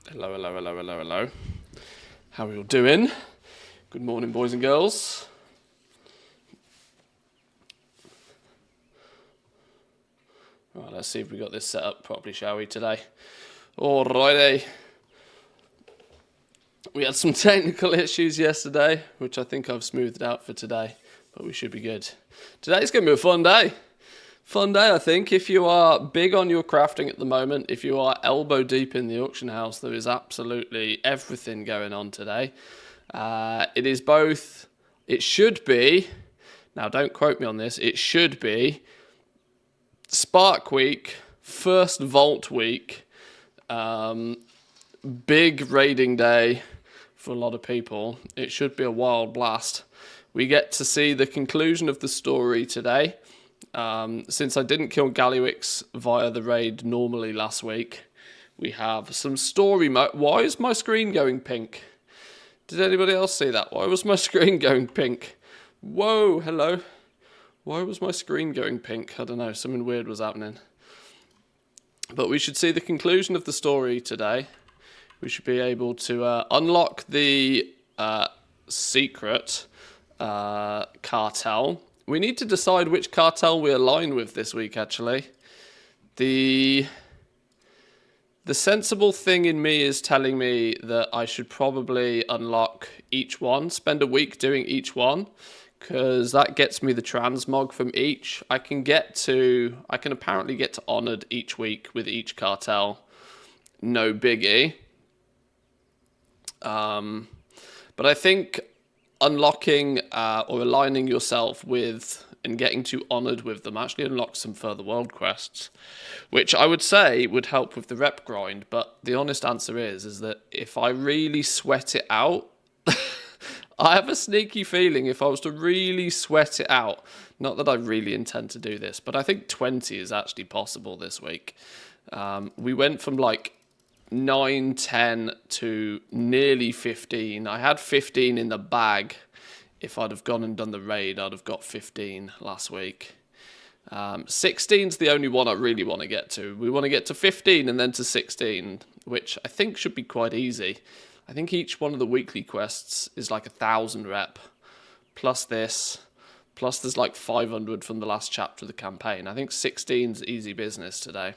Hello, hello, hello, hello, hello. How are you all doing? Good morning, boys and girls. Right, let's see if we got this set up properly, shall we, today? Alrighty. We had some technical issues yesterday, which I think I've smoothed out for today, but we should be good. Today's going to be a fun day. Fun day, I think. If you are big on your crafting at the moment, if you are elbow deep in the auction house, there is absolutely everything going on today. It should be, now don't quote me on this, it should be Spark Week, first Vault Week, big raiding day for a lot of people. It should be a wild blast. We get to see the conclusion of the story today. Since I didn't kill Gallywix via the raid normally last week, we have some story mode. Why is my screen going pink? Did anybody else see that? Why was my screen going pink? Whoa, hello. Why was my screen going pink? I don't know, something weird was happening. But we should see the conclusion of the story today. We should be able to unlock the secret cartel. We need to decide which cartel we align with this week, actually. The sensible thing in me is telling me that I should probably unlock each one, spend a week doing each one, because that gets me the transmog from each. I can apparently get to Honored each week with each cartel. No biggie. But I think unlocking or aligning yourself with and getting to Honored with them actually unlocks some further world quests, which I would say would help with the rep grind. But the honest answer is that if I really sweat it out, I have a sneaky feeling if I was to really sweat it out, not that I really intend to do this, but I think 20 is actually possible this week. We went from like 9, 10 to nearly 15. I had 15 in the bag. If I'd have gone and done the raid, I'd have got 15 last week. 16's the only one I really want to get to. We want to get to 15 and then to 16, which I think should be quite easy. I think each one of the weekly quests is like 1,000 rep, plus this, plus there's like 500 from the last chapter of the campaign. I think 16's easy business today.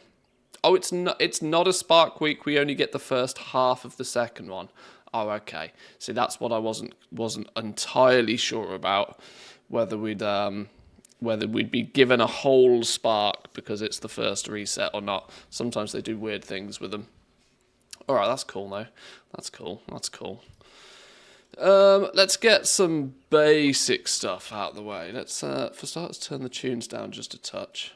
Oh, it's not a Spark Week. We only get the first half of the second one. Oh, okay. See, that's what I wasn't entirely sure about, whether we'd be given a whole Spark because it's the first reset or not. Sometimes they do weird things with them. All right, that's cool though. That's cool. Let's get some basic stuff out of the way. Let's for starters turn the tunes down just a touch.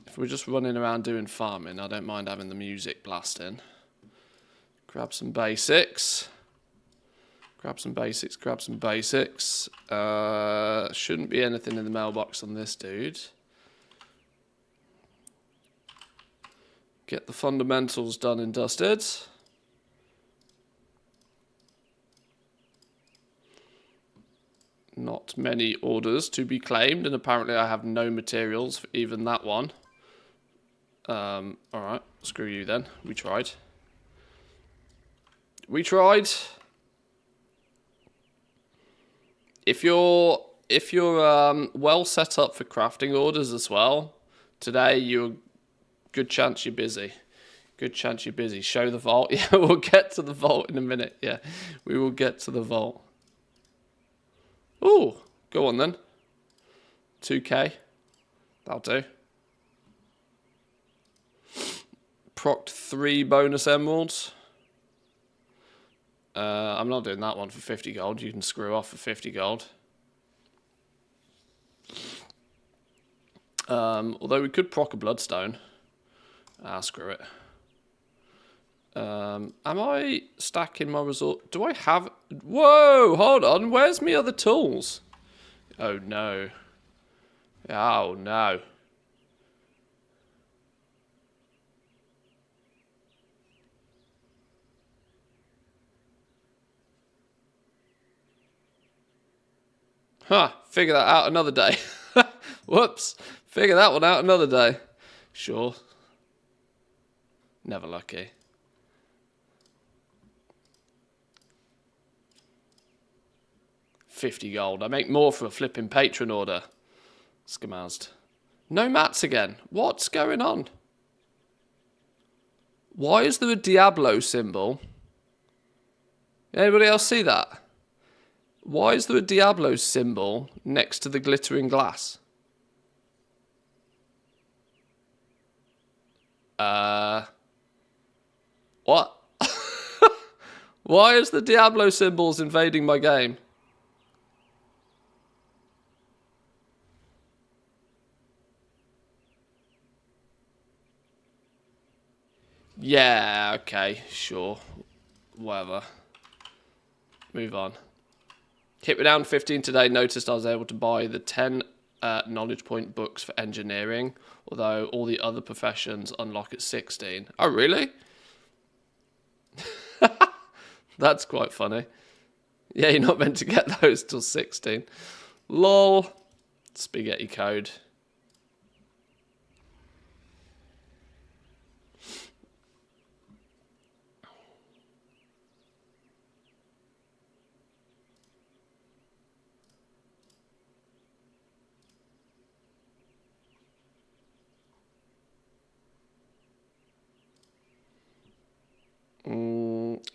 If we're just running around doing farming, I don't mind having the music blasting. Grab some basics. Shouldn't be anything in the mailbox on this dude. Get the fundamentals done and dusted. Not many orders to be claimed, and apparently I have no materials for even that one. Alright, screw you then. We tried. If you're well set up for crafting orders as well, today good chance you're busy. Show the vault. Yeah, we'll get to the vault in a minute. Yeah, we will get to the vault. Oh, go on then. 2k. That'll do. Procced 3 bonus emeralds. I'm not doing that one for 50 gold. You can screw off for 50 gold. Although we could proc a bloodstone. Screw it. Am I stacking my resource? Do I have... Whoa, hold on. Where's my other tools? Oh, no. Oh, no. Huh, figure that out another day. Whoops, figure that one out another day. Sure. Never lucky. 50 gold. I make more for a flipping patron order. Skamazed. No mats again. What's going on? Why is there a Diablo symbol? Anybody else see that? Why is there a Diablo symbol next to the glittering glass? What? Why is the Diablo symbols invading my game? Yeah, okay, sure. Whatever. Move on. Hit me down 15 today. Noticed I was able to buy the 10 knowledge point books for engineering, although all the other professions unlock at 16. Oh, really? That's quite funny. Yeah, you're not meant to get those till 16. Lol. Spaghetti code.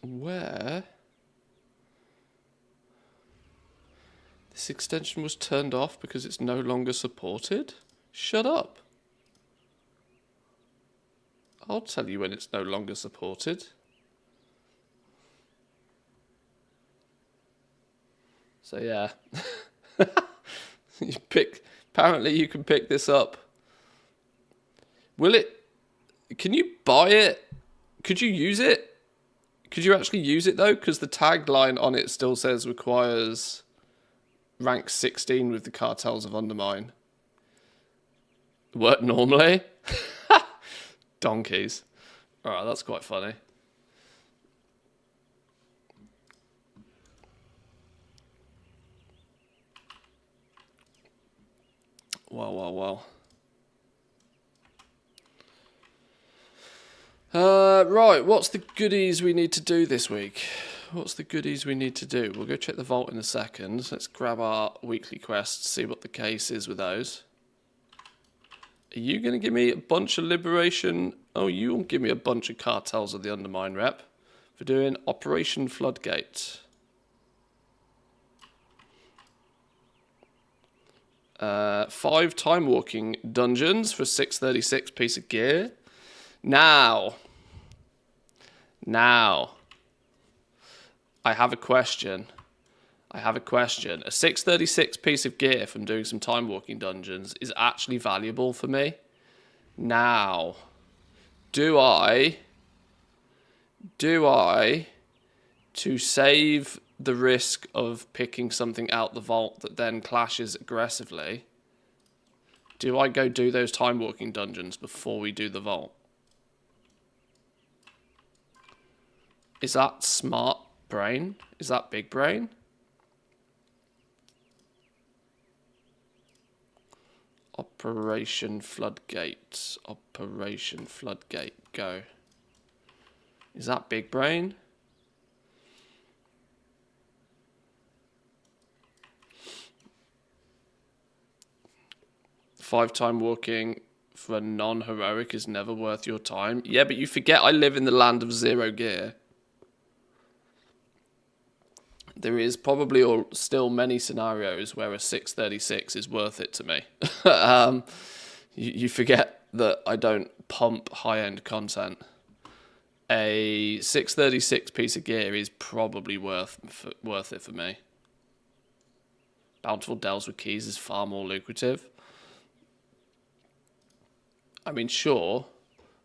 Where? This extension was turned off because it's no longer supported? Shut up. I'll tell you when it's no longer supported. So yeah. Apparently you can pick this up. Can you buy it? Could you use it? Could you actually use it though? Because the tagline on it still says requires rank 16 with the Cartels of Undermine. Work normally? Donkeys. Alright, that's quite funny. Well. Right, what's the goodies we need to do this week? We'll go check the vault in a second. Let's grab our weekly quests, see what the case is with those. Are you going to give me a bunch of liberation? Oh, you will give me a bunch of Cartels of the Undermine rep for doing Operation Floodgate. 5 time walking dungeons for a 636 piece of gear. Now, I have a question. A 636 piece of gear from doing some time walking dungeons is actually valuable for me. Now, do I, to save the risk of picking something out the vault that then clashes aggressively, do I go do those time walking dungeons before we do the vault? Is that smart brain? Is that big brain? Operation Floodgate, go. Is that big brain? Five time walking for a non-heroic is never worth your time. Yeah, but you forget I live in the land of 0 gear. There is probably still many scenarios where a 636 is worth it to me. You forget that I don't pump high-end content. A 636 piece of gear is probably worth it for me. Bountiful Delves with Keys is far more lucrative. I mean, sure,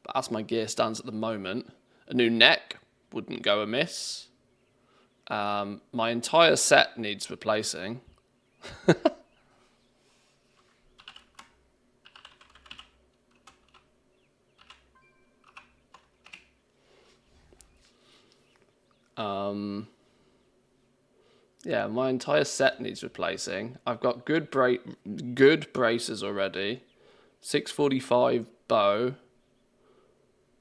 but as my gear stands at the moment, a new neck wouldn't go amiss. My entire set needs replacing. Yeah, my entire set needs replacing. I've got good braces already. 645 bow.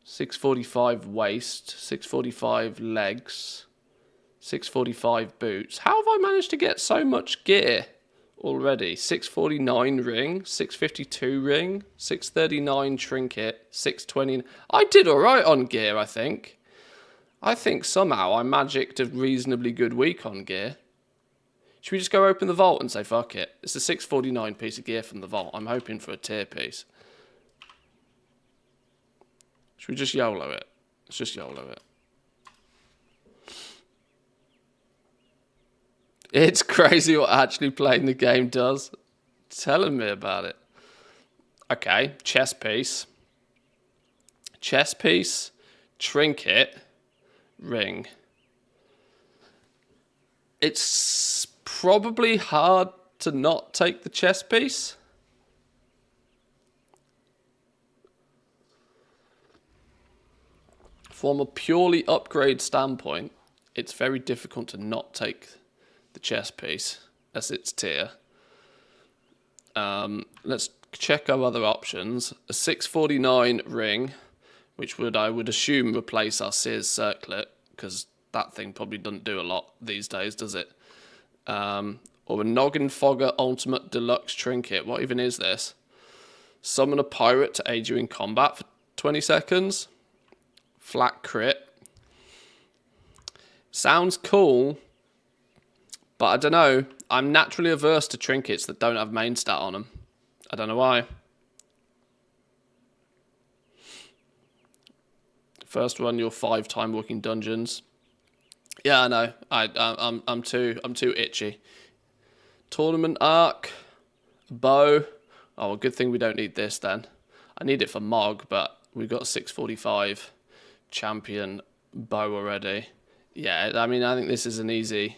645 waist. 645 legs. 645 boots. How have I managed to get so much gear already? 649 ring, 652 ring, 639 trinket, 620. I did alright on gear, I think. I think somehow I magicked a reasonably good week on gear. Should we just go open the vault and say fuck it? It's a 649 piece of gear from the vault. I'm hoping for a tier piece. Should we just YOLO it? Let's just YOLO it. It's crazy what actually playing the game does. Telling me about it. Okay, chest piece. Chest piece, trinket, ring. It's probably hard to not take the chest piece. From a purely upgrade standpoint, it's very difficult to not take the chest piece as its tier. Let's check our other options. A 649 ring, which I would assume replace our Sears circlet, because that thing probably doesn't do a lot these days, does it? Or a Noggin Fogger Ultimate Deluxe Trinket. What even is this? Summon a pirate to aid you in combat for 20 seconds. Flat crit. Sounds cool, but I don't know. I'm naturally averse to trinkets that don't have main stat on them. I don't know why. First one, your 5-time working dungeons. Yeah, I know. I'm too itchy. Tournament arc, bow. Oh, well, good thing we don't need this then. I need it for Mog, but we've got a 645 champion bow already. Yeah, I mean, I think this is an easy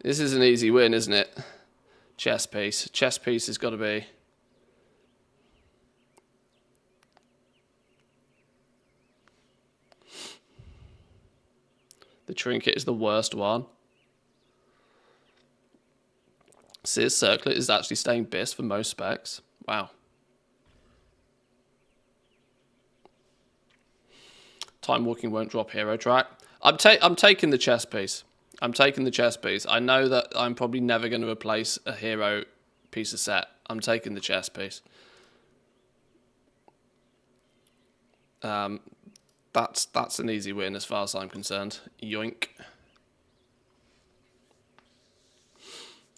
win, isn't it? Chest piece. Chest piece has got to be. The trinket is the worst one. Sears circlet is actually staying best for most specs. Wow. Time walking won't drop hero track. I'm taking the chest piece. I'm taking the chest piece. I know that I'm probably never going to replace a hero piece of set. I'm taking the chest piece. That's an easy win as far as I'm concerned. Yoink.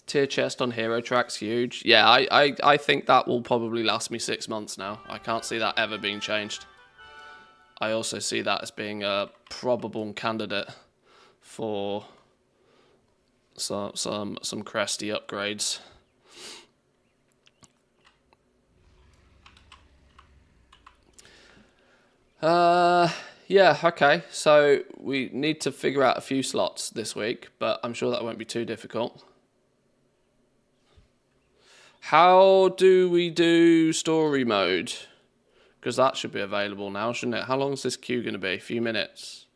Tier chest on hero track's huge. Yeah, I think that will probably last me 6 months now. I can't see that ever being changed. I also see that as being a probable candidate for some cresty upgrades. Yeah, okay. So we need to figure out a few slots this week, but I'm sure that won't be too difficult. How do we do story mode? Because that should be available now, shouldn't it? How long is this queue going to be? A few minutes.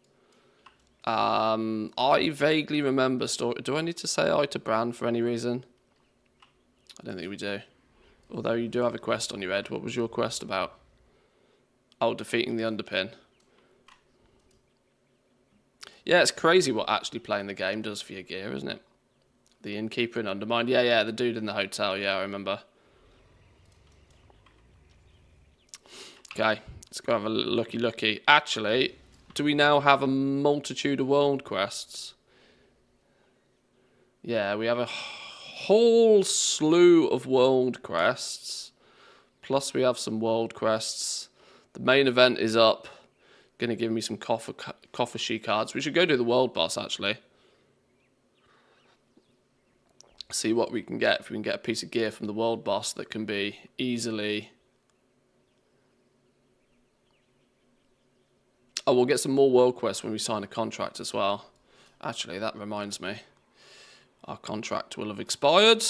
I vaguely remember story. Do I need to say hi to Bran for any reason? I don't think we do. Although you do have a quest on your head. What was your quest about? Oh, defeating the underpin. Yeah, it's crazy what actually playing the game does for your gear, isn't it? The innkeeper in Undermined. Yeah, the dude in the hotel. Yeah, I remember. Okay, let's go have a looky. Actually, do we now have a multitude of world quests? Yeah, we have a whole slew of world quests. Plus we have some world quests. The main event is up. Going to give me some coffer she cards. We should go do the world boss, actually. See what we can get. If we can get a piece of gear from the world boss that can be easily... Oh, we'll get some more world quests when we sign a contract as well. Actually, that reminds me. Our contract will have expired.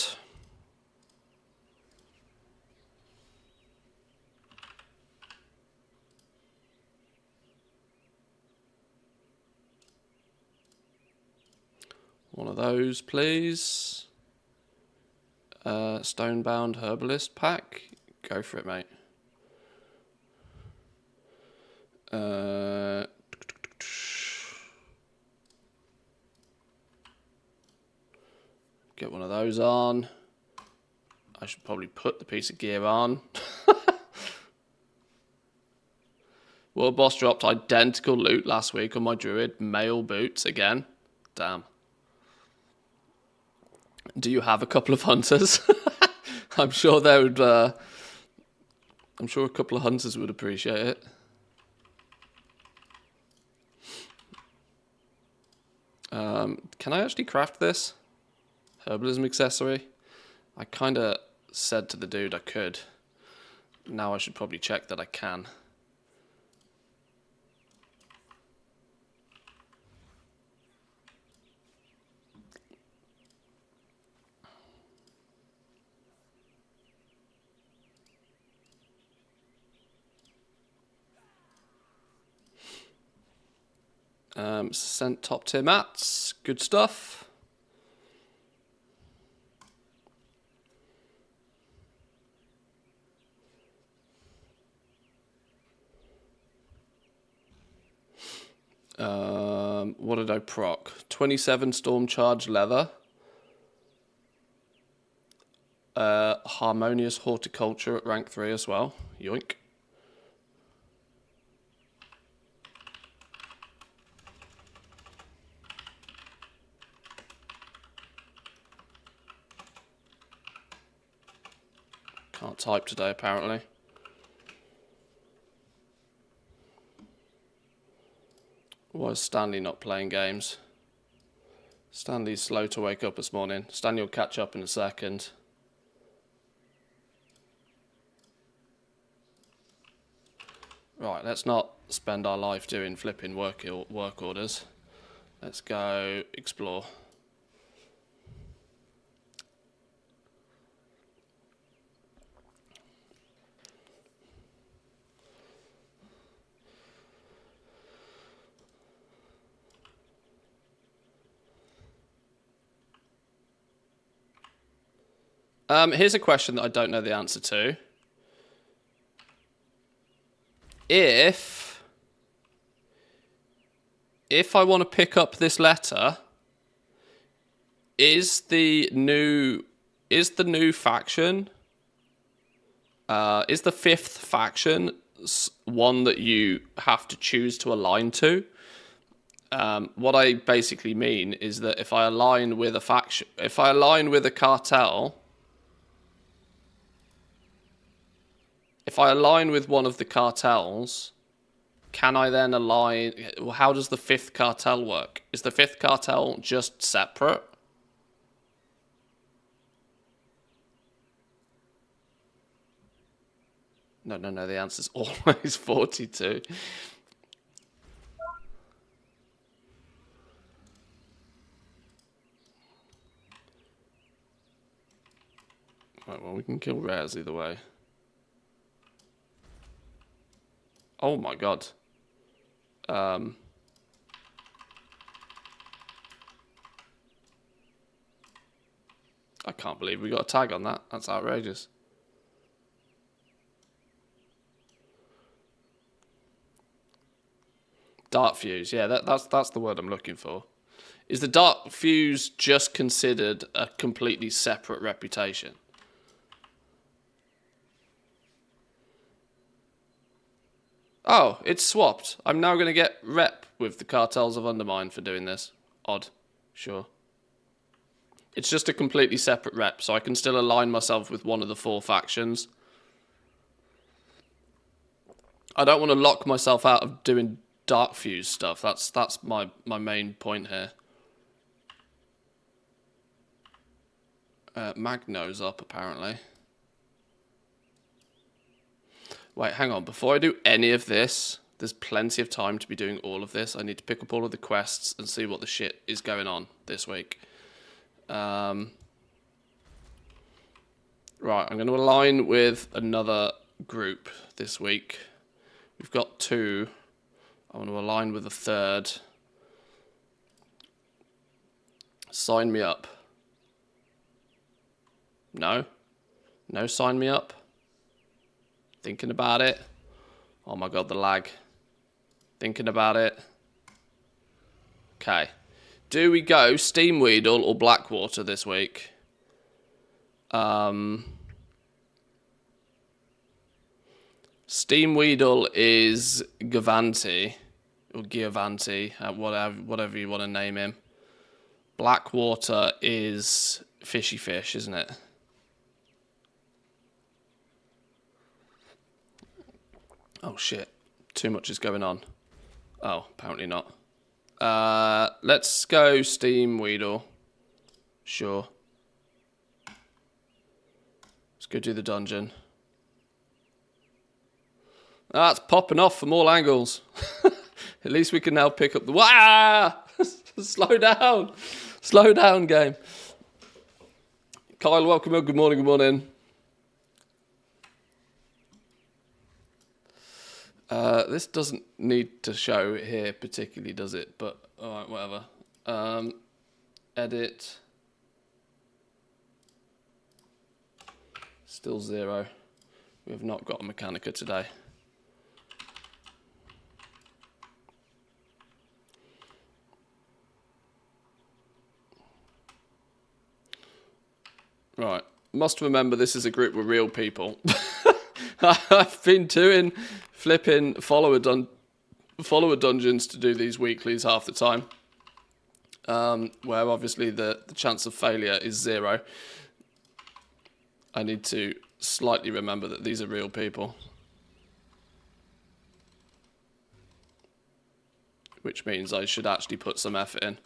One of those, please. Stonebound Herbalist pack. Go for it, mate. Get one of those on. I should probably put the piece of gear on. World Boss dropped identical loot last week on my Druid. Male boots again. Damn. Do you have a couple of hunters? I'm sure they would. I'm sure a couple of hunters would appreciate it. Can I actually craft this? Herbalism accessory? I kind of said to the dude I could. Now I should probably check that I can. Sent top tier mats. Good stuff. What did I proc? 27 storm charge leather. Harmonious horticulture at rank 3 as well. Yoink. Can't type today apparently. Why is Stanley not playing games? Stanley's slow to wake up this morning. Stanley will catch up in a second. Right, let's not spend our life doing flipping work orders. Let's go explore. Here's a question that I don't know the answer to. If I want to pick up this letter, is the new faction, is the 5th faction one that you have to choose to align to? What I basically mean is that if I align with a faction, if I align with a cartel, if I align with one of the cartels, can I then align? How does the 5th cartel work? Is the 5th cartel just separate? No, the answer's always 42. Right, well, we can kill rares either way. Oh my god. I can't believe we got a tag on that. That's outrageous. Dark Fuse, yeah, that's the word I'm looking for. Is the Dark Fuse just considered a completely separate reputation? Oh, it's swapped. I'm now going to get rep with the Cartels of Undermine for doing this. Odd. Sure. It's just a completely separate rep, so I can still align myself with one of the 4 factions. I don't want to lock myself out of doing Dark Fuse stuff. That's my main point here. Magno's up, apparently. Wait, hang on. Before I do any of this, there's plenty of time to be doing all of this. I need to pick up all of the quests and see what the shit is going on this week. Right, I'm going to align with another group this week. We've got 2. I want to align with a 3rd. Sign me up. No? No sign me up? Thinking about it. Oh my god, the lag. Thinking about it. Okay. Do we go Steam Weedle or Blackwater this week? Steam Weedle is Gavanti, or Giovanti, whatever you want to name him. Blackwater is Fishy Fish, isn't it? Oh shit, too much is going on. Oh, apparently not. Let's go Steam Weedle. Sure. Let's go do the dungeon. It's popping off from all angles. At least we can now pick up the... Wah! Slow down. Slow down, game. Kyle, welcome. Good morning, good morning. This doesn't need to show here particularly, does it? But, alright, whatever. Edit. Still 0. We have not got a Mechanica today. Right. Must remember this is a group with real people. I've been doing flipping follower dungeons to do these weeklies half the time. Where obviously the chance of failure is 0. I need to slightly remember that these are real people. Which means I should actually put some effort in.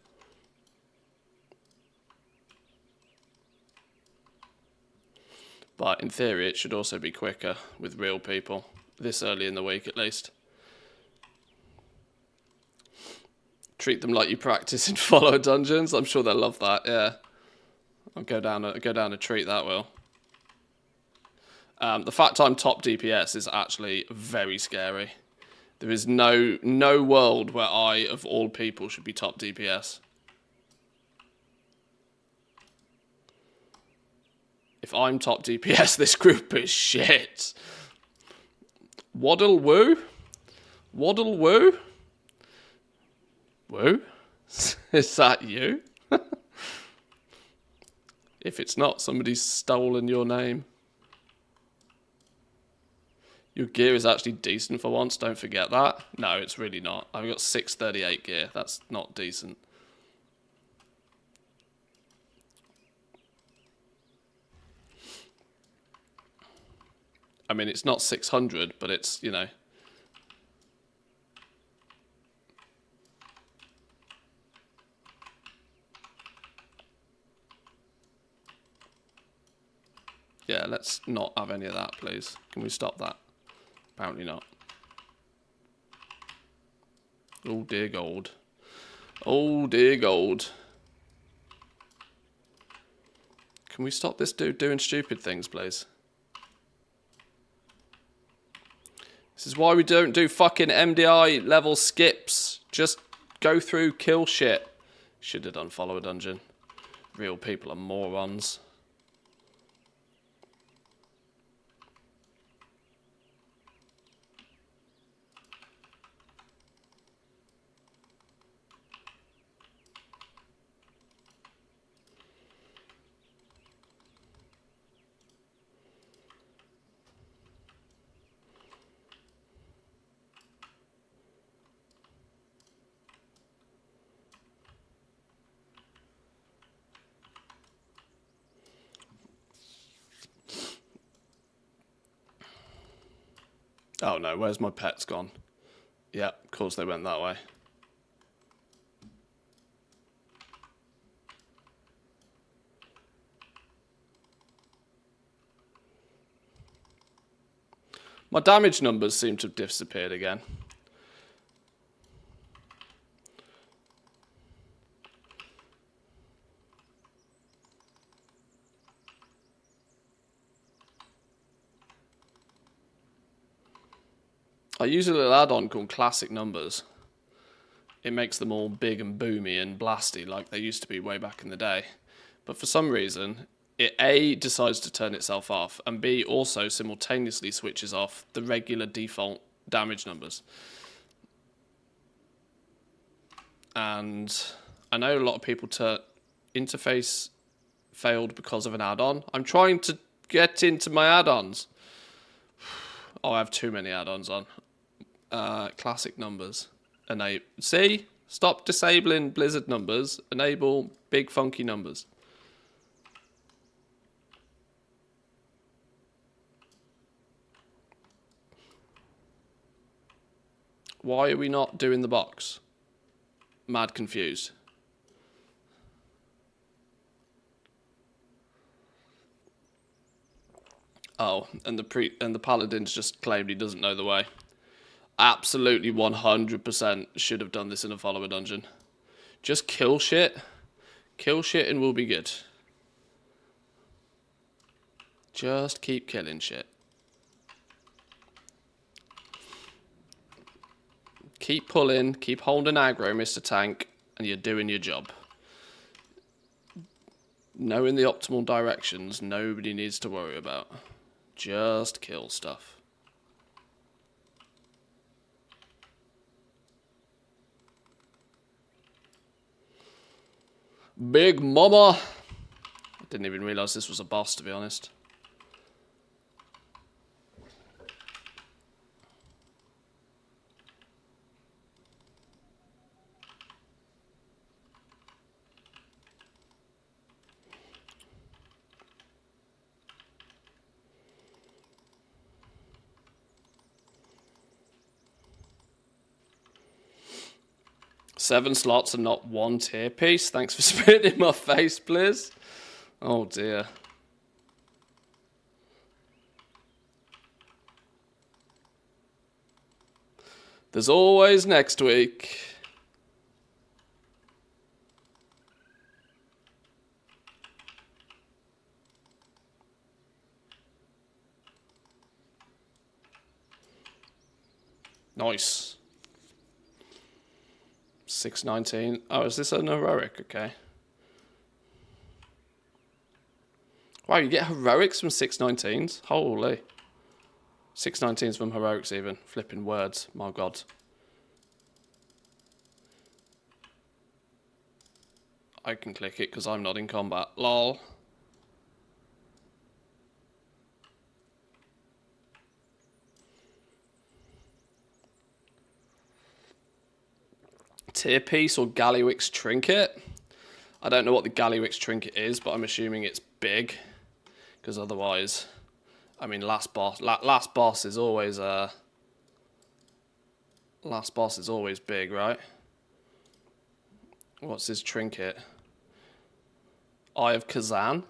But in theory, it should also be quicker with real people, this early in the week at least. Treat them like you practice in follower dungeons. I'm sure they'll love that, yeah. I'll go down a treat, that will. The fact I'm top DPS is actually very scary. There is no world where I, of all people, should be top DPS. If I'm top DPS, this group is shit. Waddle woo? Waddle woo? Woo? Is that you? If it's not, somebody's stolen your name. Your gear is actually decent for once, don't forget that. No, it's really not. I've got 638 gear. That's not decent. I mean, it's not 600, but it's, you know. Yeah, let's not have any of that, please. Can we stop that? Apparently not. Oh, dear gold. Oh, dear gold. Can we stop this dude doing stupid things, please? This is why we don't do fucking MDI level skips. Just go through, kill shit. Should have done follow a dungeon. Real people are morons. Oh no, where's my pets gone? Yeah, of course they went that way. My damage numbers seem to have disappeared again. I use a little add-on called Classic Numbers. It makes them all big and boomy and blasty like they used to be way back in the day. But for some reason, it A, decides to turn itself off, and B, also simultaneously switches off the regular default damage numbers. And I know a lot of people interface failed because of an add-on. I'm trying to get into my add-ons. Oh, I have too many add-ons on. Classic numbers. See? Stop disabling Blizzard numbers. Enable big funky numbers. Why are we not doing the box? Mad confused. Oh, and the paladin's just claimed he doesn't know the way. Absolutely 100% should have done this in a follower dungeon. Just kill shit. Kill shit and we'll be good. Just keep killing shit. Keep pulling, keep holding aggro, Mr. Tank, and you're doing your job. Knowing the optimal directions, nobody needs to worry about. Just kill stuff. Big Mama. I didn't even realise this was a boss, to be honest. Seven slots and not one tier piece. Thanks for spitting in my face, please. Oh dear. There's always next week. Nice. 619. Oh, is this an heroic? Okay. Wow, you get heroics from 619s? Holy. 619s from heroics even. Flipping words. My God. I can click it because I'm not in combat. Lol. Tier piece or Gallywix trinket? I don't know what the Gallywix trinket is, but I'm assuming it's big, because otherwise, I mean, last boss is always big, right? What's his trinket? Eye of Kazan.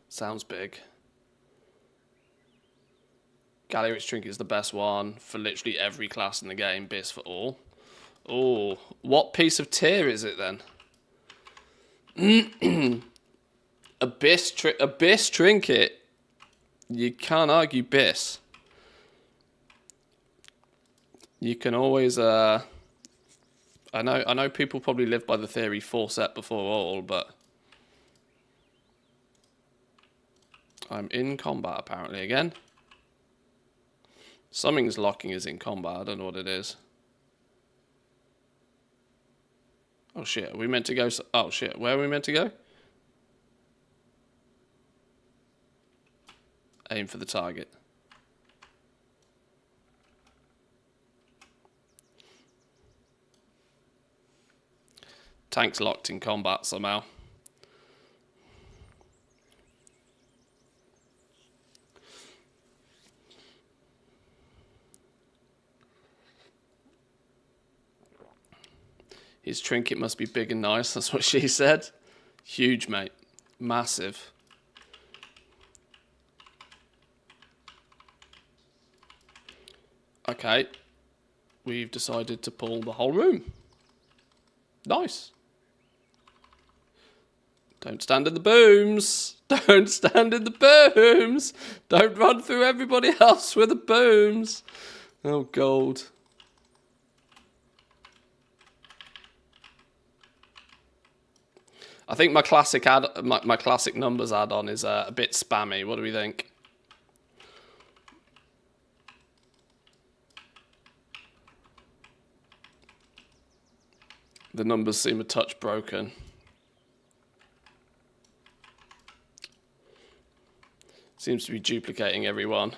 Sounds big. Gallywix trinket is the best one for literally every class in the game. Bis for all. Oh, what piece of tier is it then? Abyss trinket. You can't argue Bis. You can always I know people probably live by the theory 4 set before all, but I'm in combat apparently again. Something's locking us in combat. I don't know what it is. Oh shit, are we meant to go? Oh shit, where are we meant to go? Aim for the target. Tank's locked in combat somehow. His trinket must be big and nice, that's what she said. Huge, mate. Massive. Okay. We've decided to pull the whole room. Nice. Don't stand in the booms. Don't stand in the booms. Don't run through everybody else with the booms. Oh, gold. I think my classic numbers add-on is a bit spammy. What do we think? The numbers seem a touch broken. Seems to be duplicating every one.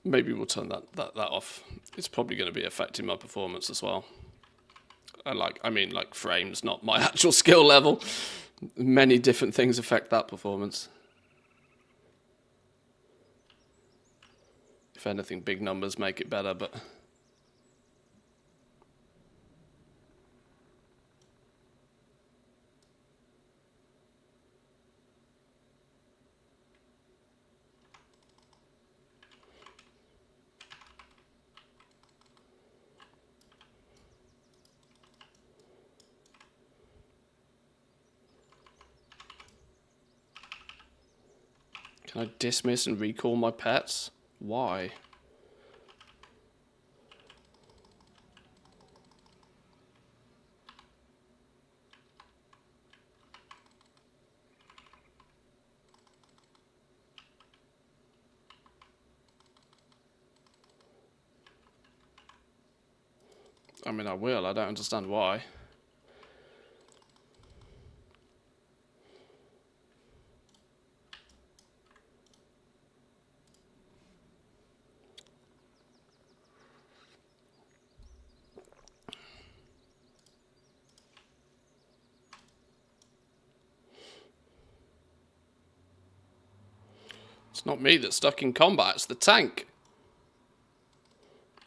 Maybe we'll turn that off. It's probably going to be affecting my performance as well. I mean frames, not my actual skill level. Many different things affect that performance. If anything, big numbers make it better, but... Can I dismiss and recall my pets? Why? I mean, I will. I don't understand why. It's not me that's stuck in combat, it's the tank.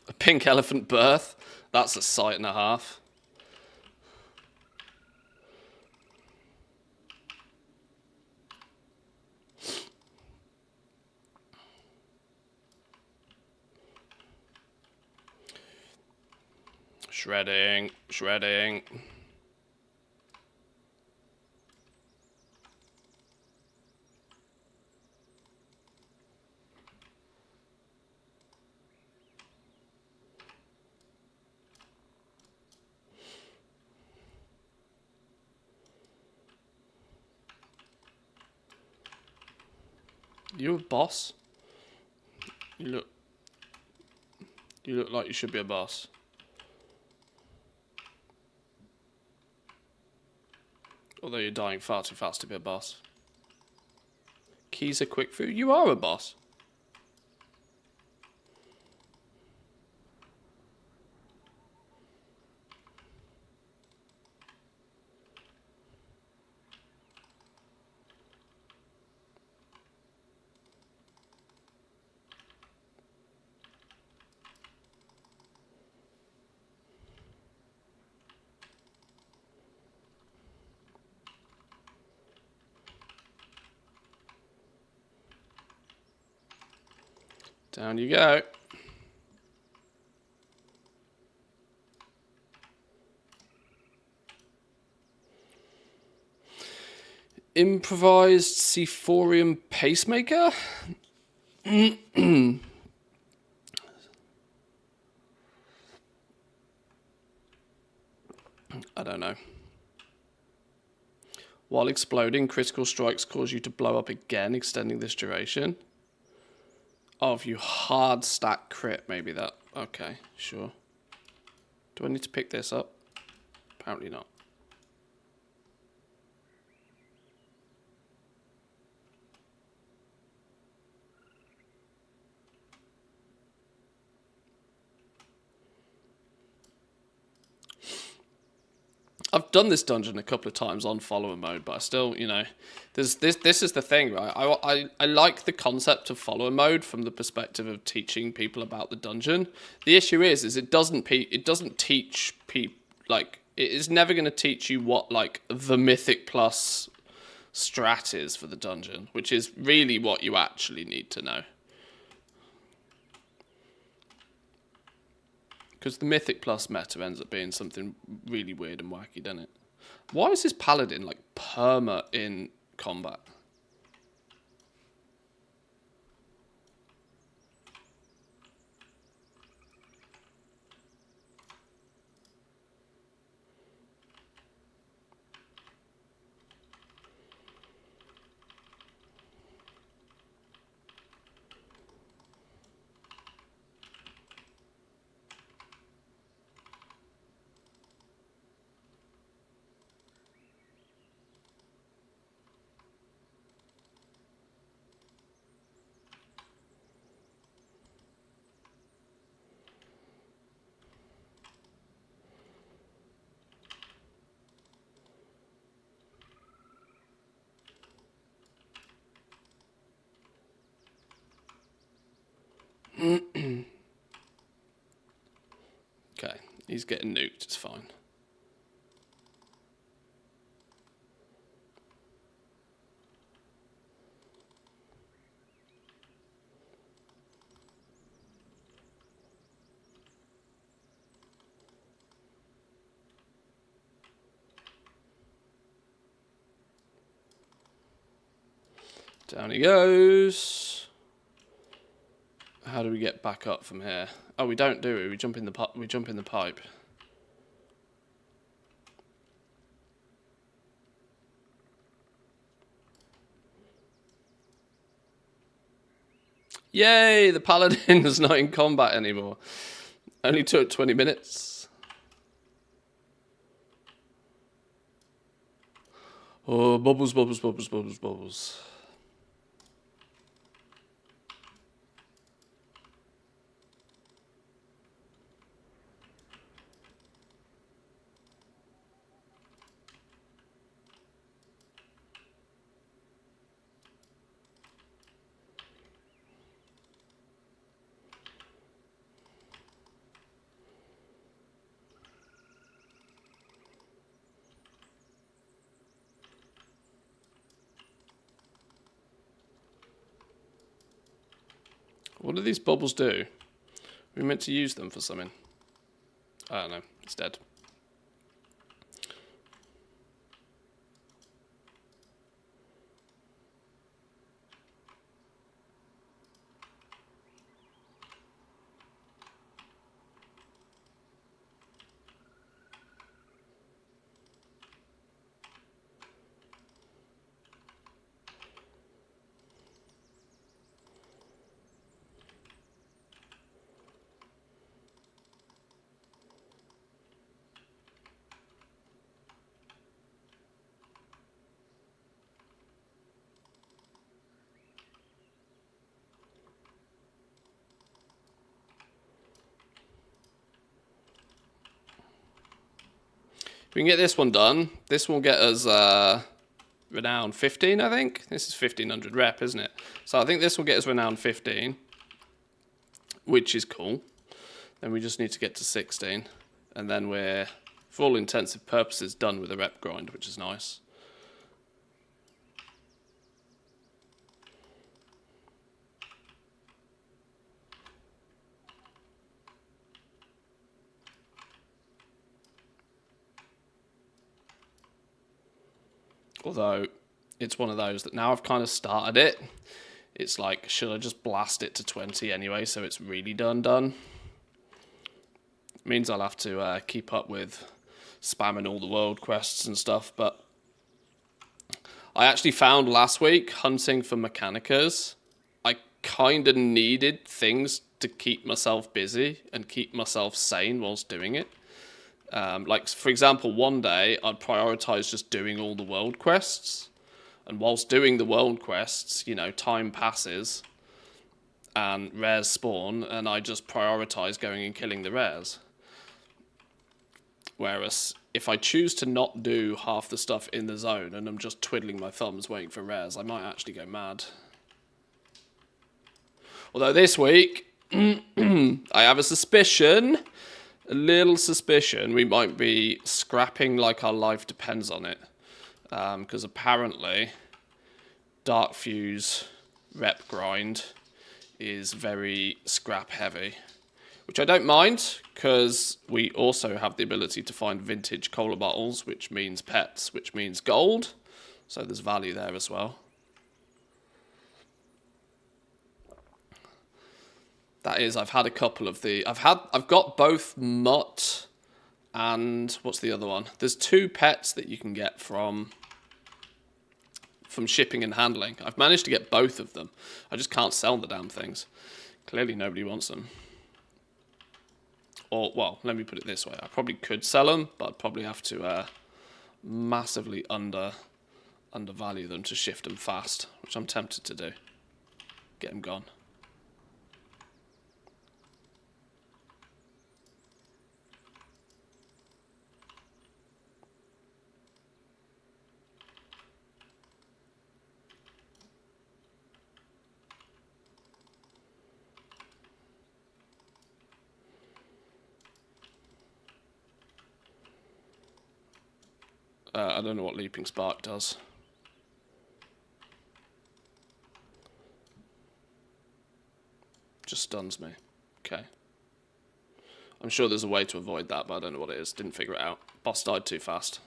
A pink elephant birth? That's a sight and a half. Shredding, shredding. You a boss? You look like you should be a boss. Although you're dying far too fast to be a boss. Keys are quick food. You are a boss. Down you go. Improvised Cephorium pacemaker? I don't know. While exploding, critical strikes cause you to blow up again, extending this duration. Oh, if you hard stack crit, maybe that. Okay, sure. Do I need to pick this up? Apparently not. I've done this dungeon a couple of times on follower mode, but I still, you know, there's this is the thing, right? I like the concept of follower mode from the perspective of teaching people about the dungeon. The issue is it doesn't teach people, like, it is never going to teach you what, like, the Mythic Plus strat is for the dungeon, which is really what you actually need to know. Because the Mythic Plus meta ends up being something really weird and wacky, doesn't it? Why is this paladin like perma in combat? Okay, he's getting nuked, it's fine. Down he goes. How do we get back up from here? Oh, we don't, do we? We jump in the pipe. Yay! The paladin is not in combat anymore. Only took 20 minutes. Oh, bubbles, bubbles, bubbles, bubbles, bubbles. What do these bubbles do? We meant to use them for something. I don't know. It's dead. If we can get this one done, this will get us renown 15, I think. This is 1500 rep, isn't it? So I think this will get us renown 15, which is cool. Then we just need to get to 16, and then we're, for all intensive purposes, done with the rep grind, which is nice. Although, it's one of those that now I've kind of started it, it's like, should I just blast it to 20 anyway, so it's really done? It means I'll have to keep up with spamming all the world quests and stuff, but I actually found last week, hunting for Mechanicas, I kind of needed things to keep myself busy and keep myself sane whilst doing it. Like, for example, one day I'd prioritize just doing all the world quests. And whilst doing the world quests, you know, time passes and rares spawn, and I just prioritize going and killing the rares. Whereas if I choose to not do half the stuff in the zone and I'm just twiddling my thumbs waiting for rares, I might actually go mad. Although this week, I have a suspicion, a little suspicion, we might be scrapping like our life depends on it. Because apparently, Dark Fuse rep grind is very scrap heavy. which I don't mind, because we also have the ability to find vintage cola bottles, which means pets, which means gold. So there's value there as well. That is, I've had a couple of the... I've got both Mutt and... What's the other one? There's 2 pets that you can get from shipping and handling. I've managed to get both of them. I just can't sell the damn things. Clearly nobody wants them. Or, well, let me put it this way. I probably could sell them, but I'd probably have to massively undervalue them to shift them fast, which I'm tempted to do. Get them gone. I don't know what Leaping Spark does. Just stuns me. Okay. I'm sure there's a way to avoid that, but I don't know what it is. Didn't figure it out. Boss died too fast.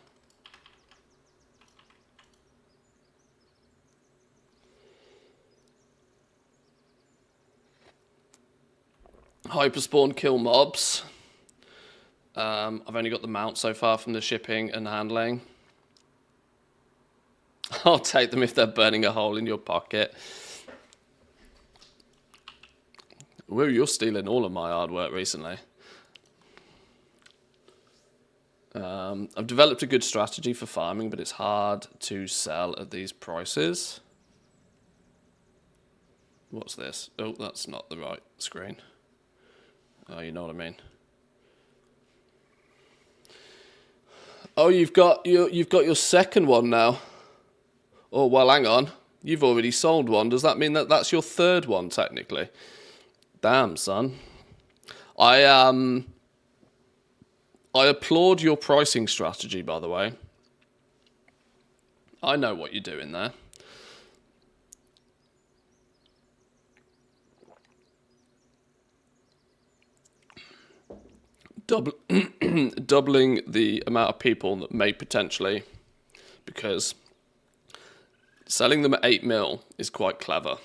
Hyperspawn kill mobs. I've only got the mount so far from the shipping and handling. I'll take them if they're burning a hole in your pocket. Woo, you're stealing all of my hard work recently. I've developed a good strategy for farming, but it's hard to sell at these prices. What's this? Oh, that's not the right screen. Oh, you know what I mean. Oh, you've got your second one now. Oh, well, hang on. You've already sold one. Does that mean that that's your third one, technically? Damn, son. I applaud your pricing strategy, by the way. I know what you're doing there. Doubling the amount of people that may potentially, because selling them at 8 mil is quite clever,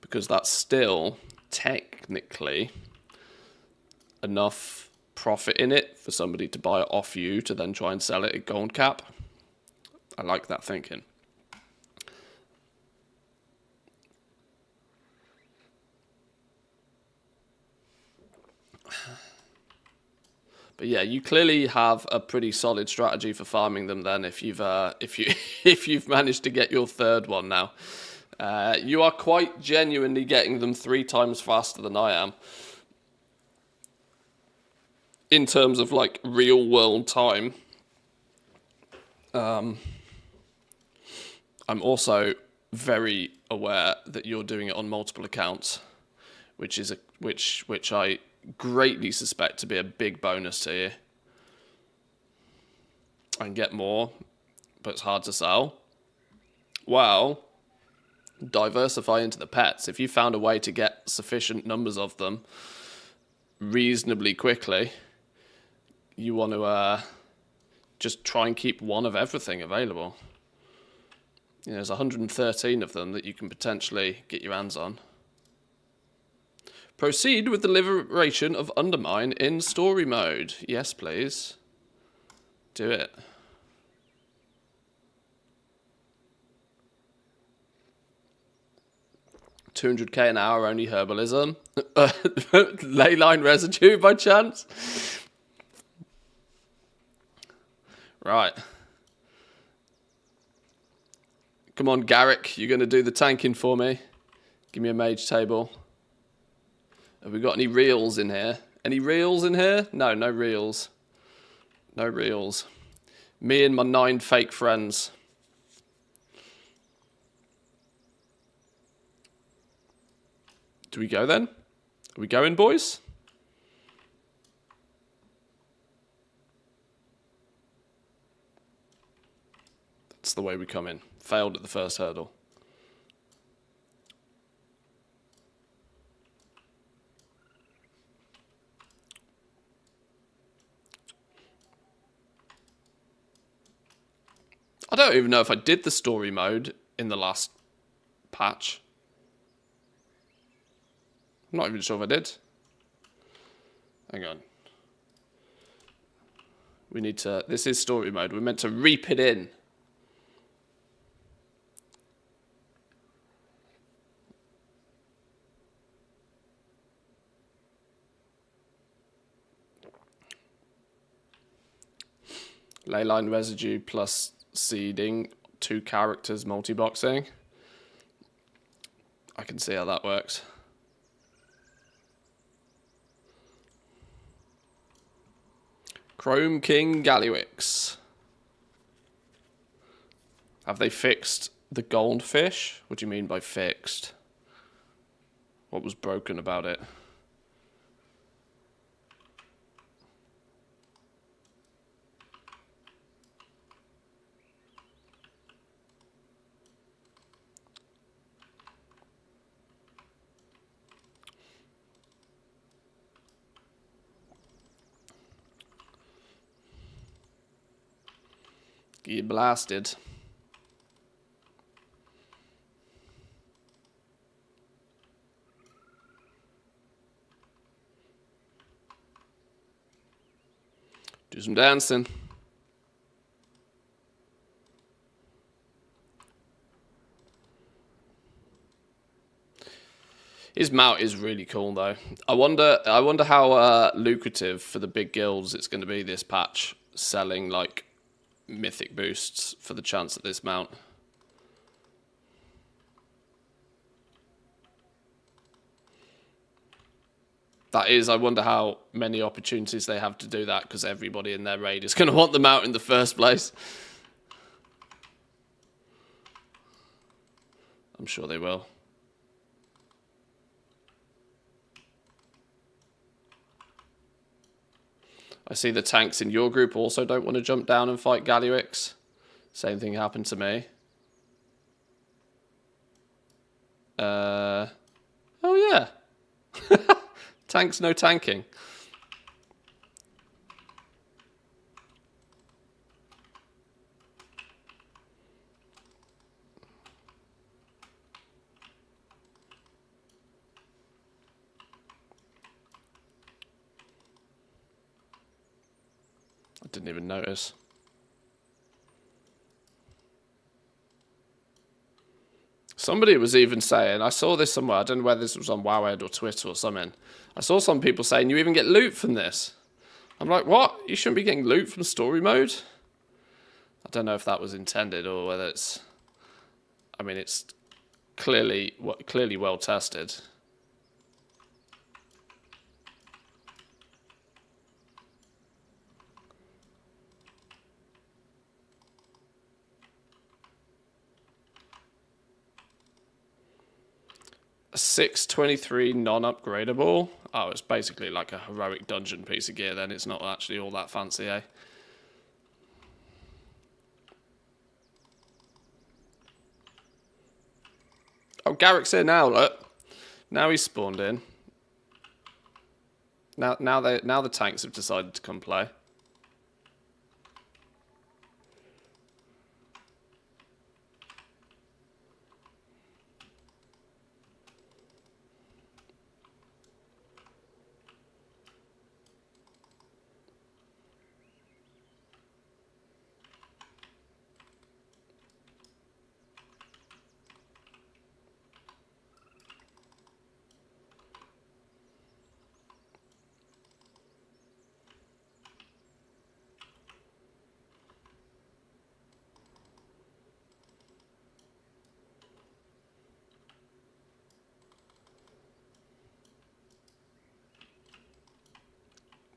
because that's still technically enough profit in it for somebody to buy it off you to then try and sell it at gold cap. I like that thinking. But yeah, you clearly have a pretty solid strategy for farming them then if you've if you've managed to get your third one now. You are quite genuinely getting them 3 times faster than I am. In terms of like real world time. I'm also very aware that you're doing it on multiple accounts, which I greatly suspect to be a big bonus to you. I can get more, but it's hard to sell. Well, diversify into the pets. If you found a way to get sufficient numbers of them reasonably quickly, you want to just try and keep one of everything available. You know, there's 113 of them that you can potentially get your hands on. Proceed with the liberation of Undermine in story mode. Yes, please. Do it. $200k an hour, only herbalism. Leyline residue by chance? Right. Come on, Garrick. You're going to do the tanking for me. Give me a mage table. Have we got any reels in here? Any reels in here? No, no reels. No reels. Me and my 9 fake friends. Do we go then? Are we going, boys? That's the way we come in. Failed at the first hurdle. I don't even know if I did the story mode in the last patch. I'm not even sure if I did. Hang on. We need to... This is story mode. We're meant to reap it in. Leyline residue plus seeding, 2 characters, multi-boxing. I can see how that works. Chrome King Gallywix. Have they fixed the goldfish? What do you mean by fixed? What was broken about it? You blasted. Do some dancing. His mount is really cool though. I wonder how lucrative for the big guilds it's going to be this patch, selling like mythic boosts for the chance at this mount. That is, I wonder how many opportunities they have to do that, because everybody in their raid is going to want them out in the first place. I'm sure they will. I see the tanks in your group also don't want to jump down and fight Gallywix. Same thing happened to me. Oh yeah. Tanks, no tanking. I didn't even notice. Somebody was even saying, I saw this somewhere, I don't know whether this was on Wowhead or Twitter or something. I saw some people saying you even get loot from this. I'm like, what? You shouldn't be getting loot from story mode? I don't know if that was intended or whether it's... I mean, it's clearly well tested. A 623 non-upgradable. Oh, it's basically like a heroic dungeon piece of gear then. It's not actually all that fancy, eh? Oh, Garrick's here now, look. Now he's spawned in. Now the tanks have decided to come play.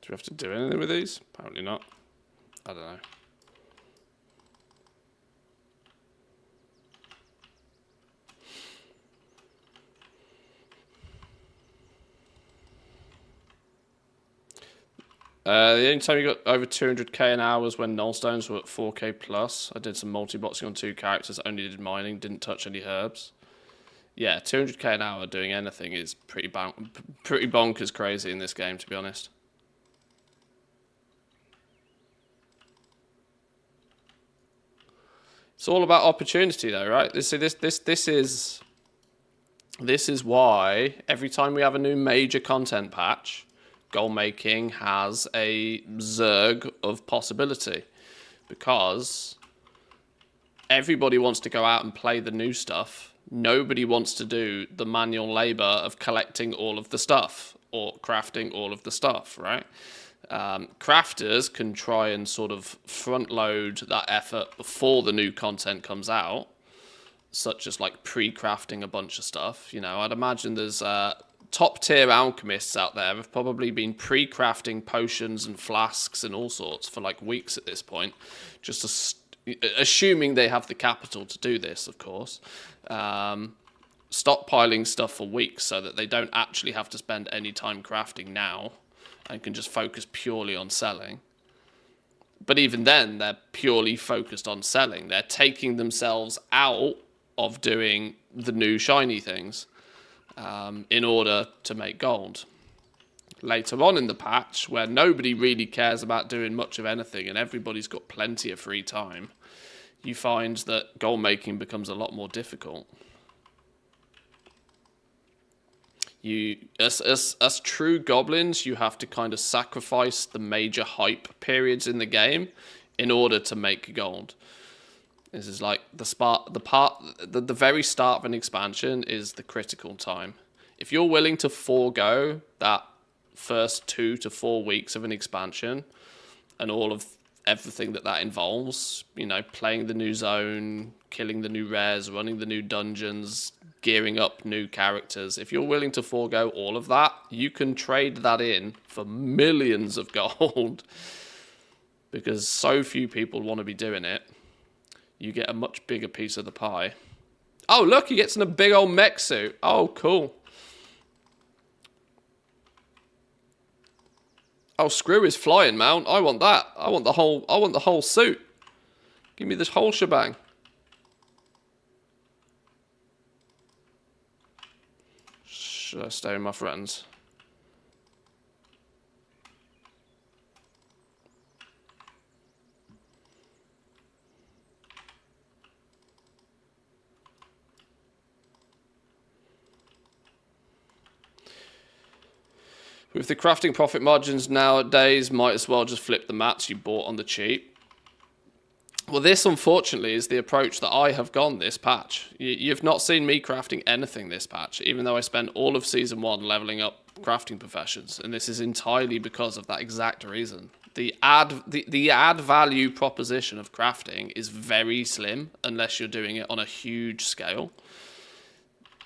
Do we have to do anything with these? Apparently not. I don't know. The only time you got over 200k an hour was when Nullstones were at 4k plus. I did some multi-boxing on 2 characters, only did mining, didn't touch any herbs. Yeah, 200k an hour doing anything is pretty bonkers crazy in this game, to be honest. It's all about opportunity, though, right? This is why every time we have a new major content patch, Goldmaking has a zerg of possibility, because everybody wants to go out and play the new stuff. Nobody wants to do the manual labor of collecting all of the stuff or crafting all of the stuff, right? Crafters can try and sort of front load that effort before the new content comes out, such as like pre-crafting a bunch of stuff. You know, I'd imagine there's top tier alchemists out there have probably been pre-crafting potions and flasks and all sorts for like weeks at this point, just assuming they have the capital to do this, of course. Stockpiling stuff for weeks so that they don't actually have to spend any time crafting now and can just focus purely on selling. But even then, they're purely focused on selling. They're taking themselves out of doing the new shiny things in order to make gold. Later on in the patch, where nobody really cares about doing much of anything and everybody's got plenty of free time, you find that gold making becomes a lot more difficult. As true goblins, you have to kind of sacrifice the major hype periods in the game in order to make gold. This is like the very start of an expansion is the critical time. If you're willing to forego that first 2 to 4 weeks of an expansion and all of everything that involves, you know, playing the new zone, killing the new rares, running the new dungeons, gearing up new characters, if you're willing to forego all of that, you can trade that in for millions of gold. Because so few people want to be doing it, you get a much bigger piece of the pie. Oh, look, he gets in a big old mech suit. Oh, cool. Oh, screw his flying mount. I want that. I want the whole suit. Give me this whole shebang. Should I stay with my friends? With the crafting profit margins nowadays, might as well just flip the mats you bought on the cheap. Well, this, unfortunately, is the approach that I have gone this patch. You've not seen me crafting anything this patch, even though I spent all of Season 1 leveling up crafting professions, and this is entirely because of that exact reason. The add value proposition of crafting is very slim, unless you're doing it on a huge scale.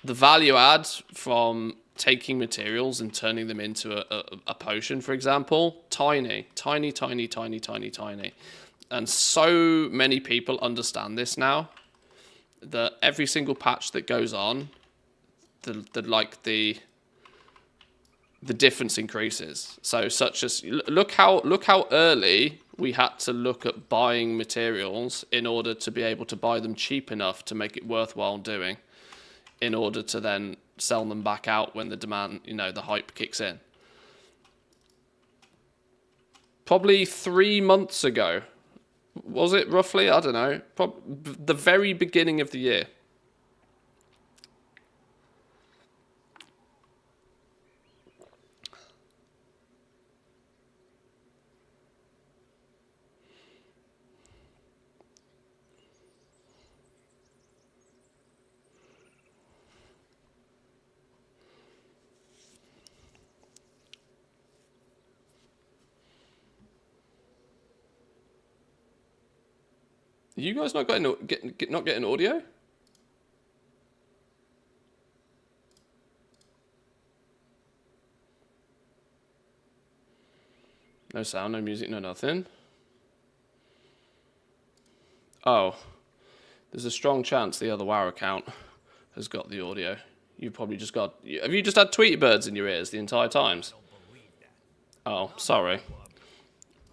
The value add from taking materials and turning them into a potion, for example, tiny. And so many people understand this now that every single patch that goes on, the difference increases. So such as look how early we had to look at buying materials in order to be able to buy them cheap enough to make it worthwhile doing, in order to then sell them back out when the demand, you know, the hype kicks in. Probably 3 months ago, was it roughly? I don't know. The very beginning of the year. You guys not getting audio? No sound, no music, no nothing. Oh, there's a strong chance the other WoW account has got the audio. You've probably just got... Have you just had Tweety Birds in your ears the entire time? Oh, sorry.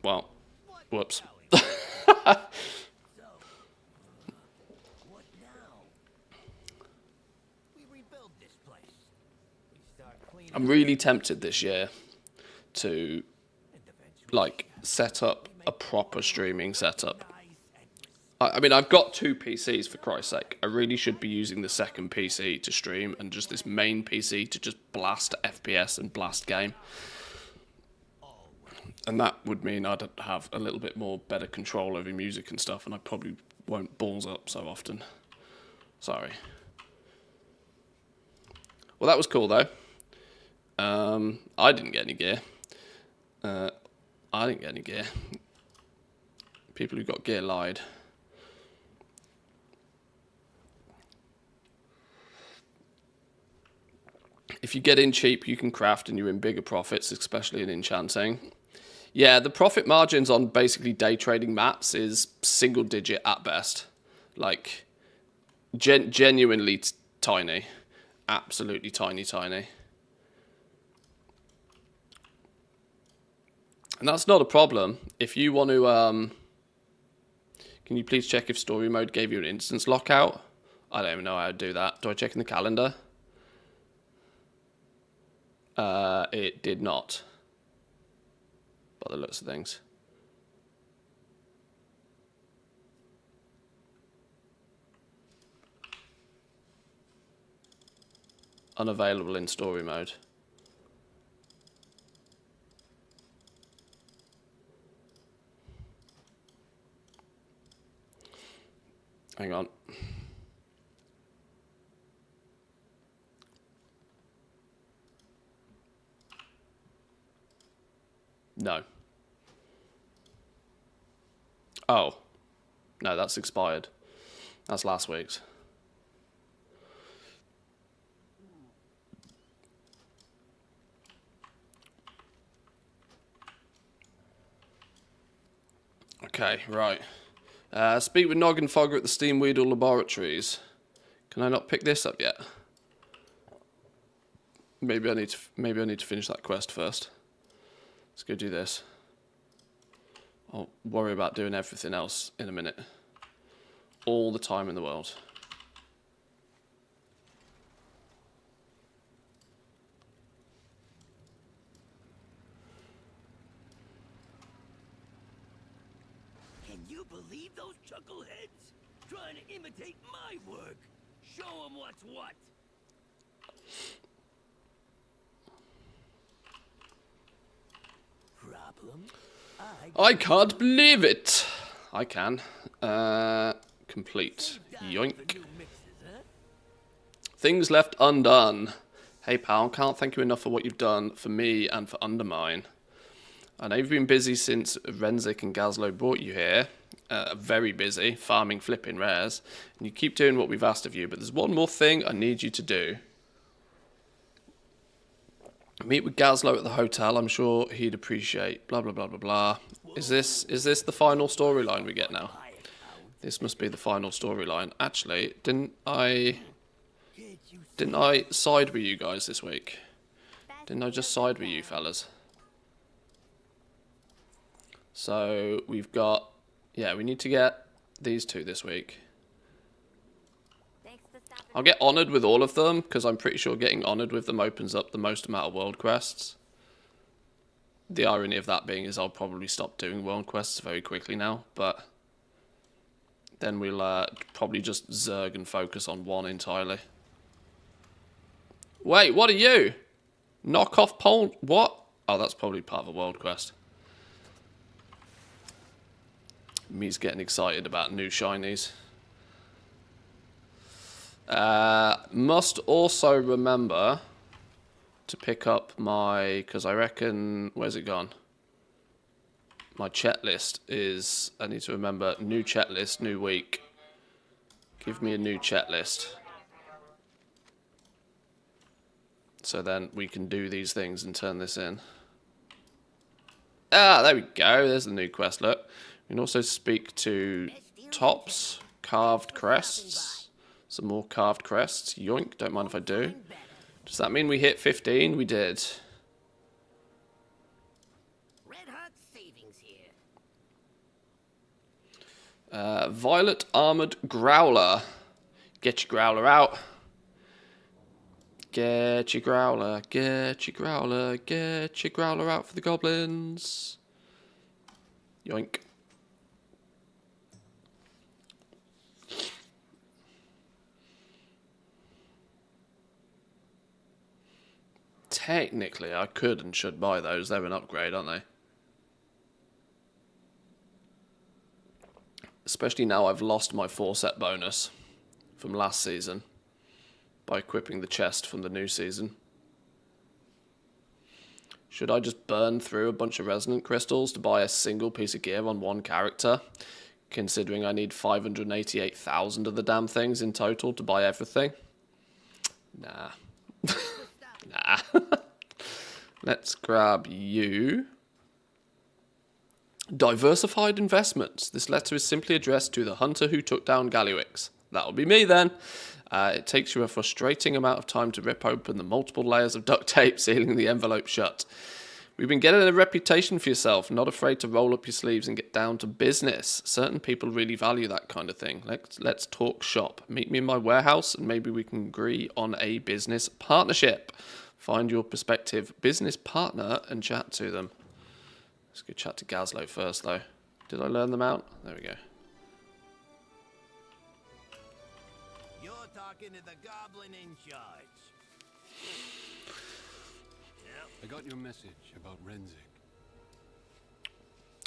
Well, whoops. I'm really tempted this year to, like, set up a proper streaming setup. I mean, I've got 2 PCs, for Christ's sake. I really should be using the second PC to stream and just this main PC to just blast FPS and blast game. And that would mean I'd have a little bit more better control over music and stuff, and I probably won't balls up so often. Sorry. Well, that was cool, though. I didn't get any gear. I didn't get any gear. People who got gear lied. If you get in cheap, you can craft and you're in bigger profits, especially in enchanting. Yeah, the profit margins on basically day trading maps is single digit at best. Like, genuinely tiny. Absolutely tiny. And that's not a problem. If you want to, can you please check if story mode gave you an instance lockout? I don't even know how to do that. Do I check in the calendar? It did not. By the looks of things. Unavailable in story mode. Hang on. No. Oh. No, that's expired. That's last week's. Okay, right. Speak with Nog and Fogger at the Steam Weedle Laboratories. Can I not pick this up yet? Maybe I need to finish that quest first. Let's go do this. I'll worry about doing everything else in a minute. All the time in the world. Can you believe those chuckleheads? Trying to imitate my work. Show them what's what. Problem? I can't believe it. I can. Complete. Yoink. Things left undone. Hey pal, can't thank you enough for what you've done for me and for Undermine. I know you've been busy since Renzik and Gazlo brought you here. Very busy, farming flipping rares. And you keep doing what we've asked of you, but there's one more thing I need you to do. Meet with Gazlo at the hotel. I'm sure he'd appreciate. Blah blah blah blah blah. Is this the final storyline we get now? This must be the final storyline. Actually, didn't I side with you guys this week? Didn't I just side with you fellas? So we've got, yeah, we need to get these 2 this week. I'll get honoured with all of them, because I'm pretty sure getting honoured with them opens up the most amount of world quests. The irony of that being is I'll probably stop doing world quests very quickly now, but then we'll probably just zerg and focus on one entirely. Wait, what are you? Knock off pole? What? Oh, that's probably part of a world quest. Me's getting excited about new shinies. Must also remember to pick up my, because I reckon, where's it gone? My chat list is, I need to remember, new chat list, new week. Give me a new chat list. So then we can do these things and turn this in. Ah, there we go. There's the new quest, look. We can also speak to Tops, carved crests. Some more carved crests. Yoink, don't mind if I do. Does that mean we hit 15? We did. Red hot savings here. Violet armored growler. Get your growler out. Get your growler, get your growler, get your growler out for the goblins. Yoink. technically, I could and should buy those. They're an upgrade, aren't they? Especially now I've lost my 4-set bonus from last season by equipping the chest from the new season. Should I just burn through a bunch of resonant crystals to buy a single piece of gear on one character, considering I need 588,000 of the damn things in total to buy everything? Nah. Nah. Let's grab you. Diversified investments. This letter is simply addressed to the hunter who took down Gallywix. That'll be me then. It takes you a frustrating amount of time to rip open the multiple layers of duct tape sealing the envelope shut. We've been getting a reputation for yourself, not afraid to roll up your sleeves and get down to business. Certain people really value that kind of thing. Let's talk shop. Meet me in my warehouse and maybe we can agree on a business partnership. Find your prospective business partner and chat to them. Let's go chat to Gazlo first though. Did I learn them out? There we go. Talking to the goblin in charge. I got your message about Renzik.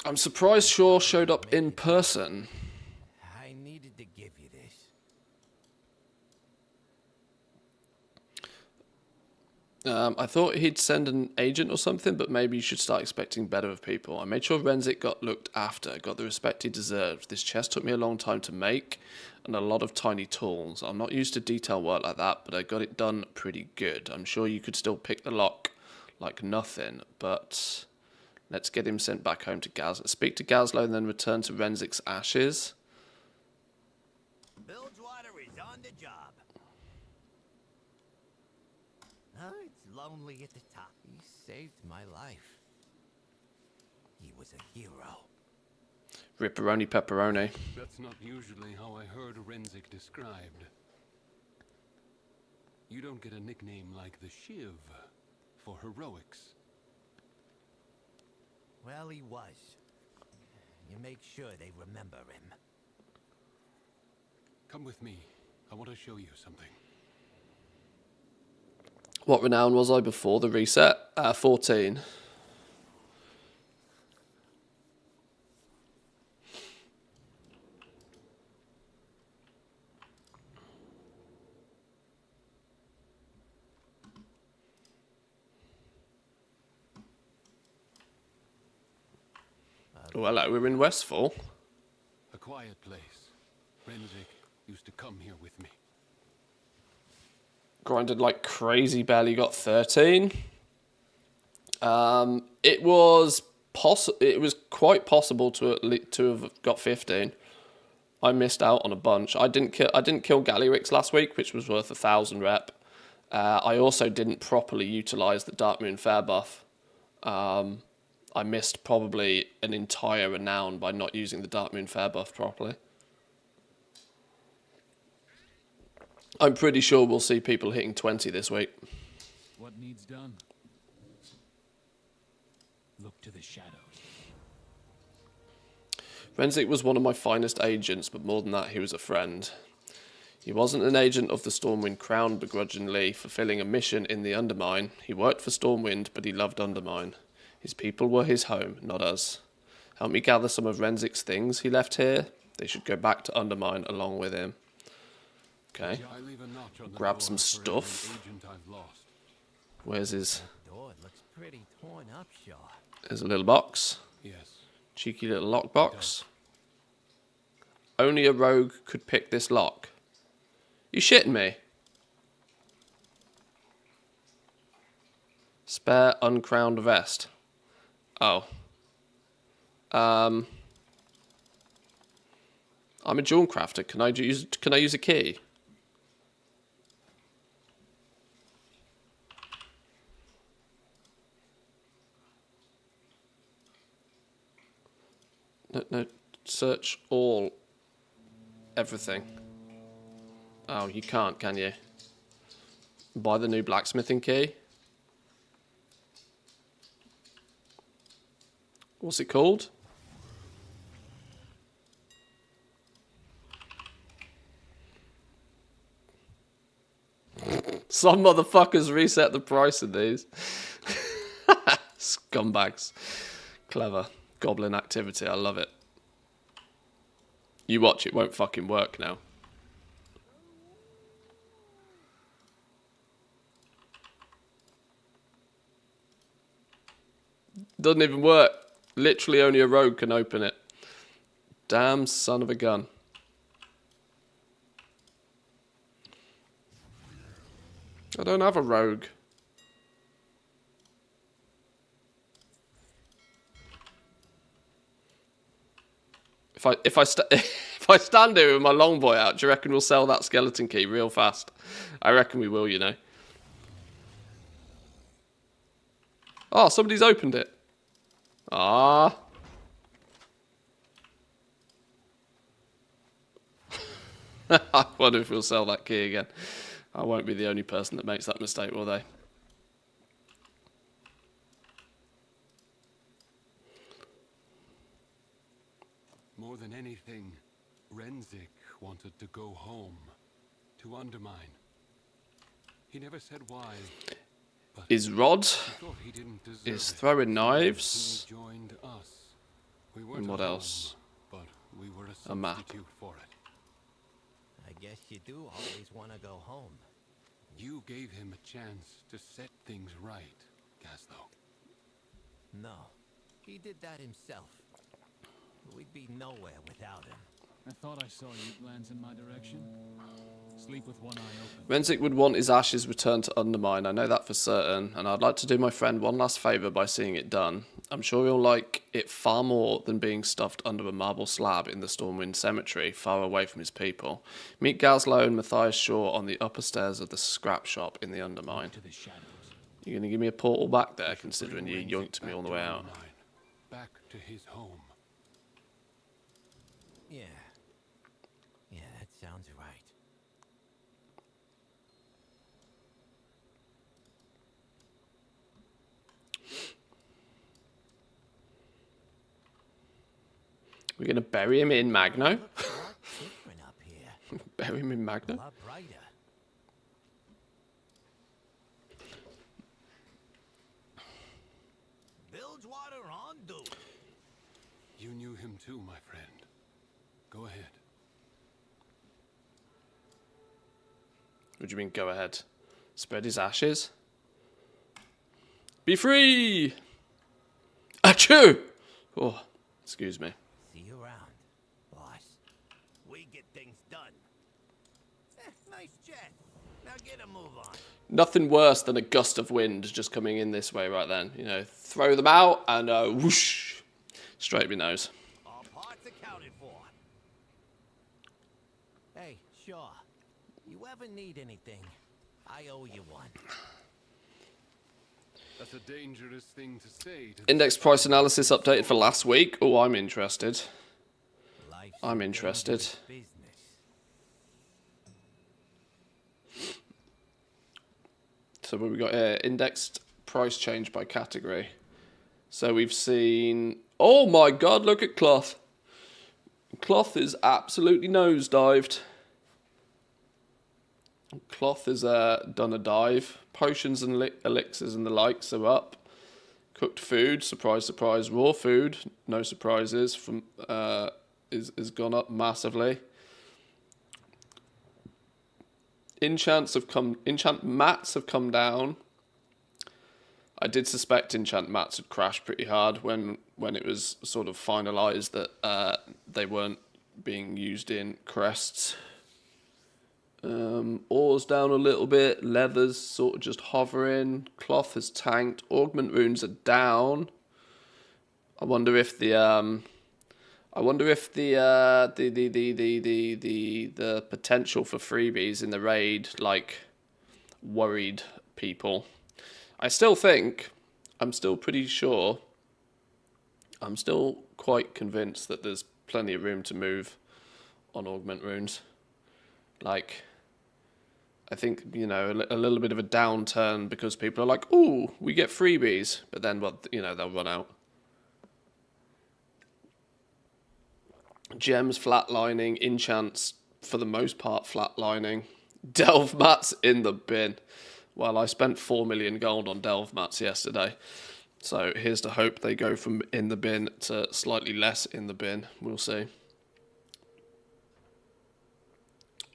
I'm surprised Shaw showed up in person. I needed to give you this. I thought he'd send an agent or something, but maybe you should start expecting better of people. I made sure Renzik got looked after, got the respect he deserved. This chest took me a long time to make, and a lot of tiny tools. I'm not used to detail work like that, but I got it done pretty good. I'm sure you could still pick the lock like nothing, but let's get him sent back home to Gazlo. Speak to Gazlo and then return to Renzik's ashes. Bilgewater is on the job. Oh, it's lonely at the top. He saved my life. He was a hero. Ripperoni pepperoni. That's not usually how I heard Renzik described. You don't get a nickname like the Shiv for heroics. Well, he was. You make sure they remember him. Come with me. I want to show you something. What renown was I before the reset? 14. Oh, hello, we're in Westfall. A quiet place. Renzik used to come here with me. Grinded like crazy, barely got 13. It was quite possible to have got 15. I missed out on a bunch. I didn't kill Gallywix last week, which was worth 1,000 rep. I also didn't properly utilize the Darkmoon Fair buff. I missed probably an entire renown by not using the Darkmoon Fair buff properly. I'm pretty sure we'll see people hitting 20 this week. What needs done? Look to the shadows. Renzik was one of my finest agents, but more than that, he was a friend. He wasn't an agent of the Stormwind Crown, begrudgingly fulfilling a mission in the Undermine. He worked for Stormwind, but he loved Undermine. His people were his home, not us. Help me gather some of Renzik's things he left here. They should go back to Undermine along with him. Okay. Grab some stuff. Where's his... The door looks pretty torn up, Shaw. There's a little box. Yes. Cheeky little lockbox. Only a rogue could pick this lock. You shitting me? Spare uncrowned vest. Oh. I'm a jewel crafter. Can I use a key? No, search all. Everything. Oh, you can't, can you? Buy the new blacksmithing key. What's it called? Some motherfuckers reset the price of these. Scumbags. Clever. Goblin activity. I love it. You watch, it won't fucking work now. Doesn't even work. Literally only a rogue can open it. Damn son of a gun. I don't have a rogue. If I stand here with my longboy out, do you reckon we'll sell that skeleton key real fast? I reckon we will, you know. Oh, somebody's opened it. Ah. I wonder if we'll sell that key again. I won't be the only person that makes that mistake, will they? More than anything, Renzik wanted to go home, to undermine. He never said why. But Is Rod thought he didn't deserve is it. throwing knives. He joined us. We weren't And what at home, else? but we were a A map. substitute for it. I guess you do always want to go home. You gave him a chance to set things right, Gaslow. No, he did that himself. We'd be nowhere without him. I thought I saw you glance in my direction. Sleep with one eye open. Renzik would want his ashes returned to Undermine. I know that for certain, and I'd like to do my friend one last favour by seeing it done. I'm sure he'll like it far more than being stuffed under a marble slab in the Stormwind Cemetery, far away from his people. Meet Gaslow and Matthias Shaw on the upper stairs of the scrap shop in the Undermine. To the shadows. You're going to give me a portal back there, considering you yoinked me all the way out. Back to his home. Yeah. Yeah, that sounds right. We're going to bury him in Magno? Looks a lot different up here. Bury him in A Magno? lot brighter. Bilgewater on do. You knew him too, my friend. Go ahead. What do you mean, go ahead? Spread his ashes? Be free! Achoo! Oh, excuse me. See you around, boss. We get things done. Nice chat. Now get a move on. Nothing worse than a gust of wind just coming in this way right then. You know, throw them out and whoosh! Straight up your nose. All parts accounted for. Hey, Shaw. You ever need anything, I owe you one. That's a dangerous thing to say. Index price analysis updated for last week. Oh, I'm interested. Life's I'm a interested. dangerous business. So what we got here? Indexed price change by category. So we've seen... Oh my god, look at cloth. Cloth is absolutely nosedived. Cloth has done a dive. Potions and elixirs and the likes are up. Cooked food, surprise, surprise. Raw food, no surprises, from is gone up massively. Enchant mats have come down. I did suspect enchant mats had crashed pretty hard when it was sort of finalised that they weren't being used in crests. Ore's down a little bit. Leather's sort of just hovering. Cloth has tanked. Augment runes are down. I wonder if the potential for freebies in the raid like worried people. I still think, I'm still pretty sure, I'm still quite convinced that there's plenty of room to move on augment runes. Like, I think, you know, a little bit of a downturn because people are like, ooh, we get freebies, but then, well, you know, they'll run out. Gems flatlining, enchants for the most part flatlining. Delve mats in the bin. Well, I spent 4 million gold on delve mats yesterday. So here's to hope they go from in the bin to slightly less in the bin. We'll see.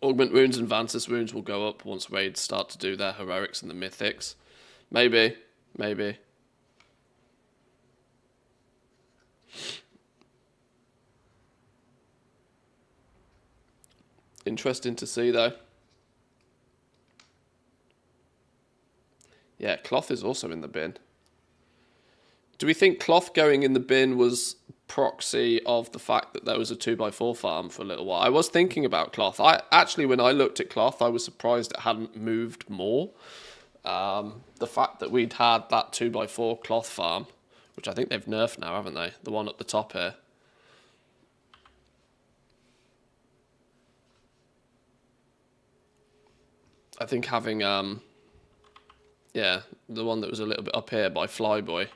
Augment wounds and Vansis wounds will go up once raids start to do their heroics and the mythics. Maybe. Maybe. Interesting to see, though. Yeah, cloth is also in the bin. Do we think cloth going in the bin was proxy of the fact that there was a 2x4 farm for a little while? I was thinking about cloth. Actually, when I looked at cloth, I was surprised it hadn't moved more. The fact that we'd had that 2x4 cloth farm, which I think they've nerfed now, haven't they? The one at the top here. I think having, yeah, the one that was a little bit up here by Flyboy.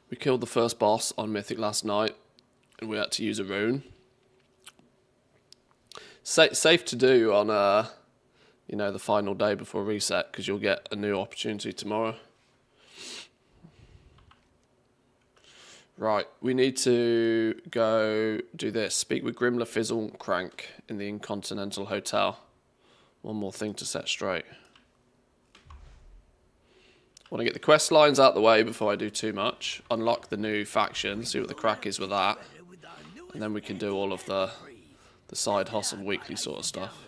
We killed the first boss on Mythic last night, and we had to use a rune. Safe to do on, you know, the final day before reset, because you'll get a new opportunity tomorrow. Right, we need to go do this. Speak with Grimler, Fizzle, and Crank in the Incontinental Hotel. One more thing to set straight. Want to get the quest lines out the way before I do too much. Unlock the new faction, see what the crack is with that. And then we can do all of the side hustle weekly sort of stuff.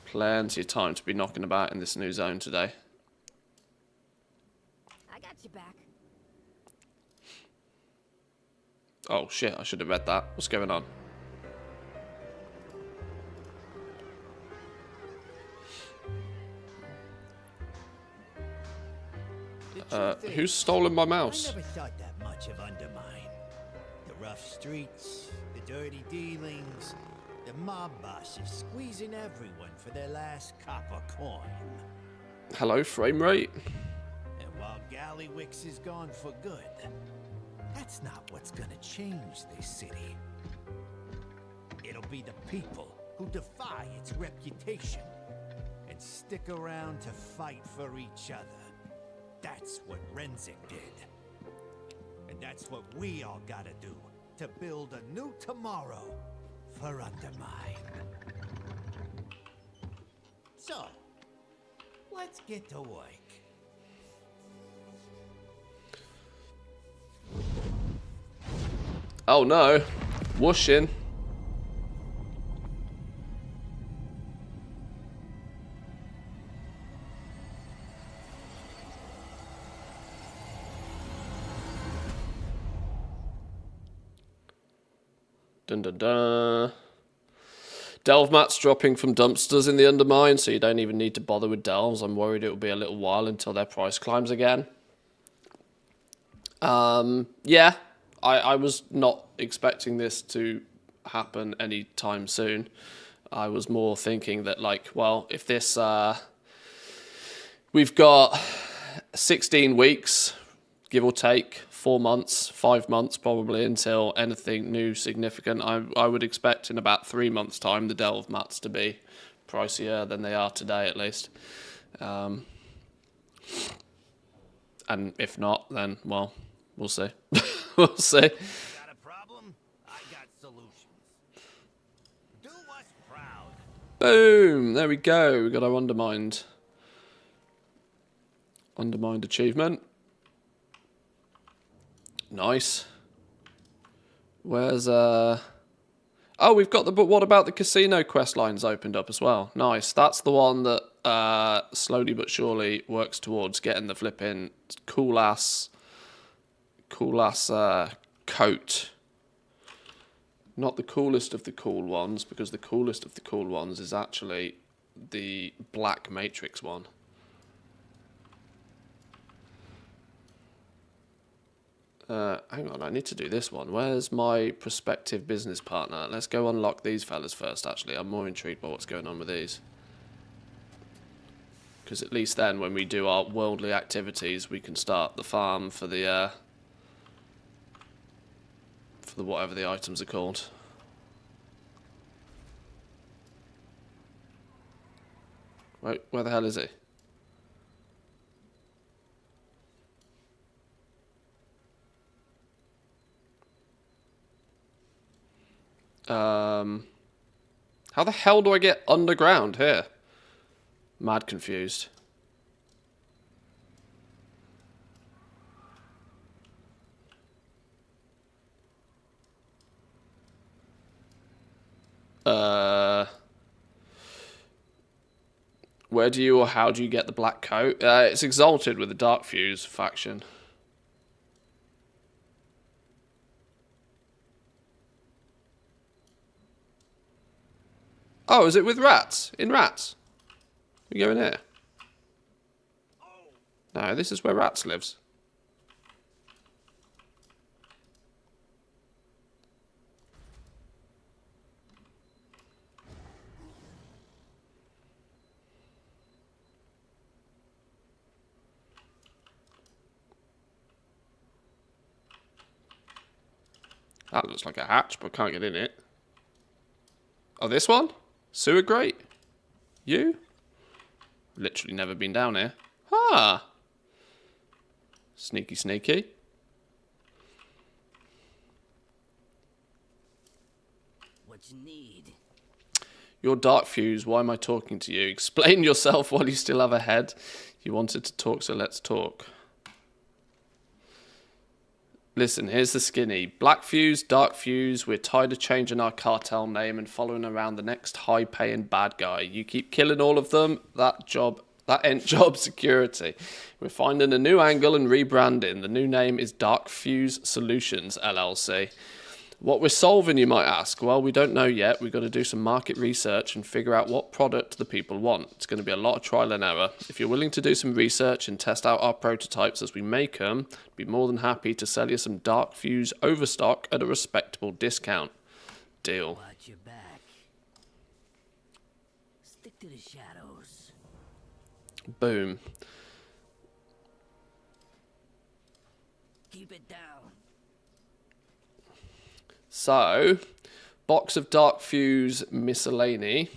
Plenty of time to be knocking about in this new zone today. You back. Oh shit, I should have read that. What's going on? Who's stolen my mouse? I never thought that much of Undermine. The rough streets, the dirty dealings, the mob bosses squeezing everyone for their last copper coin. Hello, frame rate. While Gallywix is gone for good, that's not what's gonna change this city. It'll be the people who defy its reputation and stick around to fight for each other. That's what Renzik did. And that's what we all gotta do to build a new tomorrow for Undermine. So, let's get to work. Oh no, whooshing. Dun dun dun. Delve mats dropping from dumpsters in the Undermine, so you don't even need to bother with delves. I'm worried it will be a little while until their price climbs again. Yeah. I was not expecting this to happen anytime soon. I was more thinking that, like, well, if this... we've got 16 weeks, give or take, 4 months, 5 months probably, until anything new significant. I would expect in about 3 months' time the delve mats to be pricier than they are today, at least. And if not, then, well, we'll see. We'll see. Got a problem? I got solutions. Do us proud. Boom! There we go. We got our undermined achievement. Nice. Where's Oh, we've got the. But what about the casino quest lines opened up as well? Nice. That's the one that slowly but surely works towards getting the flipping cool ass coat. Not the coolest of the cool ones, because the coolest of the cool ones is actually the black matrix one. Hang on, I need to do this one. Where's my prospective business partner? Let's go unlock these fellas first, actually. I'm more intrigued by what's going on with these. Because at least then, when we do our worldly activities, we can start the farm for the whatever the items are called. Wait, where the hell is he? How the hell do I get underground here? Mad confused. Where do you or how do you get the black coat? It's exalted with the Dark Fuse faction. Oh, is it with rats? In rats? We go in here. No, this is where rats lives. That looks like a hatch, but can't get in it. Oh, this one? Sewer grate? You? Literally never been down here. Ah! Sneaky, sneaky. What you need? Your Dark Fuse, why am I talking to you? Explain yourself while you still have a head. You wanted to talk, so let's talk. Listen, here's the skinny. Black Fuse, Dark Fuse, we're tired of changing our cartel name and following around the next high-paying bad guy. You keep killing all of them, that ain't job security. We're finding a new angle and rebranding. The new name is Dark Fuse Solutions, LLC. What we're solving, you might ask? Well, we don't know yet. We've got to do some market research and figure out what product the people want. It's going to be a lot of trial and error. If you're willing to do some research and test out our prototypes as we make them, I'd be more than happy to sell you some Dark Fuse overstock at a respectable discount. Deal. Watch your back. Stick to the shadows. Boom. Keep it down. So, box of Dark Fuse miscellany.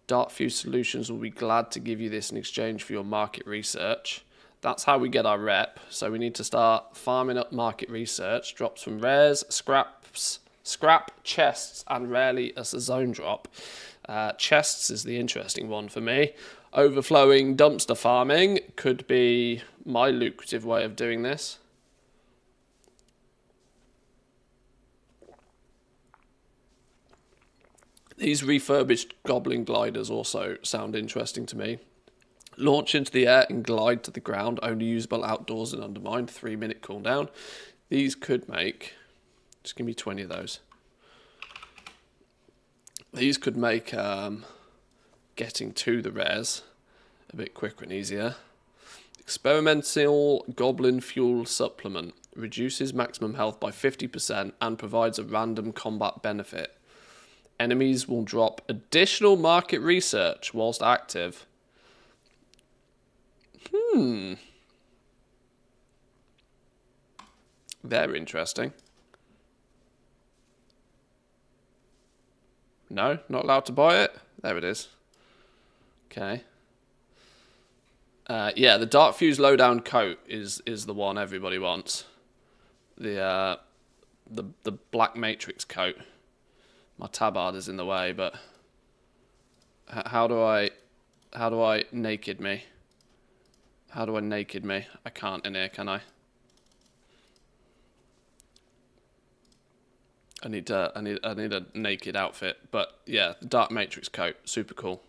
Dark Fuse Solutions will be glad to give you this in exchange for your market research. That's how we get our rep. So we need to start farming up market research. Drops from rares, scrap, chests, and rarely as a zone drop. Chests is the interesting one for me. Overflowing dumpster farming could be my lucrative way of doing this. These refurbished Goblin gliders also sound interesting to me. Launch into the air and glide to the ground, only usable outdoors and undermined, 3-minute cooldown. These could make, just give me 20 of those. These could make getting to the rares a bit quicker and easier. Experimental Goblin Fuel Supplement. Reduces maximum health by 50% and provides a random combat benefit. Enemies will drop additional market research whilst active. Very interesting. No, not allowed to buy it? There it is. Okay. Yeah, the Dark Fuse lowdown coat is the one everybody wants. The Black Matrix coat. My tabard is in the way, but how do I naked me? How do I naked me? I can't in here, can I? I need a naked outfit, but yeah, the Dark Matrix coat, super cool.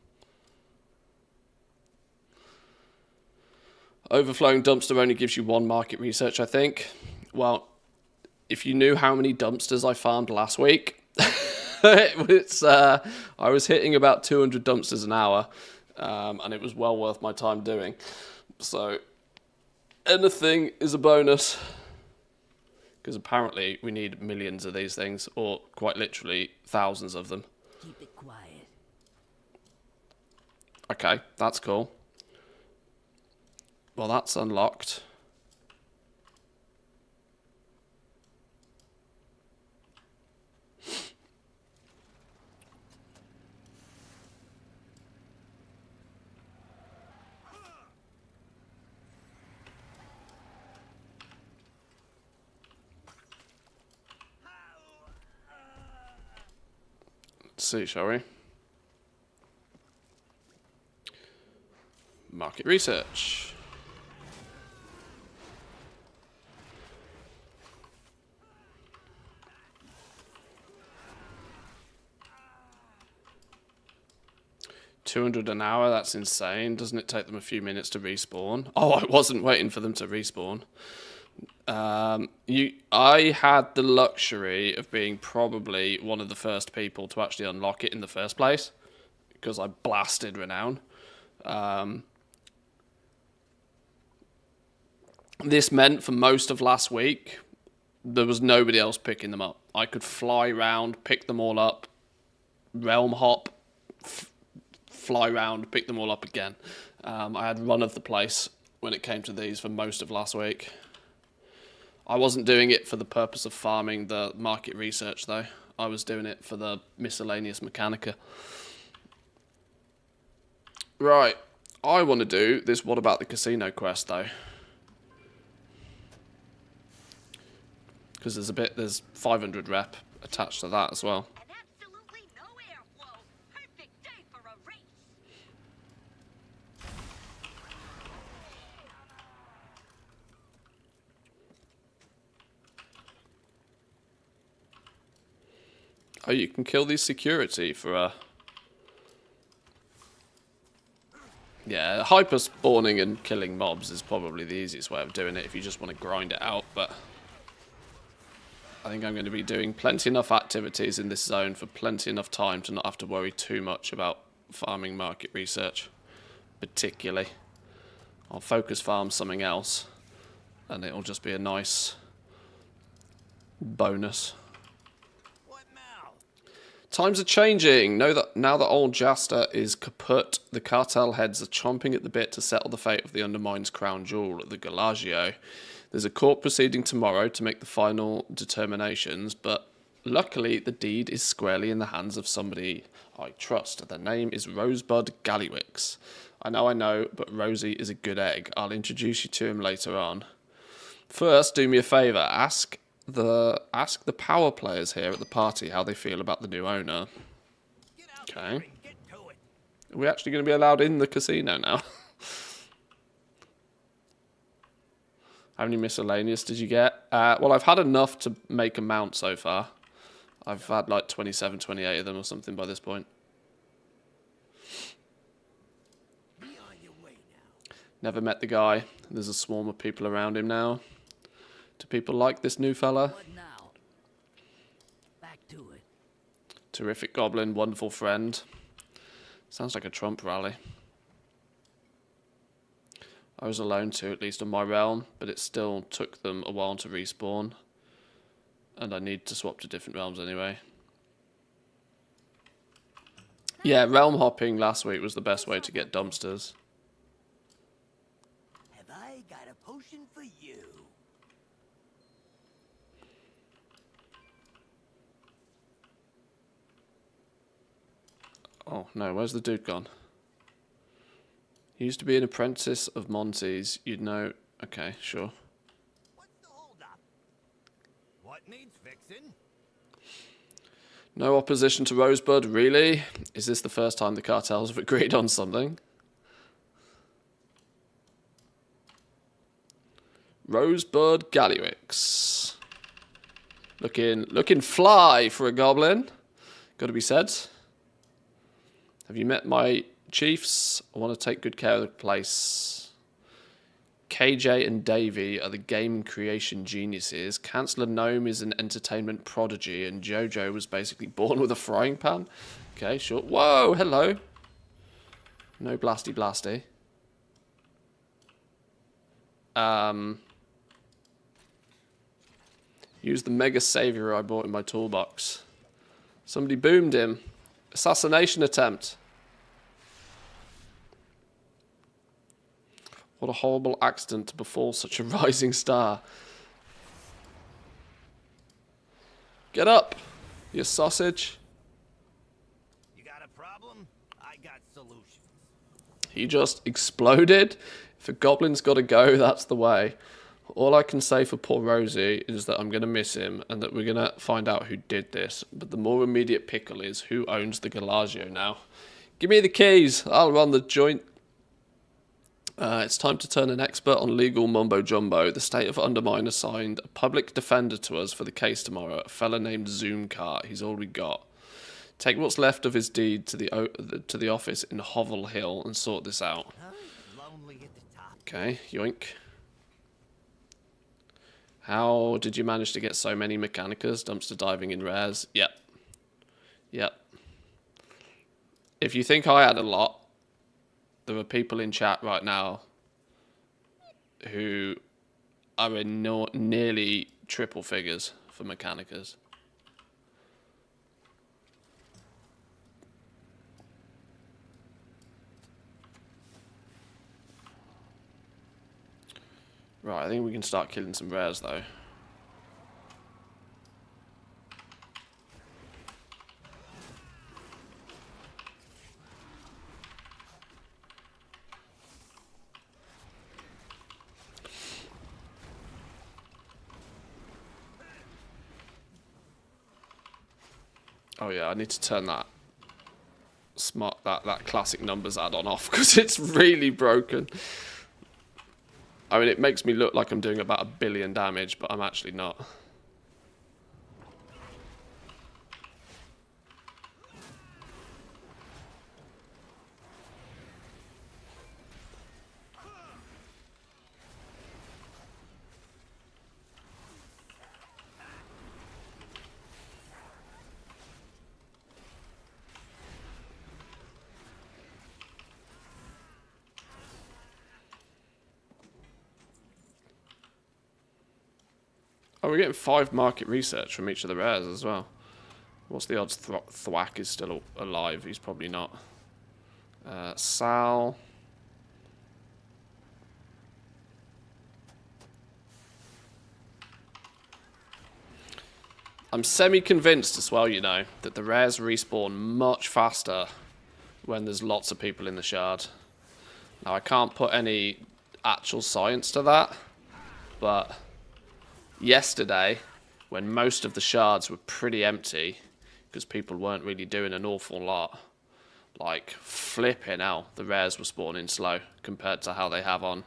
Overflowing dumpster only gives you 1 market research, I think. Well, if you knew how many dumpsters I farmed last week. I was hitting about 200 dumpsters an hour, and it was well worth my time doing. So, anything is a bonus. Because apparently we need millions of these things, or quite literally thousands of them. Keep it quiet. Okay, that's cool. Well, that's unlocked. Let's see, shall we? Market research. $200 an hour, that's insane. Doesn't it take them a few minutes to respawn? Oh, I wasn't waiting for them to respawn. I had the luxury of being probably one of the first people to actually unlock it in the first place, because I blasted Renown. This meant for most of last week, there was nobody else picking them up. I could fly around, pick them all up, realm hop, fly around, pick them all up again. I had run of the place when it came to these for most of last week. I wasn't doing it for the purpose of farming the market research, though. I was doing it for the miscellaneous mechanica. Right, I want to do this what about the casino quest, though. Because there's 500 rep attached to that as well. And absolutely no airflow. Perfect day for a race. Oh, you can kill these security for a... Yeah, hyper spawning and killing mobs is probably the easiest way of doing it if you just want to grind it out, but... I think I'm going to be doing plenty enough activities in this zone for plenty enough time to not have to worry too much about farming market research, particularly. I'll focus farm something else, and it'll just be a nice bonus. What now? Times are changing. Now that old Jasta is kaput, the cartel heads are chomping at the bit to settle the fate of the Undermine's crown jewel at the Galagio. There's a court proceeding tomorrow to make the final determinations, but luckily the deed is squarely in the hands of somebody I trust. Their name is Rosebud Gallywix. I know, but Rosie is a good egg. I'll introduce you to him later on. First, do me a favour. Ask the power players here at the party how they feel about the new owner. Get out there Okay. and get to it. Are we actually going to be allowed in the casino now? How many miscellaneous did you get? Well, I've had enough to make a mount so far. I've had like 27, 28 of them or something by this point. Be on your way now. Never met the guy. There's a swarm of people around him now. Do people like this new fella? What now? Back to it. Terrific goblin, wonderful friend. Sounds like a Trump rally. I was alone too, at least on my realm, but it still took them a while to respawn. And I need to swap to different realms anyway. Yeah, realm hopping last week was the best way to get dumpsters. Have I got a potion for you? Oh no, where's the dude gone? He used to be an apprentice of Monty's. You'd know... Okay, sure. What's the holdup? What needs fixing? No opposition to Rosebud, really? Is this the first time the cartels have agreed on something? Rosebud Gallywix. Looking fly for a goblin. Gotta be said. Have you met my chiefs? I want to take good care of the place. KJ and Davey are the game creation geniuses. Chancellor Gnome is an entertainment prodigy, and Jojo was basically born with a frying pan. Okay, sure. Whoa, hello. No blasty blasty. Use the mega savior I bought in my toolbox. Somebody boomed him. Assassination attempt. What a horrible accident to befall such a rising star. Get up, you sausage. You got a problem? I got solutions. He just exploded. If a goblin's got to go, that's the way. All I can say for poor Rosie is that I'm going to miss him and that we're going to find out who did this. But the more immediate pickle is who owns the Galaggio now. Give me the keys. I'll run the joint. It's time to turn an expert on legal mumbo-jumbo. The state of Undermine assigned a public defender to us for the case tomorrow, a fella named Zoomcart. He's all we got. Take what's left of his deed to the office in Hovel Hill and sort this out. Lonely at the top. Okay, yoink. How did you manage to get so many Mechanicas dumpster diving in rares? Yep. If you think I had a lot, there are people in chat right now who are in nearly triple figures for Mechanicas. Right, I think we can start killing some rares though. Oh yeah, I need to turn that that classic numbers add-on off because it's really broken. I mean, it makes me look like I'm doing about 1 billion damage, but I'm actually not. Oh, we're getting 5 market research from each of the rares as well. What's the odds Thwack is still alive? He's probably not. Sal. I'm semi-convinced as well, you know, that the rares respawn much faster when there's lots of people in the shard. Now, I can't put any actual science to that, but yesterday, when most of the shards were pretty empty, because people weren't really doing an awful lot, like, flipping hell, the rares were spawning slow compared to how they have on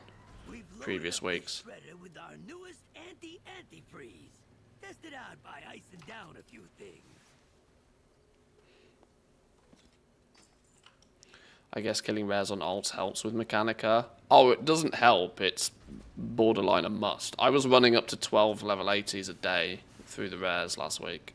previous weeks. With our newest anti-antifreeze. Tested out by icing down a few things. I guess killing rares on alts helps with Mechanica. Oh, it doesn't help. It's borderline a must. I was running up to 12 level 80s a day through the rares last week.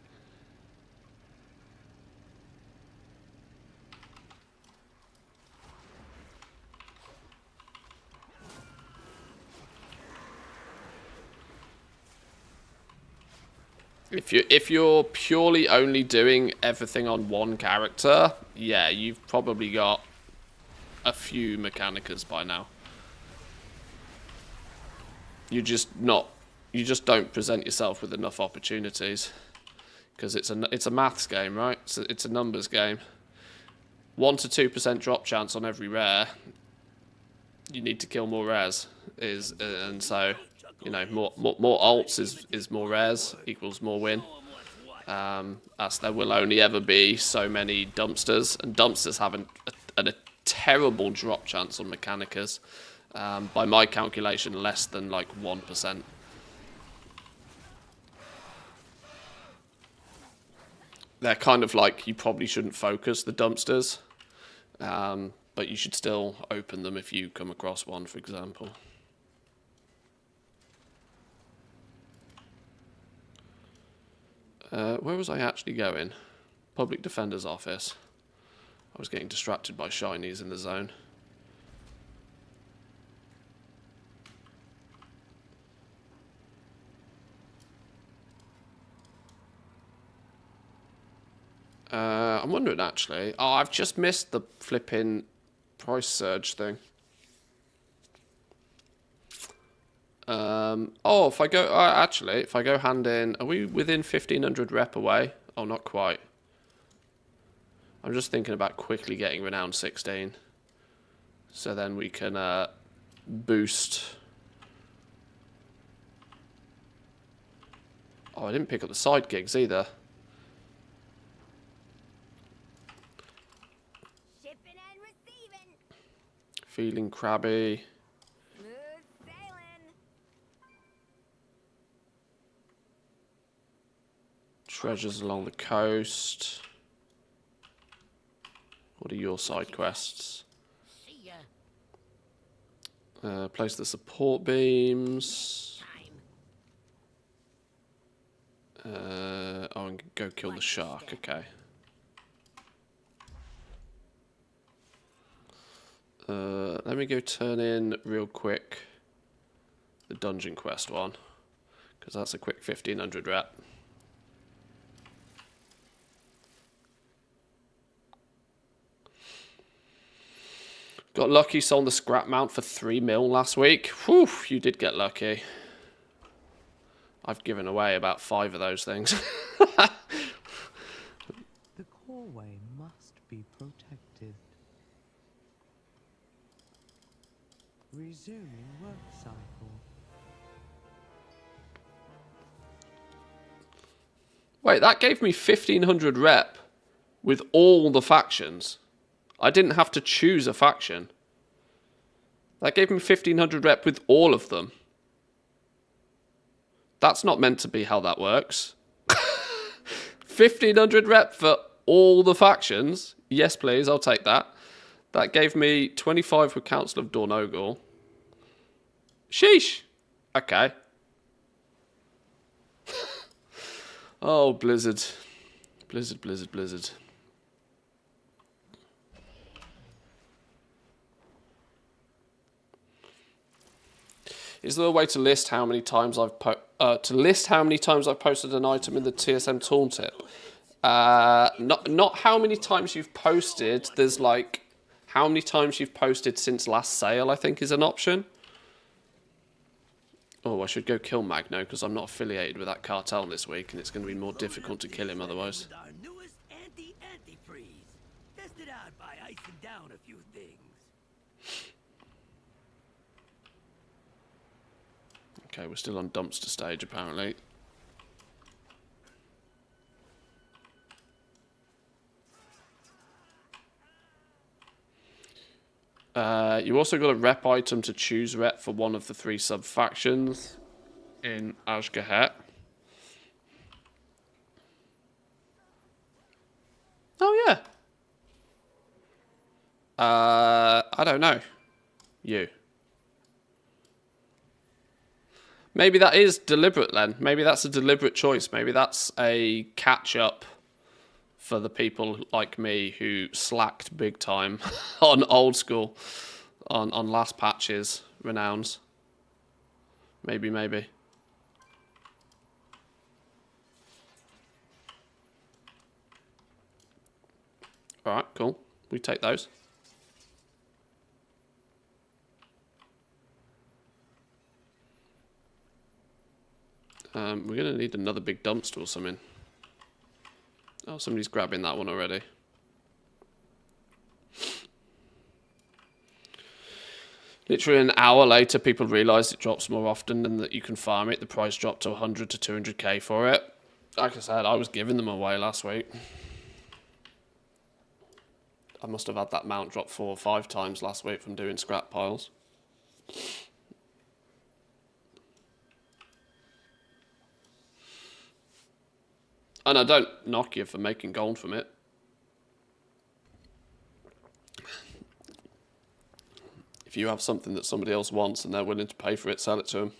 If you're purely only doing everything on one character, yeah, you've probably got a few Mechanicas by now. You just don't present yourself with enough opportunities because it's a maths game, right? It's a numbers game. 1 to 2% drop chance on every rare. You need to kill more rares, and so you know more alts is more rares equals more win. As there will only ever be so many dumpsters, and dumpsters have a terrible drop chance on Mechanicas. By my calculation, less than like 1%. They're kind of like, you probably shouldn't focus the dumpsters, but you should still open them if you come across one, for example. Where was I actually going? Public Defender's office. I was getting distracted by shinies in the zone. I'm wondering actually. Oh, I've just missed the flipping price surge thing. Oh, if I go... actually, if I go hand in... Are we within 1,500 rep away? Oh, not quite. I'm just thinking about quickly getting Renown 16. So then we can boost... Oh, I didn't pick up the side gigs either. Shipping and receiving. Feeling crabby. Smooth sailing. Treasures along the coast. What are your side quests? See ya. Place the support beams. Oh, and go kill the shark. Okay. Let me go turn in real quick the dungeon quest one, because that's a quick 1,500 rep. Got lucky, sold the scrap mount for 3 mil last week. Whew, you did get lucky. I've given away about 5 of those things. The causeway must be protected. Resuming work cycle. Wait, that gave me 1,500 rep with all the factions. I didn't have to choose a faction. That gave me 1,500 rep with all of them. That's not meant to be how that works. 1,500 rep for all the factions. Yes, please, I'll take that. That gave me 25 with Council of Dornogal. Sheesh. Okay. Oh, Blizzard. Blizzard, Blizzard, Blizzard. Is there a way to list how many times I've posted an item in the TSM tooltip? Not how many times you've posted. There's like how many times you've posted since last sale, I think, is an option. Oh, I should go kill Magno because I'm not affiliated with that cartel this week, and it's going to be more difficult to kill him otherwise. With our newest anti-antifreeze. Tested out by icing down a few things. Okay, we're still on dumpster stage, apparently. You also got a rep item to choose rep for one of the 3 sub-factions in Ashgahet. Oh, yeah. I don't know. You. Maybe that is deliberate then. Maybe that's a deliberate choice. Maybe that's a catch-up for the people like me who slacked big time on old school, on last patches, renowns. Maybe. Alright, cool. We take those. We're going to need another big dumpster or something. Oh, somebody's grabbing that one already. Literally an hour later, people realised it drops more often and that you can farm it. The price dropped to 100 to 200k for it. Like I said, I was giving them away last week. I must have had that mount drop 4 or 5 times last week from doing scrap piles. And I don't knock you for making gold from it. If you have something that somebody else wants and they're willing to pay for it, sell it to them.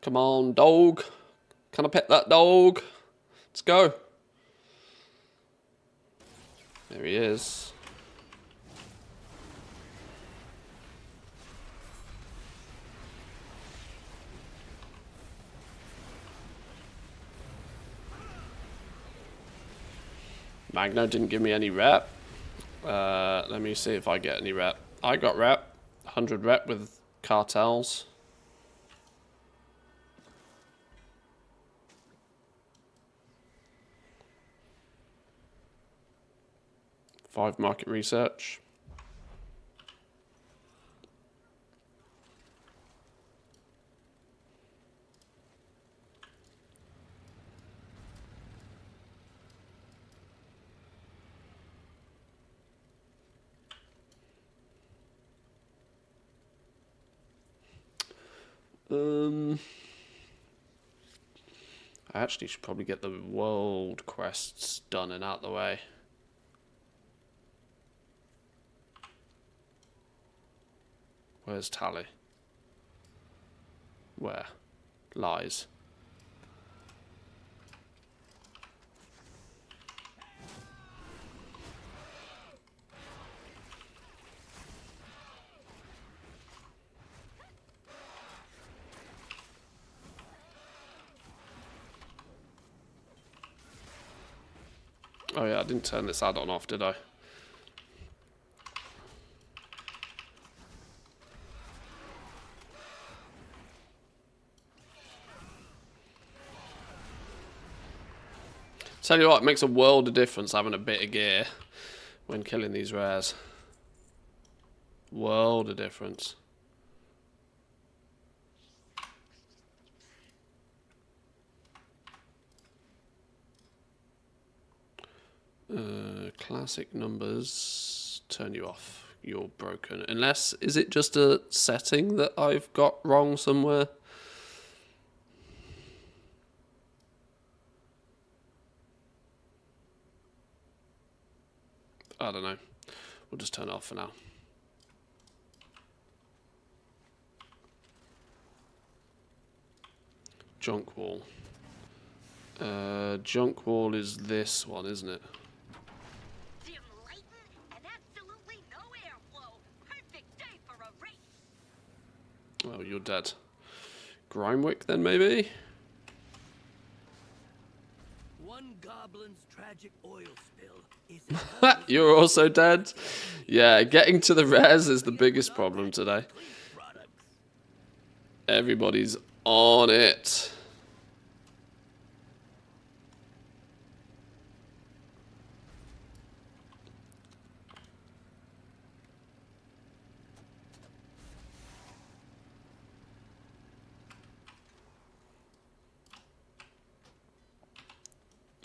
Come on, dog. Can I pet that dog? Let's go. There he is. Magno didn't give me any rep. Let me see if I get any rep. I got rep. 100 rep with cartels. Five market research. I actually should probably get the world quests done and out the way. Where's Tally? Where? Lies. Oh yeah, I didn't turn this add-on off, did I? Tell you what, it makes a world of difference having a bit of gear when killing these rares. World of difference. Classic numbers turn you off. You're broken. Unless, is it just a setting that I've got wrong somewhere? I don't know. We'll just turn it off for now. Junk wall. Junk wall is this one, isn't it? Dim lighting and absolutely no airflow. Perfect day for a race. Oh, you're dead. Grimewick then, maybe? One goblin's tragic oil spill is You're also dead? Yeah, getting to the res is the biggest problem today. products. Everybody's on it.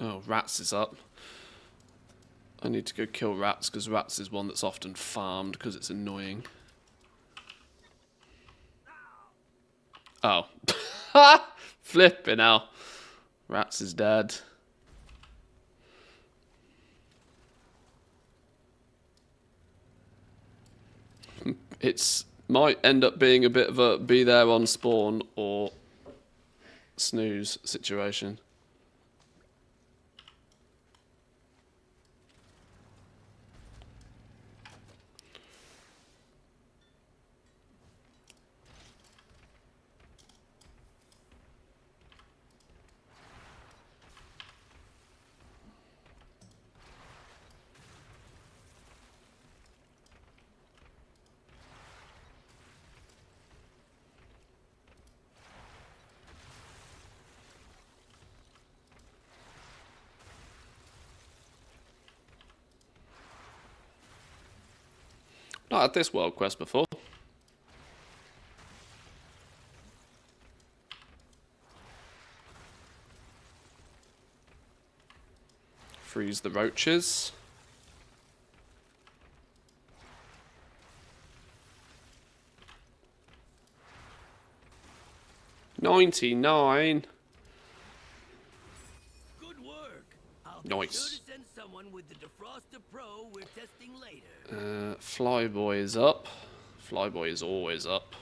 Oh, Rats is up. I need to go kill Rats because Rats is one that's often farmed because it's annoying. Oh. Flipping hell. Rats is dead. It's might end up being a bit of a be there on spawn or snooze situation. Not had this world quest before. Freeze the roaches. $99. Good work. I'll be Nice. sure to send someone with the Defroster Pro we're testing later. Flyboy is up. Flyboy is always up.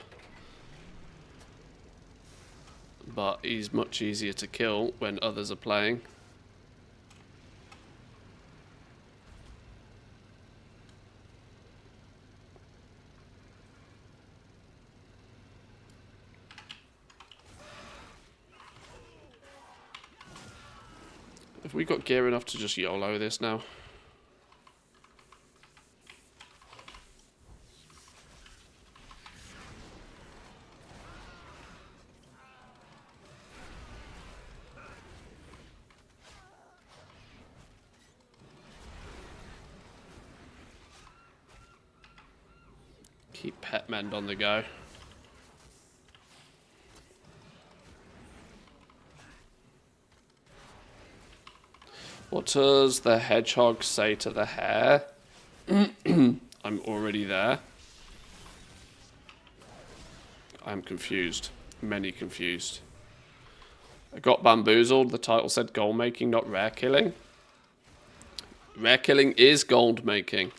But he's much easier to kill when others are playing. Have we got gear enough to just YOLO this now? Keep pet mend on the go. What does the hedgehog say to the hare? I'm already there. I'm confused. Many confused. I got bamboozled. The title said gold making, not rare killing. Rare killing is gold making.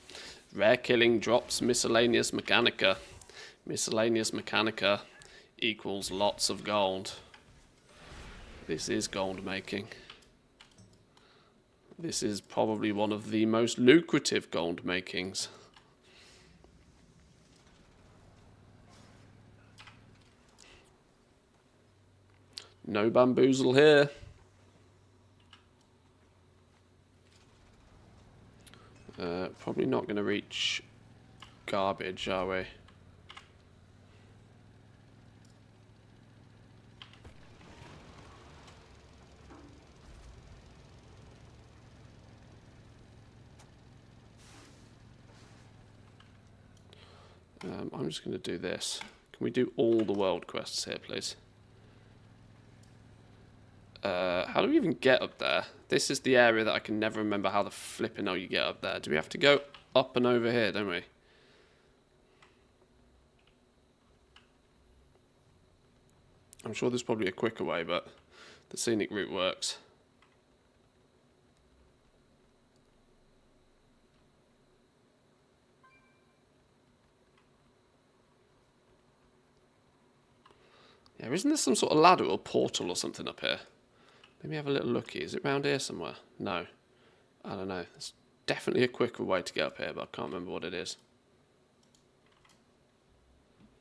Rare killing drops miscellaneous mechanica. Miscellaneous mechanica equals lots of gold. This is gold making. This is probably one of the most lucrative gold makings. No bamboozle here. Probably not going to reach garbage, are we? I'm just going to do this. Can we do all the world quests here, please? How do we even get up there? This is the area that I can never remember how the flipping hell you get up there. Do we have to go up and over here, don't we? I'm sure there's probably a quicker way, but the scenic route works. Yeah, isn't there some sort of ladder or portal or something up here? Let me have a little looky. Is it round here somewhere? No. I don't know. There's definitely a quicker way to get up here, but I can't remember what it is.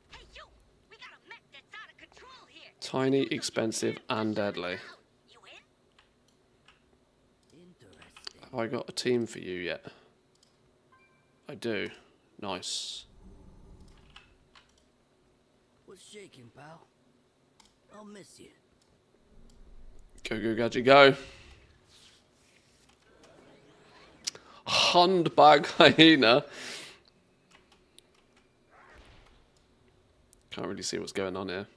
Hey, you! We got a mech that's out of control here. Tiny, expensive, and deadly. You in? Interesting. Have I got a team for you yet? I do. Nice. What's shaking, pal? I'll miss you. Go, go, gadget, go. Handbag hyena. Can't really see what's going on here.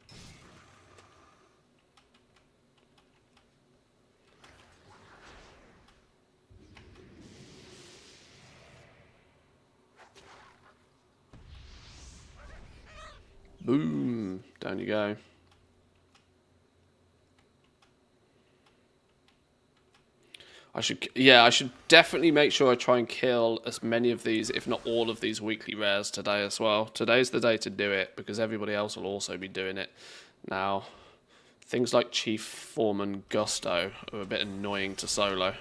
Boom. Down you go. I should definitely make sure I try and kill as many of these, if not all of these weekly rares today as well. Today's the day to do it, because everybody else will also be doing it. Now, things like Chief Foreman Gusto are a bit annoying to solo.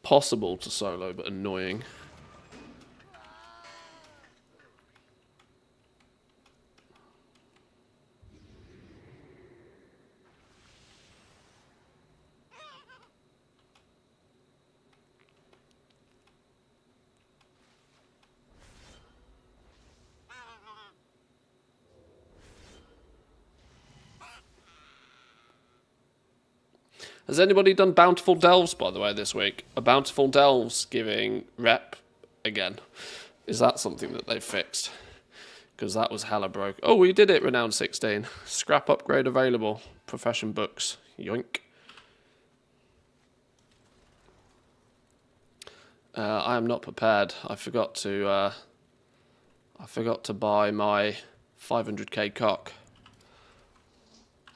Possible to solo, but annoying. Has anybody done Bountiful Delves, by the way, this week? A Bountiful Delves giving rep again. Is that something that they've fixed? Because that was hella broke. Oh, we did it, Renown 16. Scrap upgrade available. Profession books. Yoink. I am not prepared. I forgot to buy my 500k cock.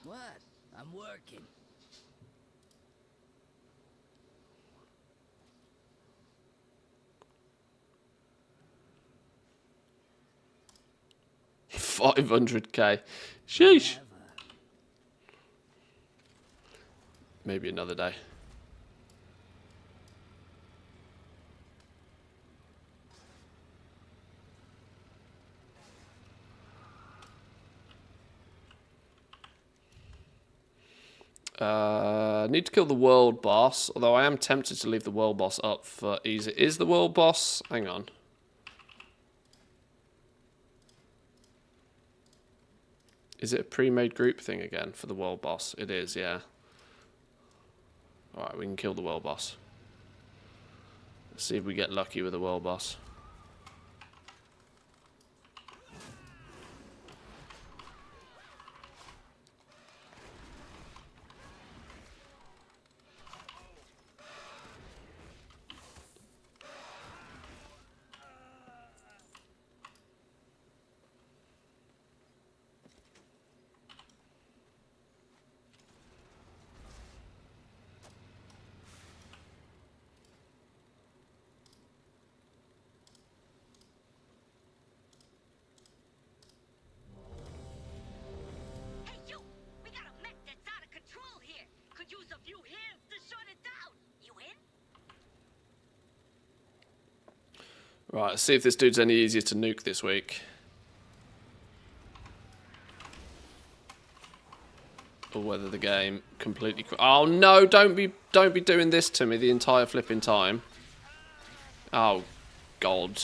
What? I'm working. $500k. Sheesh. Maybe another day. Need to kill the world boss, although I am tempted to leave the world boss up for easy. Is the world boss... Hang on. Is it a pre-made group thing again for the world boss? It is, yeah. Alright, we can kill the world boss. Let's see if we get lucky with the world boss. Hey, you! We got a mech that's out of control here. Could use a few hands to shut it down. You in? Right, let's see if this dude's any easier to nuke this week. Or whether the game completely... Oh no, don't be doing this to me the entire flipping time. Oh, God.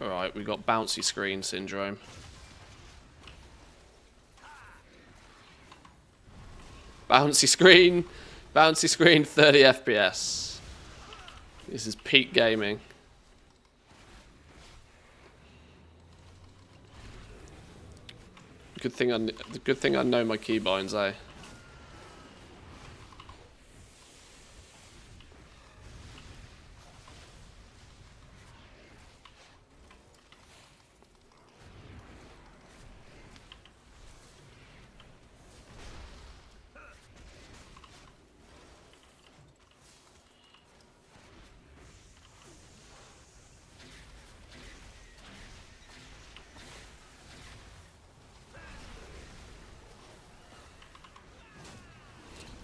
Alright, we've got bouncy screen syndrome. Bouncy screen, 30 FPS. This is peak gaming. Good thing I know my keybinds, eh?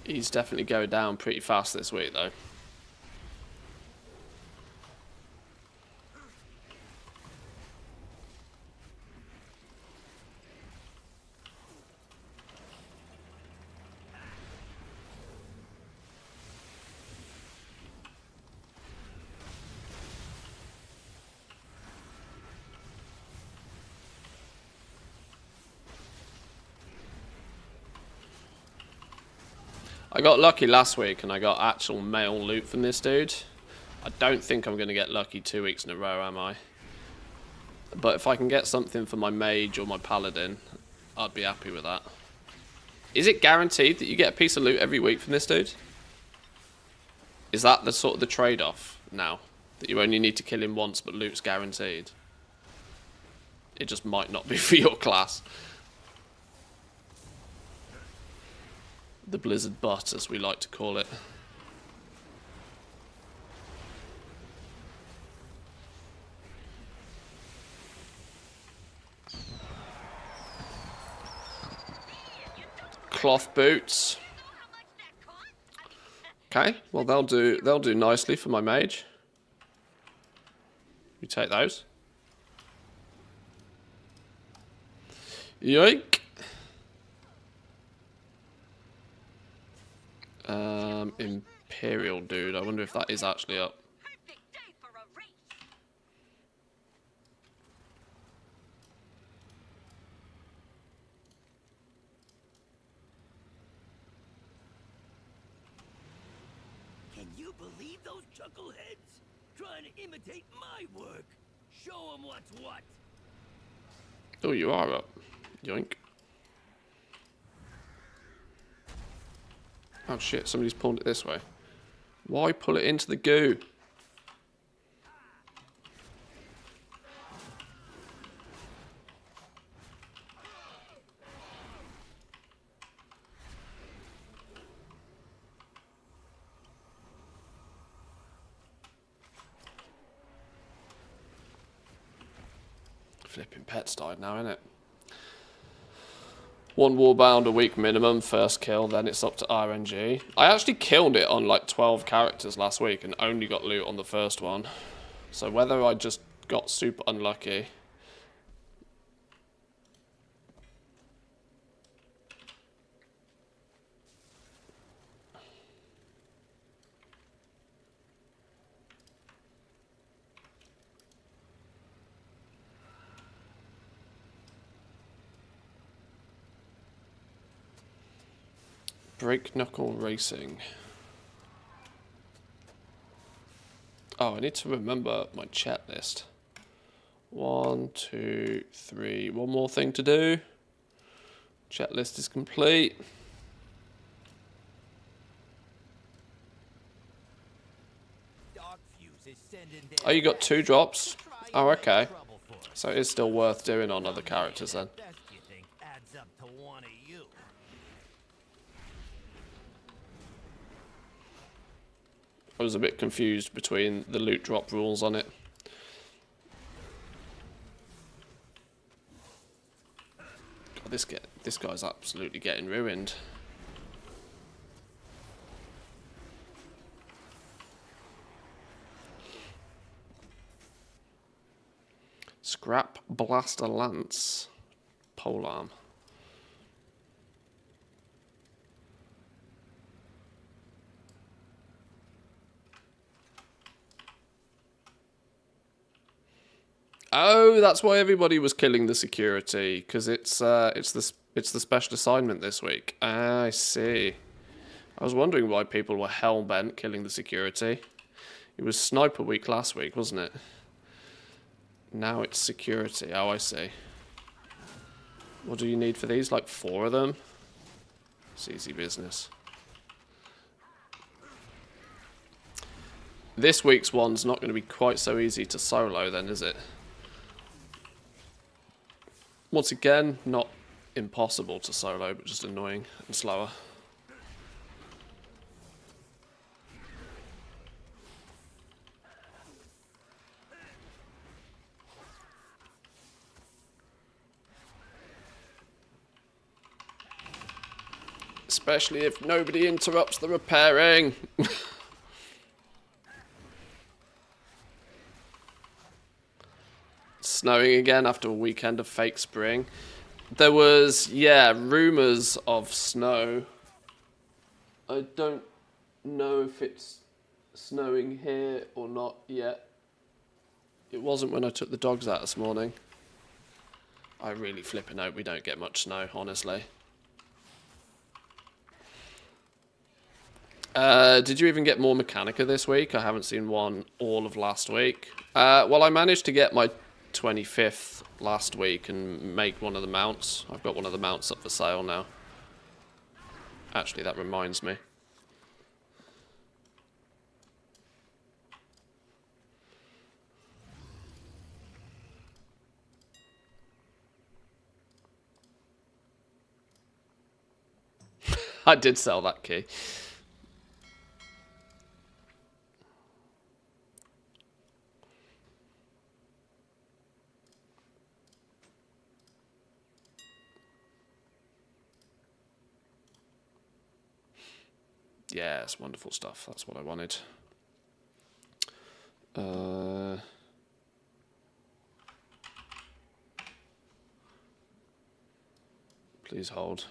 He's definitely going down pretty fast this week, though. I got lucky last week and I got actual male loot from this dude. I don't think I'm going to get lucky 2 weeks in a row, am I? But if I can get something for my mage or my paladin, I'd be happy with that. Is it guaranteed that you get a piece of loot every week from this dude? Is that the sort of the trade-off now? That you only need to kill him once but loot's guaranteed? It just might not be for your class. The Blizzard butt, as we like to call it. Cloth boots. Okay, well they'll do nicely for my mage. You take those. Yoink. Imperial dude. I wonder if that is actually up. Perfect day for a race. Can you believe those chuckleheads? Trying to imitate my work. Show them what's what. Oh, you are up. Yoink. Oh shit, somebody's pulled it this way. Why pull it into the goo? Flipping pets died now, innit? One warbound a week minimum, first kill, then it's up to RNG. I actually killed it on like 12 characters last week and only got loot on the first one. So whether I just got super unlucky... Break knuckle racing. Oh, I need to remember my chat list. 1, 2, 3. One more thing to do. Chat list is complete. Oh, you got 2 drops? Oh, okay. So it is still worth doing on other characters then. I was a bit confused between the loot drop rules on it. God, this guy's absolutely getting ruined. Scrap blaster lance. Polearm. Oh, that's why everybody was killing the security, because it's the special assignment this week. I see. I was wondering why people were hell bent killing the security. It was sniper week last week, wasn't it? Now it's security. Oh, I see. What do you need for these? Like 4 of them? It's easy business. This week's one's not going to be quite so easy to solo then, is it? Once again, not impossible to solo, but just annoying and slower. Especially if nobody interrupts the repairing. Snowing again after a weekend of fake spring. There was, yeah, rumours of snow. I don't know if it's snowing here or not yet. It wasn't when I took the dogs out this morning. I really flipping hope we don't get much snow, honestly. Did you even get more Mechanica this week? I haven't seen one all of last week. Well, I managed to get my 25th last week and make one of the mounts. I've got one of the mounts up for sale now. Actually, that reminds me. I did sell that key. Yeah, it's wonderful stuff. That's what I wanted. Please hold.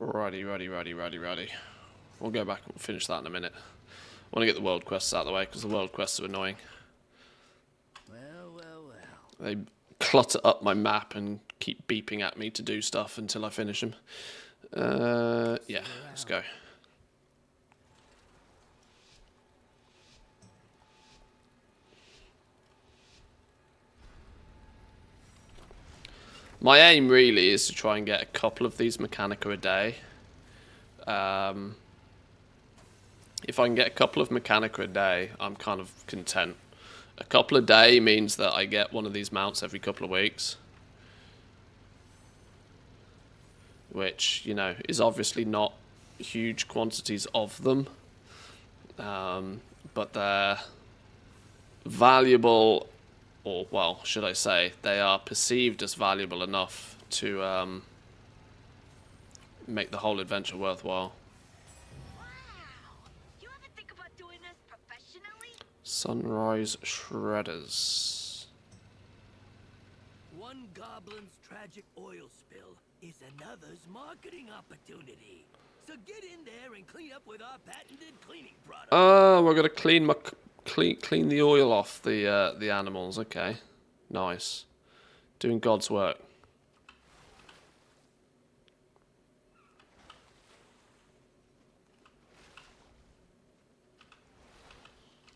Righty. We'll go back and finish that in a minute. I want to get the world quests out of the way because the world quests are annoying. Well. They clutter up my map and keep beeping at me to do stuff until I finish them. Yeah, let's go. My aim really is to try and get a couple of these Mechanica a day. If I can get a couple of Mechanica a day, I'm kind of content. A couple a day means that I get one of these mounts every couple of weeks. Which, you know, is obviously not huge quantities of them. But they're valuable, or well, should I say, they are perceived as valuable enough to make the whole adventure worthwhile. Wow. You ever think about doing this professionally? Sunrise Shredders. One goblin's tragic oil spill is another's marketing opportunity. So get in there and clean up with our patented cleaning product. Oh, we're gonna clean the oil off the animals. Okay, nice. Doing God's work.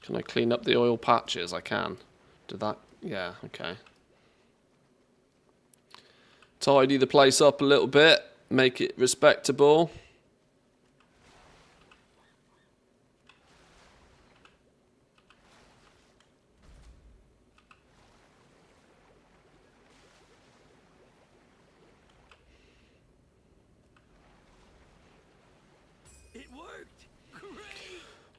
Can I clean up the oil patches? I can. Did that? Yeah. Okay. Tidy the place up a little bit. Make it respectable. It worked. Great.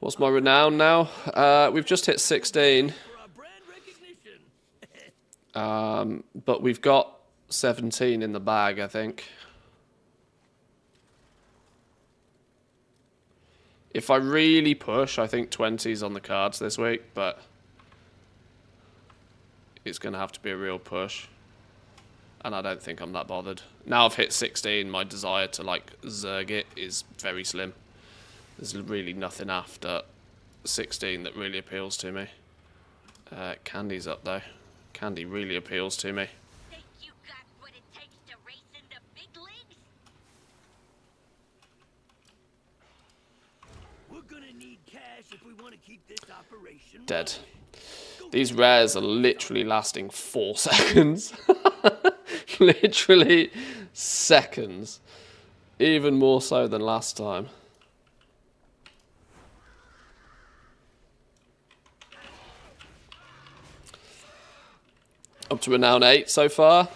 What's my renown now? We've just hit 16. For our brand recognition. But we've got 17 in the bag, I think. If I really push, I think 20's on the cards this week, but it's going to have to be a real push. And I don't think I'm that bothered. Now I've hit 16, my desire to, like, zerg it is very slim. There's really nothing after 16 that really appeals to me. Candy's up, though. Candy really appeals to me. Think you got what it takes to race in the big leagues? We're gonna need cash if we want to keep this operation Dead. running. These rares are literally lasting 4 seconds. Literally seconds. Even more so than last time. Up to renown 8 so far.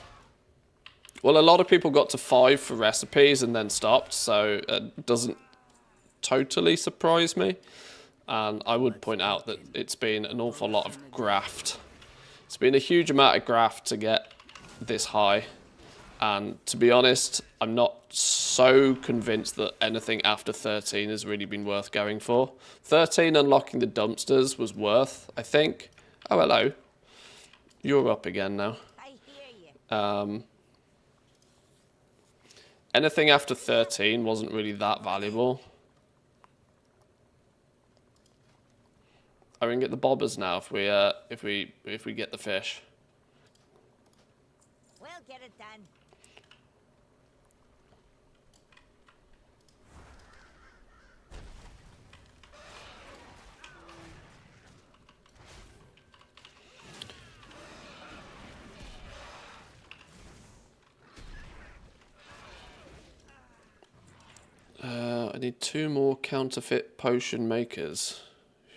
Well, a lot of people got to 5 for recipes and then stopped, so it doesn't totally surprise me. And I would point out that it's been an awful lot of graft. It's been a huge amount of graft to get this high. And to be honest, I'm not so convinced that anything after 13 has really been worth going for. 13 unlocking the dumpsters was worth, I think. Oh, hello. You're up again now. I hear you. Anything after 13 wasn't really that valuable. I can get the bobbers now if we get the fish. We'll get it done. I need 2 more counterfeit potion makers.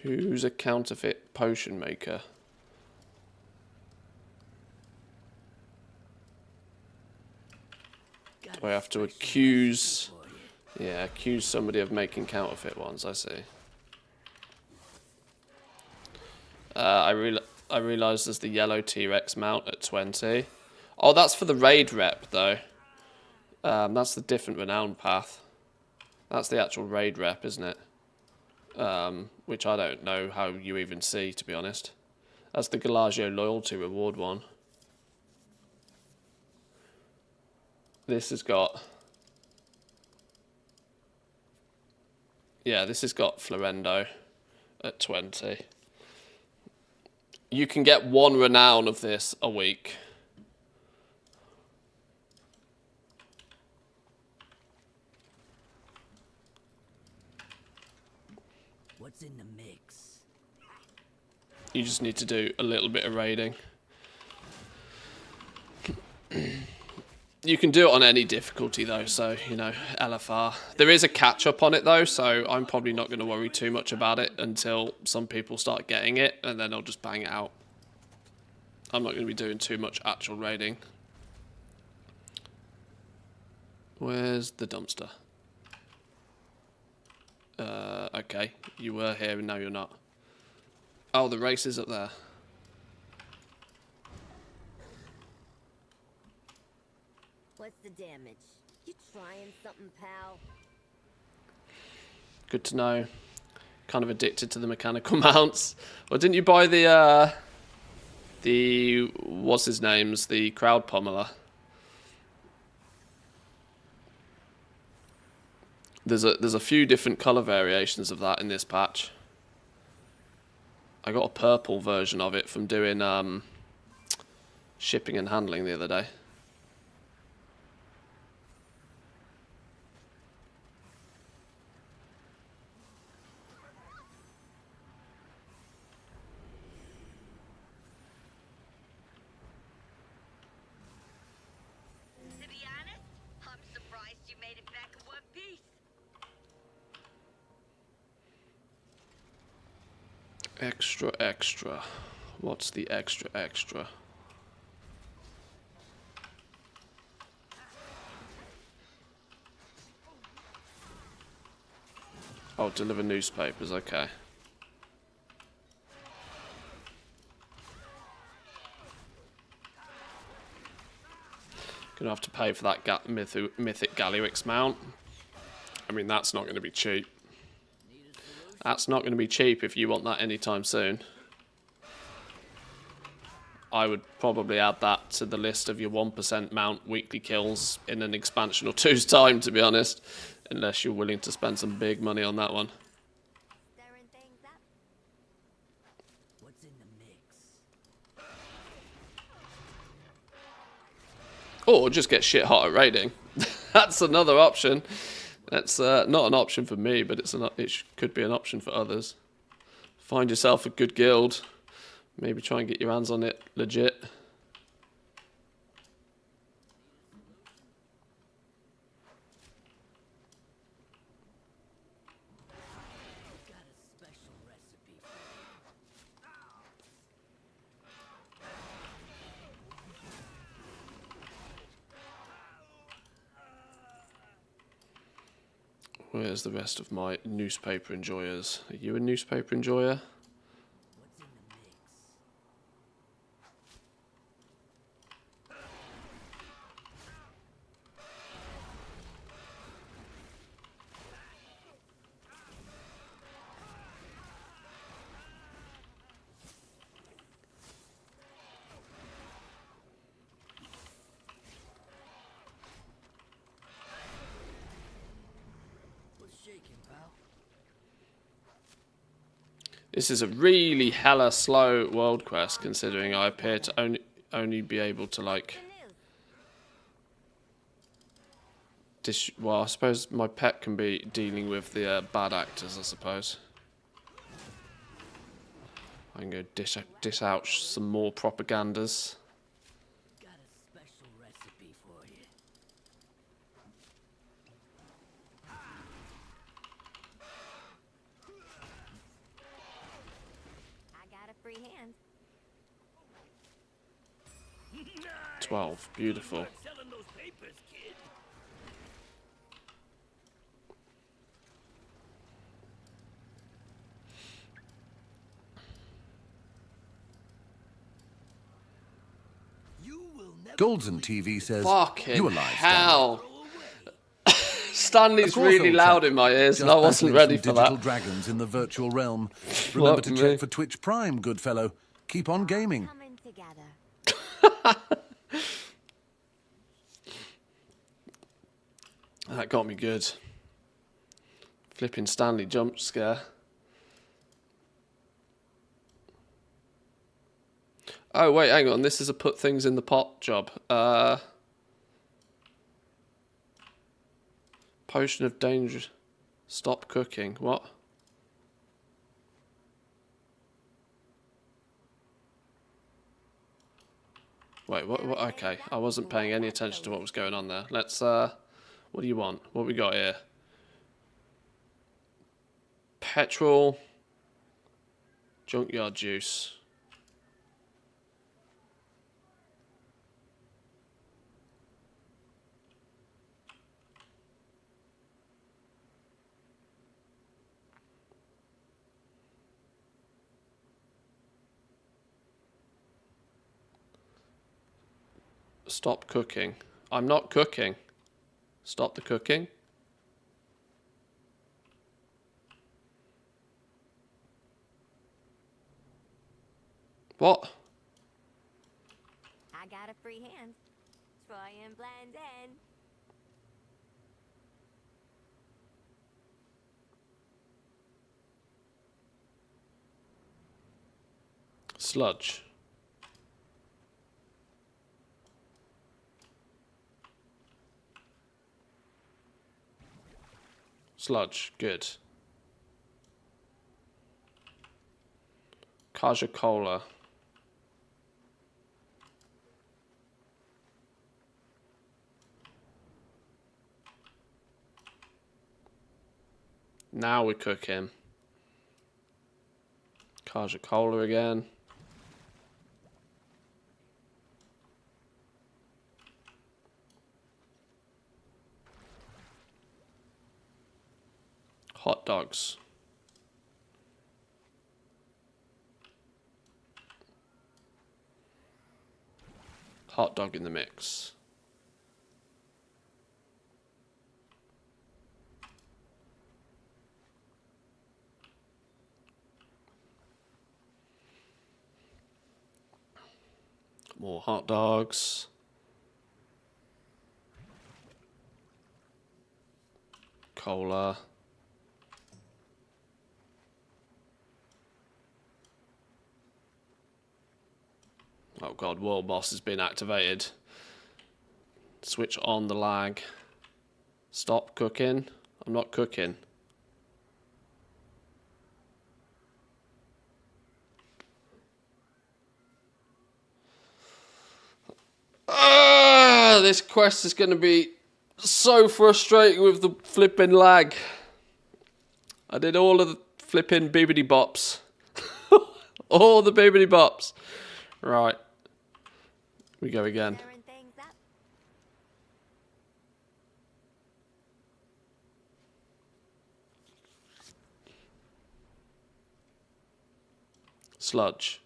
Who's a counterfeit potion maker? Do I have to accuse... Yeah, accuse somebody of making counterfeit ones, I see. I realised there's the yellow T-Rex mount at 20. Oh, that's for the raid rep, though. That's the different renown path. That's the actual raid rep, isn't it? Which I don't know how you even see, to be honest. That's the Galagio loyalty reward one. This has got... Yeah, this has got Florendo at 20. You can get 1 renown of this a week. What's in the mix? You just need to do a little bit of raiding. You can do it on any difficulty though, so, you know, LFR. There is a catch-up on it though, so I'm probably not going to worry too much about it until some people start getting it, and then I'll just bang it out. I'm not going to be doing too much actual raiding. Where's the dumpster? Okay, you were here and now you're not. Oh, the race is up there. What's the damage? You trying something, pal? Good to know. Kind of addicted to the mechanical mounts. Well, didn't you buy the what's his name's, the crowd pommeler? There's a few different color variations of that in this patch. I got a purple version of it from doing shipping and handling the other day. To be honest, I'm surprised you made it back in one piece. Extra, extra. What's the extra, extra? Oh, deliver newspapers, okay. Gonna have to pay for that mythic Gallywix mount. I mean, that's not gonna be cheap. That's not gonna be cheap if you want that anytime soon. I would probably add that to the list of your 1% mount weekly kills in an expansion or two's time, to be honest. Unless you're willing to spend some big money on that one. Stirring things up? What's in the mix? Or just get shit hot at raiding. That's another option. That's not an option for me, but could be an option for others. Find yourself a good guild. Maybe try and get your hands on it legit. Got a special recipe for Where's the rest of my newspaper enjoyers? Are you a newspaper enjoyer? what's in the mix. What's shaking, pal? This is a really hella slow world quest, considering I appear to only be able to, like... Well, I suppose my pet can be dealing with the bad actors, I suppose. I can go dish out some more propagandas. Got a special recipe for you. I got a free hand. 12, beautiful. Selling those papers, kid. You will never Golden TV says, Fucking "You alive, hell. throw away. Stanley's Of course, really old loud chap. in my ears, and I Just wasn't battling ready some for digital that. dragons in the virtual realm. Remember to me. check for Twitch Prime, good fellow. Keep on gaming." Coming together. That got me good. Flipping Stanley jump scare. Oh, wait, hang on. This is a put things in the pot job. Potion of danger. Stop cooking. What? Wait, what? Okay, I wasn't paying any attention to what was going on there. Let's, what do you want? What we got here? Petrol. Junkyard juice. Stop cooking. I'm not cooking. Stop the cooking. What? I got a free hand. Try and blend in. Sludge. Sludge. Good. Kaja Cola. Now we're cooking. Kaja Cola again. Hot dogs. Hot dog in the mix. More hot dogs. Cola. Oh god, World Boss has been activated. Switch on the lag. Stop cooking. I'm not cooking. This quest is going to be so frustrating with the flipping lag. I did all of the flipping bibbidi bops. All the bibbidi bops. Right. We go again. Stirring things up. Sludge.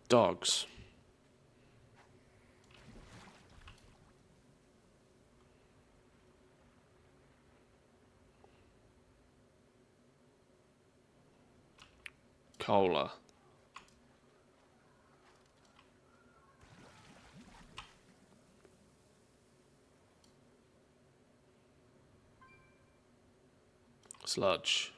Dogs. Cola. Sludge.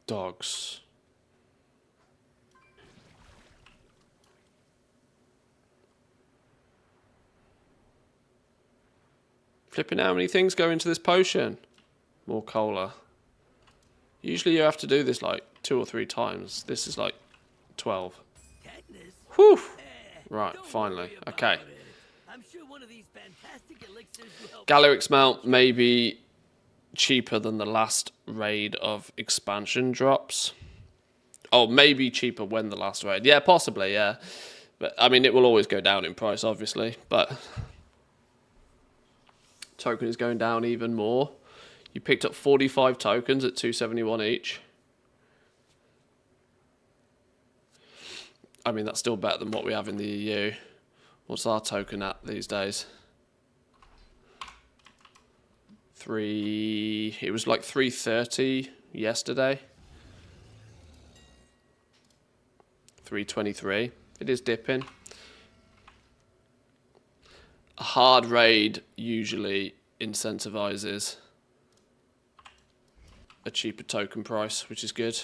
Dogs. Flipping how many things go into this potion? More cola. Usually you have to do this like 2 or 3 times. This is like 12. Katniss? Whew. Eh, Right, don't finally. worry about Okay. it. I'm sure one of these fantastic elixirs will help. Gallerix Mount may be cheaper than the last raid of expansion drops. Oh, maybe cheaper when the last raid. Yeah, possibly, yeah. But, I mean, it will always go down in price, obviously. But token is going down even more. You picked up 45 tokens at 271 each. I mean, that's still better than what we have in the EU. What's our token at these days? It was like 330 yesterday. 323. It is dipping. A hard raid usually incentivizes a cheaper token price, which is good.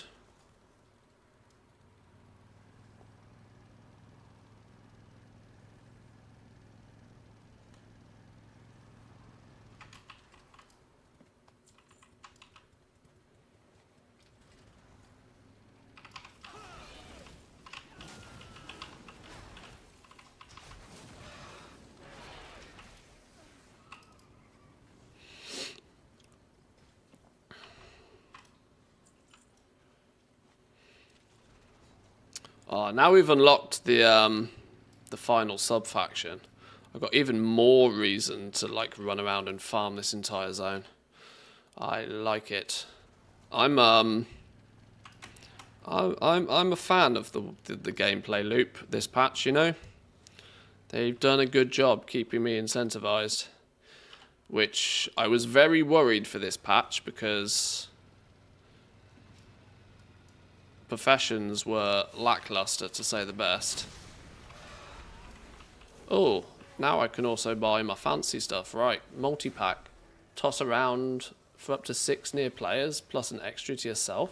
Now we've unlocked the final sub-faction. I've got even more reason to like run around and farm this entire zone. I like it. I'm a fan of the gameplay loop this patch, you know. They've done a good job keeping me incentivized, which I was very worried for this patch because professions were lackluster to say the best. Oh, now I can also buy my fancy stuff, right? Multi-pack. Toss around for up to 6 near players, plus an extra to yourself.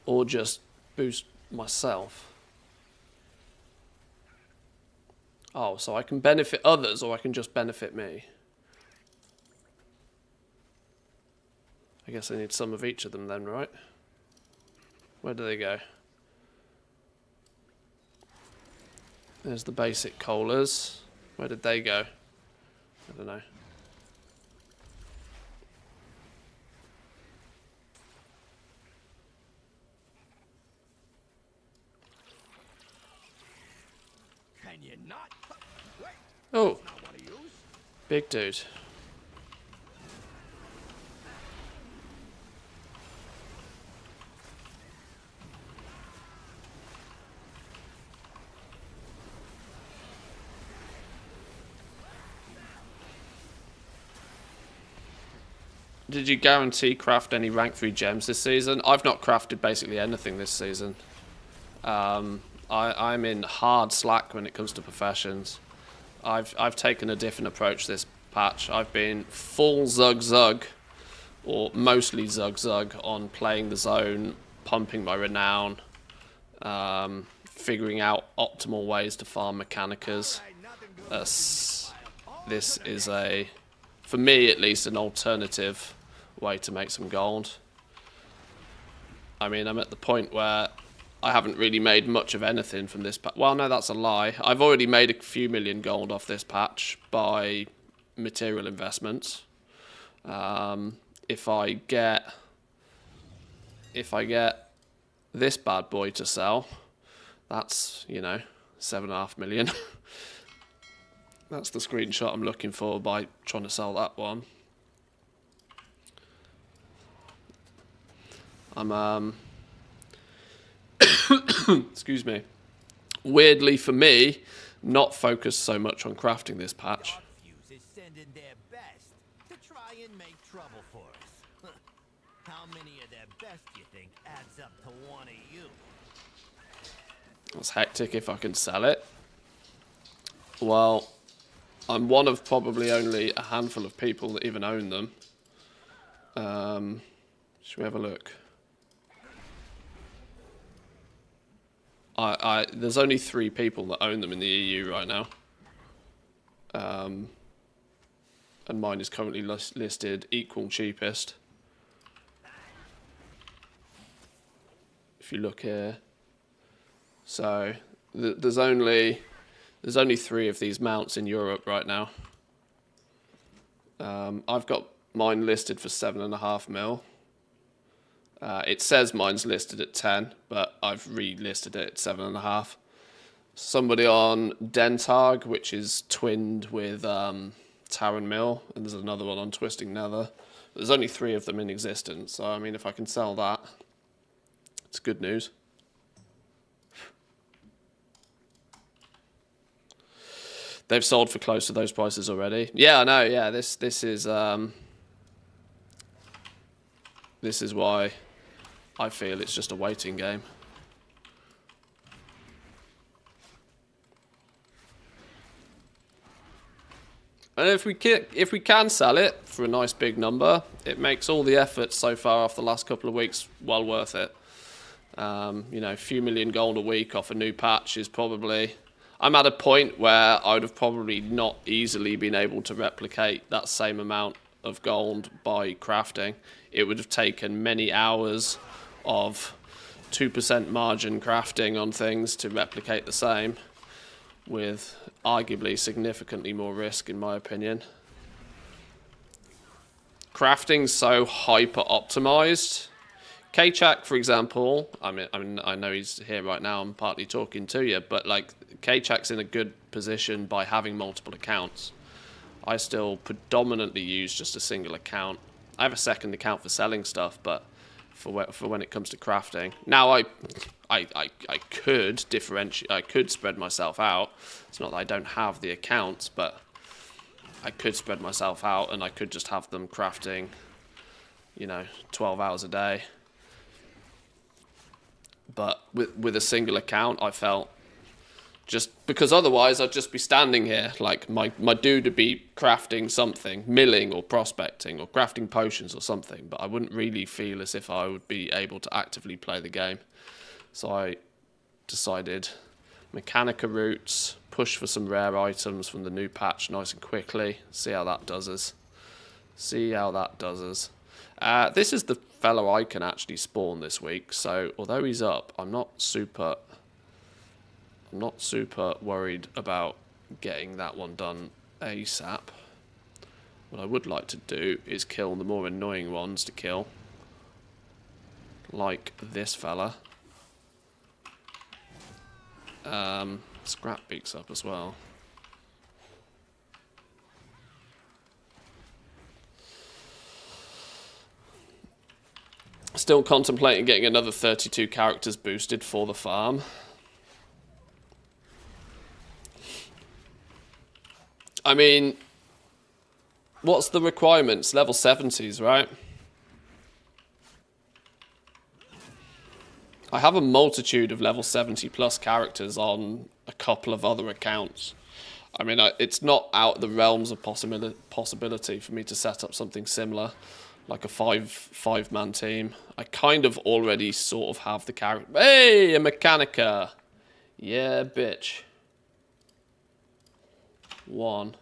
Or just boost myself. Oh, so I can benefit others, or I can just benefit me. I guess I need some of each of them then, right? Where do they go? There's the basic colas. Where did they go? I don't know. Can you not? Wait, Oh, not one of yous. big dude. Did you guarantee craft any rank 3 gems this season? I've not crafted basically anything this season. I'm in hard slack when it comes to professions. I've taken a different approach this patch. I've been full zug, or mostly zug on playing the zone, pumping my renown, figuring out optimal ways to farm mechanicas. This is for me at least, an alternative way to make some gold. I mean, I'm at the point where I haven't really made much of anything from this patch. Well, no, that's a lie. I've already made a few million gold off this patch by material investments. If I get this bad boy to sell, that's, you know, 7.5 million. That's the screenshot I'm looking for by trying to sell that one. I'm excuse me. Weirdly for me, not focused so much on crafting this patch. Fuse is sending their best to try and make trouble for us. How many of their best you think adds up to one of you? That's hectic if I can sell it. Well, I'm one of probably only a handful of people that even own them. Should we have a look? There's only 3 people that own them in the EU right now. And mine is currently listed equal cheapest. If you look here. So, there's only 3 of these mounts in Europe right now. I've got mine listed for 7.5 mil. It says mine's listed at 10, but I've relisted it at 7.5. Somebody on Dentarg, which is twinned with Taran Mill, and there's another one on Twisting Nether. There's only 3 of them in existence, so I mean, if I can sell that, it's good news. They've sold for close to those prices already. Yeah, I know. Yeah, this is why I feel it's just a waiting game. And if we can sell it for a nice big number, it makes all the effort so far off the last couple of weeks well worth it. You know, a few million gold a week off a new patch is probably... I'm at a point where I would have probably not easily been able to replicate that same amount of gold by crafting. It would have taken many hours of 2% margin crafting on things to replicate the same, with arguably significantly more risk, in my opinion. Crafting's so hyper optimized K-Chak, for example, I mean, I know he's here right now. I'm partly talking to you, but like K-Chak's in a good position by having multiple accounts. I still predominantly use just a single account. I have a second account for selling stuff, but for when it comes to crafting, now I could differentiate. I could spread myself out. It's not that I don't have the accounts, but I could spread myself out, and I could just have them crafting, you know, 12 hours a day. But with a single account, I felt, just because otherwise I'd just be standing here, like my dude would be crafting something, milling or prospecting or crafting potions or something, but I wouldn't really feel as if I would be able to actively play the game. So I decided Mechanica routes, push for some rare items from the new patch nice and quickly, see how that does us. This is the fellow I can actually spawn this week, so although he's up, I'm not super worried about getting that one done ASAP. What I would like to do is kill the more annoying ones to kill, like this fella. Scrap Beak's up as well. Still contemplating getting another 32 characters boosted for the farm. I mean, what's the requirements? Level 70s, right? I have a multitude of level 70 plus characters on a couple of other accounts. I mean, it's not out of the realms of possibility for me to set up something similar, like a five-man team. I kind of already sort of have the character. Hey, a Mechanica! Yeah, bitch. One.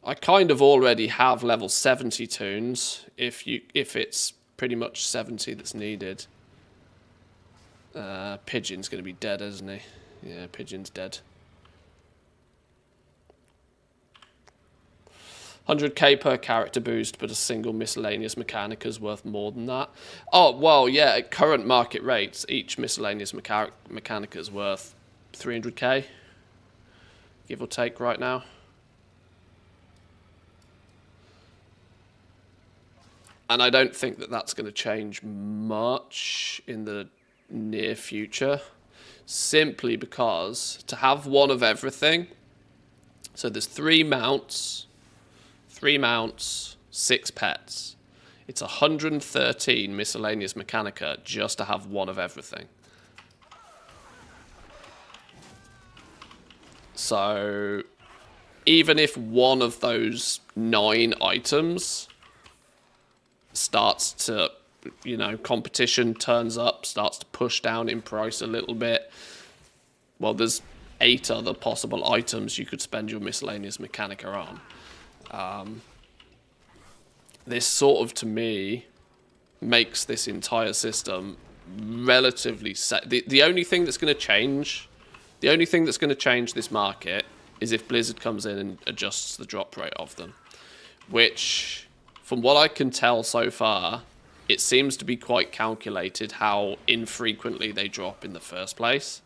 I kind of already have level 70 tunes, if it's pretty much 70 that's needed. Pigeon's going to be dead, isn't he? Yeah, Pigeon's dead. 100k per character boost, but a single miscellaneous Mechanica is worth more than that. Oh, well, yeah, at current market rates, each miscellaneous Mechanica is worth 300k, give or take right now. And I don't think that that's going to change much in the near future, simply because to have one of everything, so there's 3 mounts, 6 pets. It's 113 miscellaneous Mechanica just to have one of everything. So even if one of those 9 items starts to, you know, competition turns up, starts to push down in price a little bit, well, there's 8 other possible items you could spend your miscellaneous Mechanica on. This sort of, to me, makes this entire system relatively set. The only thing that's going to change, this market is if Blizzard comes in and adjusts the drop rate of them, which, from what I can tell so far, it seems to be quite calculated how infrequently they drop in the first place.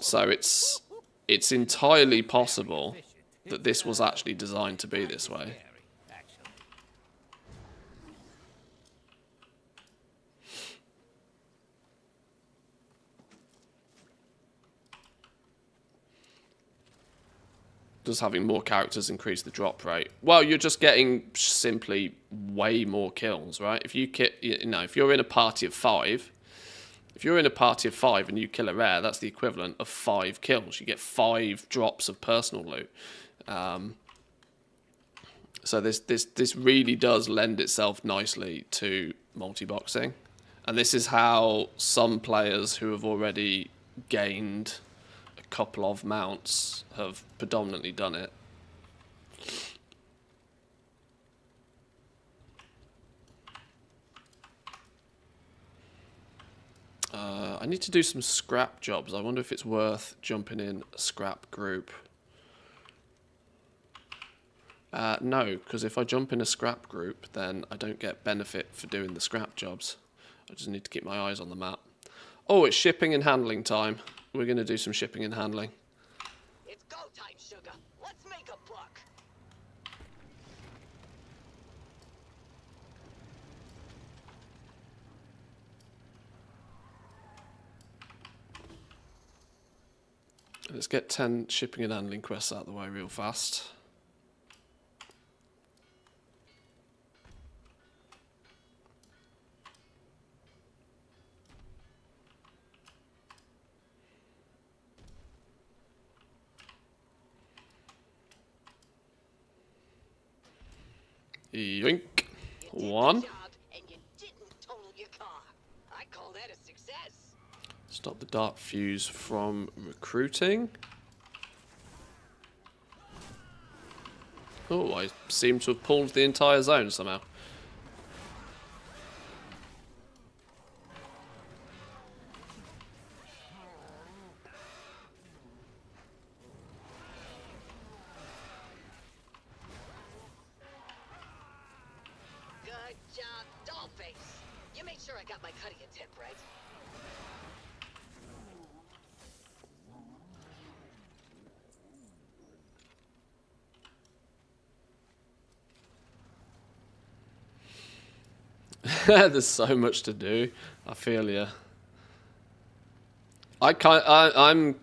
So it's entirely possible that this was actually designed to be this way. Does having more characters increase the drop rate? Well, you're just getting simply way more kills, right? If if you're in a party of 5, and you kill a rare, that's the equivalent of 5 kills. You get 5 drops of personal loot. So this really does lend itself nicely to multi-boxing, and this is how some players who have already gained a couple of mounts have predominantly done it. I need to do some scrap jobs. I wonder if it's worth jumping in a scrap group. No, because if I jump in a scrap group, then I don't get benefit for doing the scrap jobs. I just need to keep my eyes on the map. Oh, it's shipping and handling time. We're going to do some shipping and handling. It's go time, sugar. Let's make a buck. Let's get 10 shipping and handling quests out of the way real fast. Yoink. One. And you didn't total your car. I call that a success. Stop the dark fuse from recruiting. Oh, I seem to have pulled the entire zone somehow. Good job, Dollface. You made sure I got my cut of your tip, right? There's so much to do. I feel you. I'm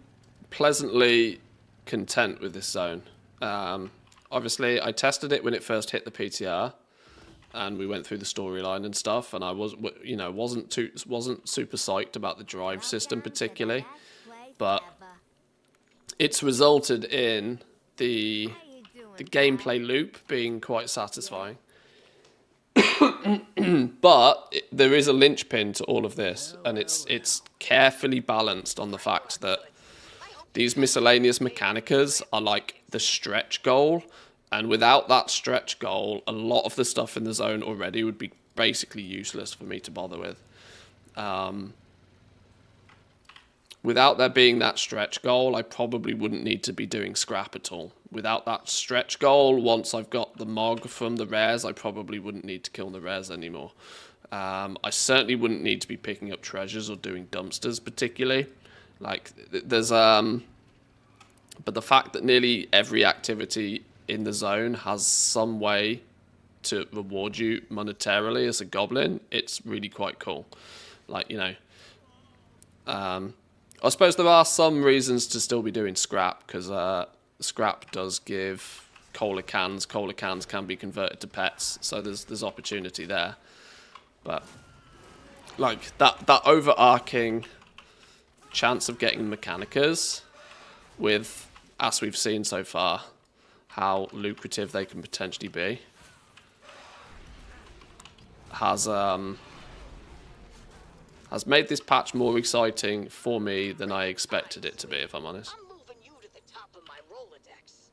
pleasantly content with this zone. Obviously, I tested it when it first hit the PTR, and we went through the storyline and stuff. And I wasn't super psyched about the drive system particularly, but it's resulted in the gameplay loop being quite satisfying. But there is a linchpin to all of this, and it's carefully balanced on the fact that these miscellaneous mechanicas are like the stretch goal, and without that stretch goal, a lot of the stuff in the zone already would be basically useless for me to bother with. Without there being that stretch goal, I probably wouldn't need to be doing scrap at all. Without that stretch goal, once I've got the Mog from the rares, I probably wouldn't need to kill the rares anymore. I certainly wouldn't need to be picking up treasures or doing dumpsters particularly. Like, there's but the fact that nearly every activity in the zone has some way to reward you monetarily as a goblin, it's really quite cool. Like, you know, I suppose there are some reasons to still be doing scrap, because scrap does give cola cans. Cola cans can be converted to pets, so there's opportunity there. But like that overarching chance of getting mechanicas, with, as we've seen so far, how lucrative they can potentially be, has made this patch more exciting for me than I expected it to be, if I'm honest. I'm moving you to the top of my Rolodex.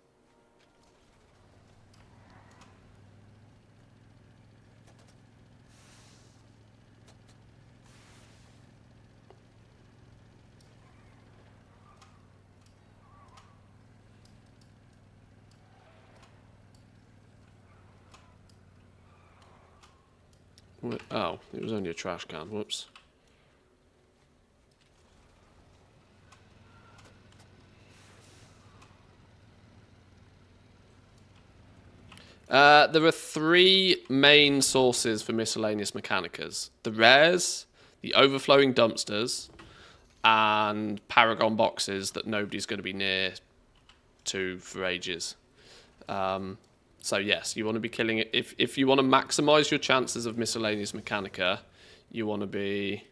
Oh, it was only a trash can. Whoops. There are three main sources for miscellaneous mechanicas: the rares, the overflowing dumpsters, and paragon boxes that nobody's going to be near to for ages. So yes, you want to be killing it. If you want to maximize your chances of miscellaneous mechanica, you want to be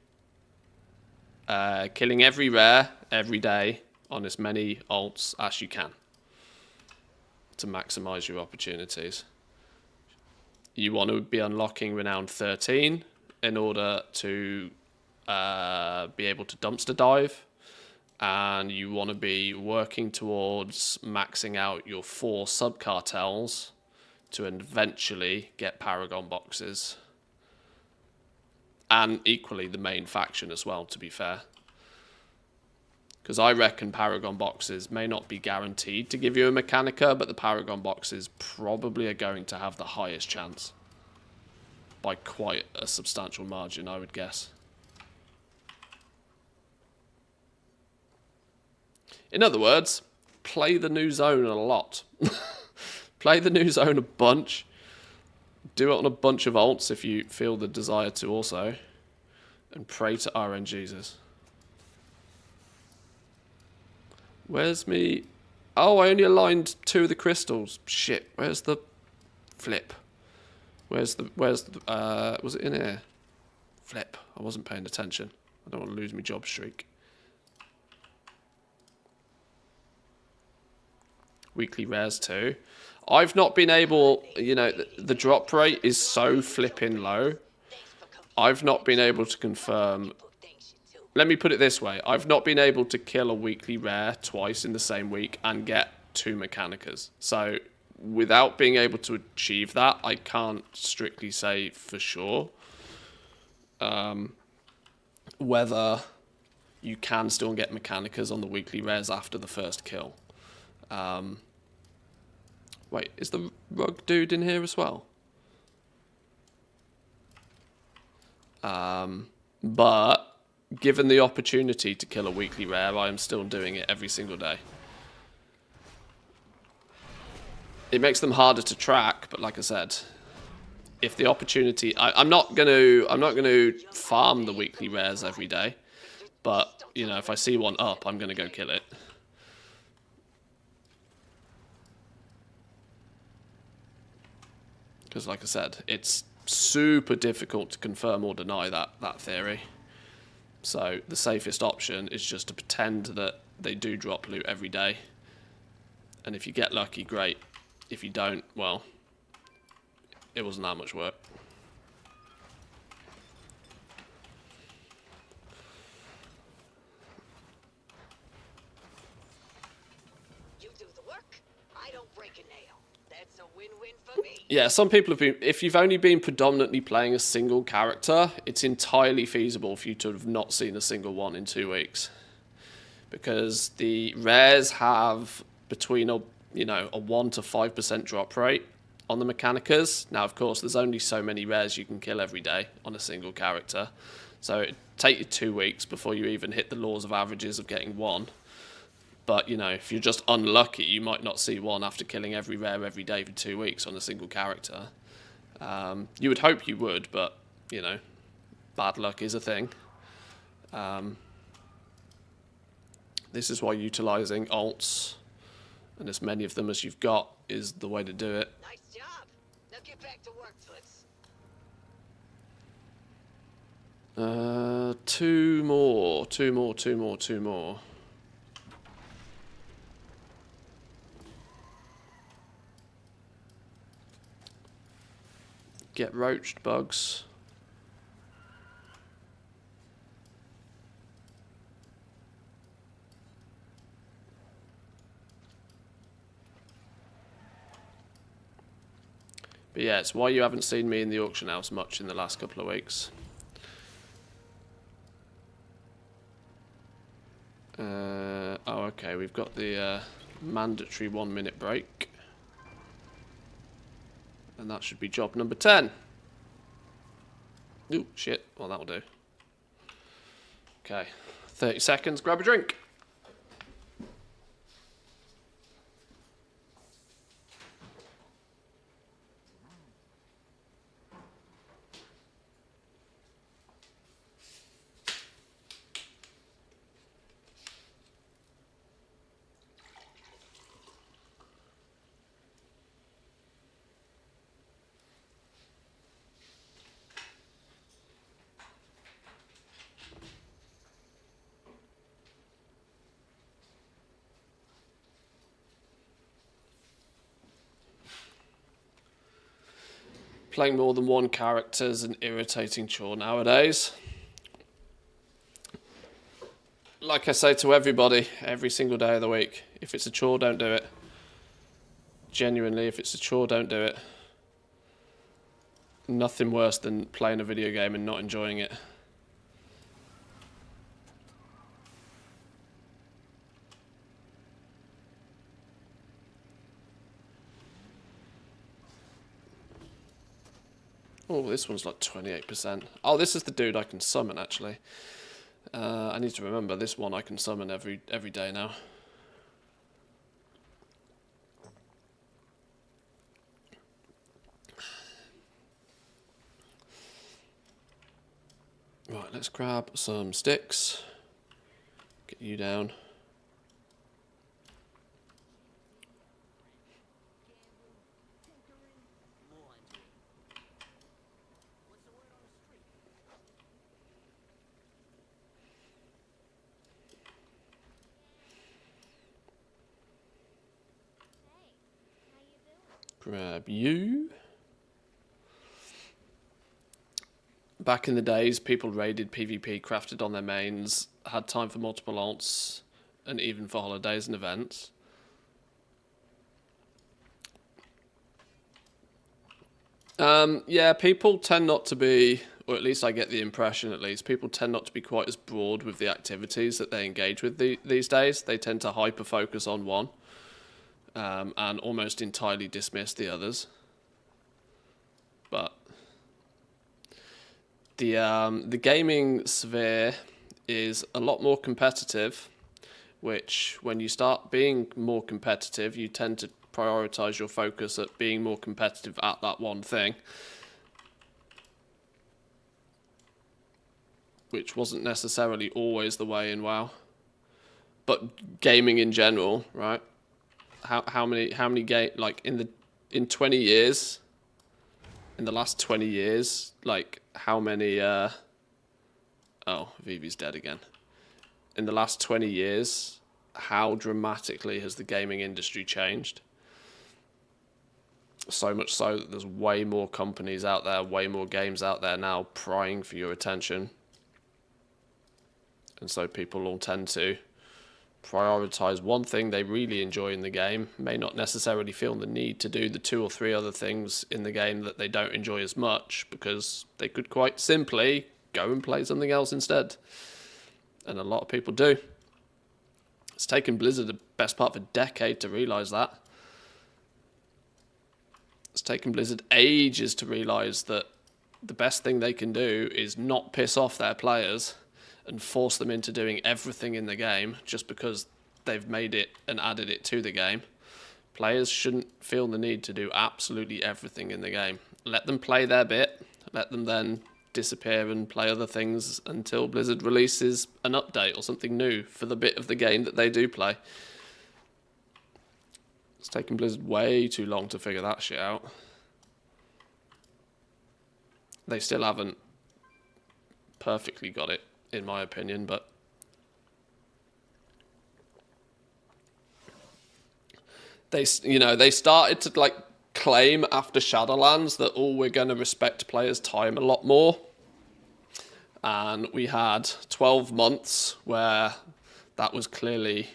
killing every rare every day on as many alts as you can to maximize your opportunities. You want to be unlocking Renown 13 in order to be able to dumpster dive, and you want to be working towards maxing out your 4 sub-cartels to eventually get Paragon boxes. And equally the main faction as well, to be fair. Because I reckon Paragon boxes may not be guaranteed to give you a Mechanica, but the Paragon boxes probably are going to have the highest chance. By quite a substantial margin, I would guess. In other words, play the new zone a lot. Play the new zone a bunch. Do it on a bunch of alts if you feel the desire to also. And pray to RNGesus. Where's me? Oh, I only aligned 2 of the crystals. Shit, where's the flip? Where's the, was it in here? Flip, I wasn't paying attention. I don't want to lose my job streak. Weekly rares too. I've not been able, you know, the drop rate is so flipping low. I've not been able to confirm. Let me put it this way. I've not been able to kill a weekly rare twice in the same week and get 2 Mechanicas. So without being able to achieve that, I can't strictly say for sure whether you can still get Mechanicas on the weekly rares after the first kill. Wait, is the rug dude in here as well? But given the opportunity to kill a weekly rare, I am still doing it every single day. It makes them harder to track, but like I said, if the opportunity, I'm not gonna farm the weekly rares every day, but you know, if I see one up, I'm gonna go kill it. Because like I said, it's super difficult to confirm or deny that theory. So the safest option is just to pretend that they do drop loot every day. And if you get lucky, great. If you don't, well, it wasn't that much work. You do the work, I don't break a nail. That's a win-win for me. Yeah, some people have been, if you've only been predominantly playing a single character, it's entirely feasible for you to have not seen a single one in 2 weeks. Because the rares have between a 1 to 5% drop rate on the Mechanicas. Now, of course, there's only so many rares you can kill every day on a single character. So it'd take you 2 weeks before you even hit the laws of averages of getting one. But, you know, if you're just unlucky, you might not see one after killing every rare every day for 2 weeks on a single character. You would hope you would, but, you know, bad luck is a thing. This is why utilising alts, and as many of them as you've got, is the way to do it. Nice job. Now get back to work, Toots. 2 more, 2 more, 2 more, 2 more. Get roached, bugs. But yeah, it's why you haven't seen me in the auction house much in the last couple of weeks. Oh, okay, we've got the mandatory 1 minute break. And that should be job number 10. Ooh, shit. Well, that'll do. Okay, 30 seconds, grab a drink. Playing more than one character is an irritating chore nowadays. Like I say to everybody, every single day of the week, if it's a chore, don't do it. Genuinely, if it's a chore, don't do it. Nothing worse than playing a video game and not enjoying it. Oh, this one's like 28%. Oh, this is the dude I can summon, actually. I need to remember this one I can summon every day now. Right, let's grab some sticks. Get you down. Grab you. Back in the days, people raided PvP, crafted on their mains, had time for multiple alts, and even for holidays and events. Yeah, people tend not to be, or at least I get the impression at least, people tend not to be quite as broad with the activities that they engage with these days. They tend to hyper-focus on one, and almost entirely dismiss the others. But the gaming sphere is a lot more competitive, which when you start being more competitive, you tend to prioritize your focus at being more competitive at that one thing, which wasn't necessarily always the way in WoW, but gaming in general, right? How many like in 20 years, in the last 20 years, like how many oh, Vivi's dead again. In the last 20 years, how dramatically has the gaming industry changed? So much so that there's way more companies out there, way more games out there now prying for your attention. And so people all tend to prioritize one thing they really enjoy in the game, may not necessarily feel the need to do the 2 or 3 other things in the game that they don't enjoy as much, because they could quite simply go and play something else instead. And a lot of people do. It's taken Blizzard the best part of a decade to realize that. It's taken Blizzard ages to realise that the best thing they can do is not piss off their players and force them into doing everything in the game just because they've made it and added it to the game. Players shouldn't feel the need to do absolutely everything in the game. Let them play their bit, let them then disappear and play other things until Blizzard releases an update or something new for the bit of the game that they do play. It's taken Blizzard way too long to figure that shit out. They still haven't perfectly got it, in my opinion, but they started to like claim after Shadowlands that we're going to respect players' time a lot more. And we had 12 months where that was clearly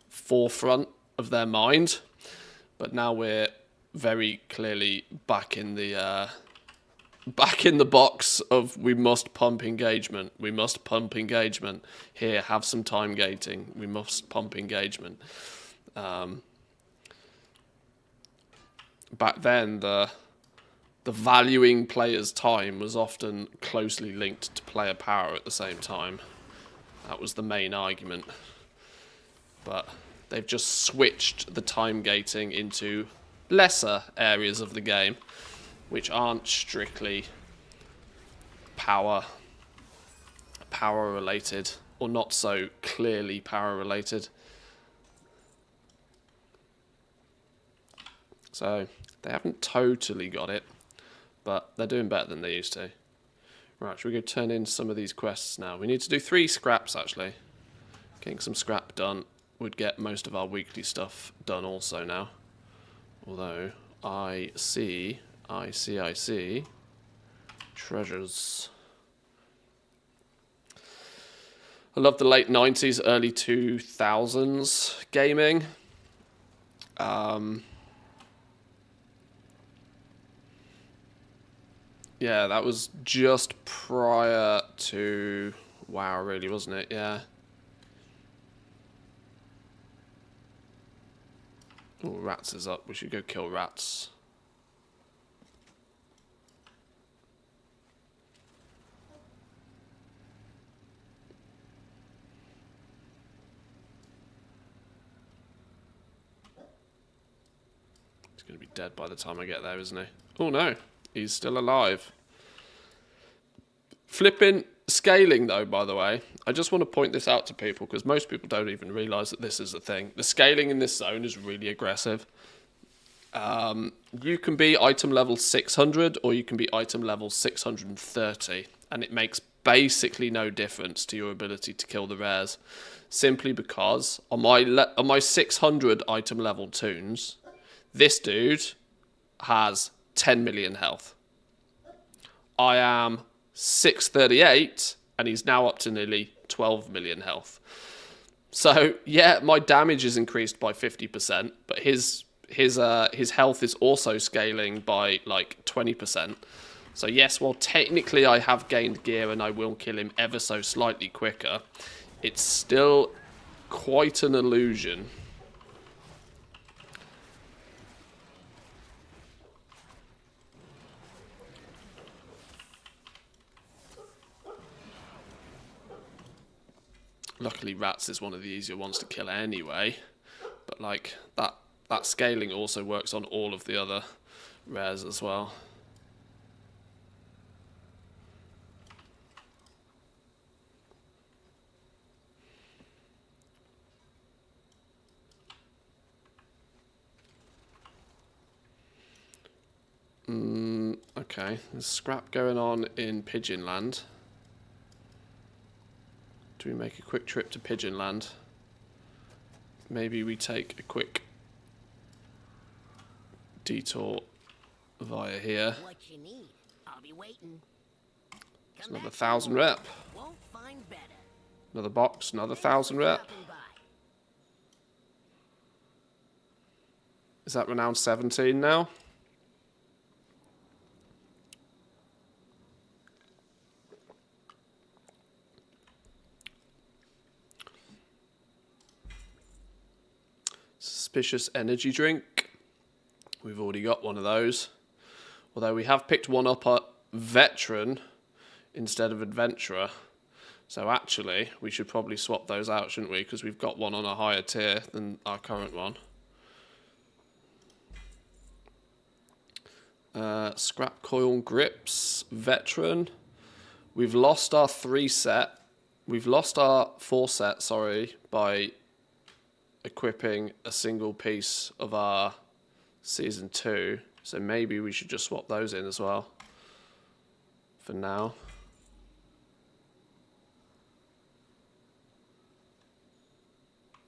forefront of their mind. But now we're very clearly back in the box of we must pump engagement. We must pump engagement. Here, have some time gating. We must pump engagement. Back then, the valuing players' time was often closely linked to player power at the same time. That was the main argument. But they've just switched the time gating into lesser areas of the game, which aren't strictly power related, or not so clearly power related. So they haven't totally got it, but they're doing better than they used to. Right, should we go turn in some of these quests now? We need to do 3 scraps, actually. Getting some scrap done would get most of our weekly stuff done also now. Although, I see treasures. I love the late 90s, early 2000s gaming. Yeah, that was just prior to WoW, really, wasn't it? Yeah. Oh, rats is up. We should go kill rats. going to be dead by the time I get there, isn't he? Oh, no. He's still alive. Flipping scaling, though, by the way. I just want to point this out to people, because most people don't even realise that this is a thing. The scaling in this zone is really aggressive. You can be item level 600, or you can be item level 630. And it makes basically no difference to your ability to kill the rares. Simply because on my 600 item level toons, this dude has 10 million health. I am 638 and he's now up to nearly 12 million health. So yeah, my damage is increased by 50%, but his health is also scaling by like 20%. So yes, while technically I have gained gear and I will kill him ever so slightly quicker, it's still quite an illusion. Luckily, rats is one of the easier ones to kill anyway. But like that scaling also works on all of the other rares as well. Okay, there's scrap going on in Pigeon Land. Do we make a quick trip to Pigeon Land? Maybe we take a quick detour via here. What you need, I'll be waiting. It's another 1,000 rep. Won't find better. Another box, another 1,000 rep. Stopping by. Is that renowned 17 now? Suspicious energy drink. We've already got one of those. Although we have picked one up at Veteran instead of Adventurer. So actually, we should probably swap those out, shouldn't we? Because we've got one on a higher tier than our current one. Scrap coil grips, Veteran. We've lost our 4 set, sorry, by equipping a single piece of our Season 2. So maybe we should just swap those in as well. For now.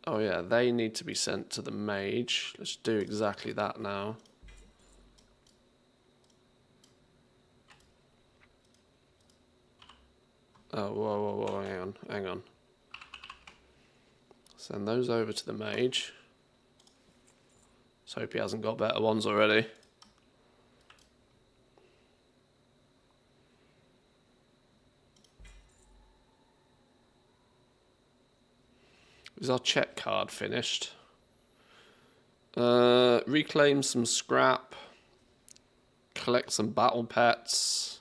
Oh yeah, they need to be sent to the mage. Let's do exactly that now. Oh, whoa, hang on. Send those over to the mage. Let's hope he hasn't got better ones already. Is our check card finished? Reclaim some scrap. Collect some battle pets.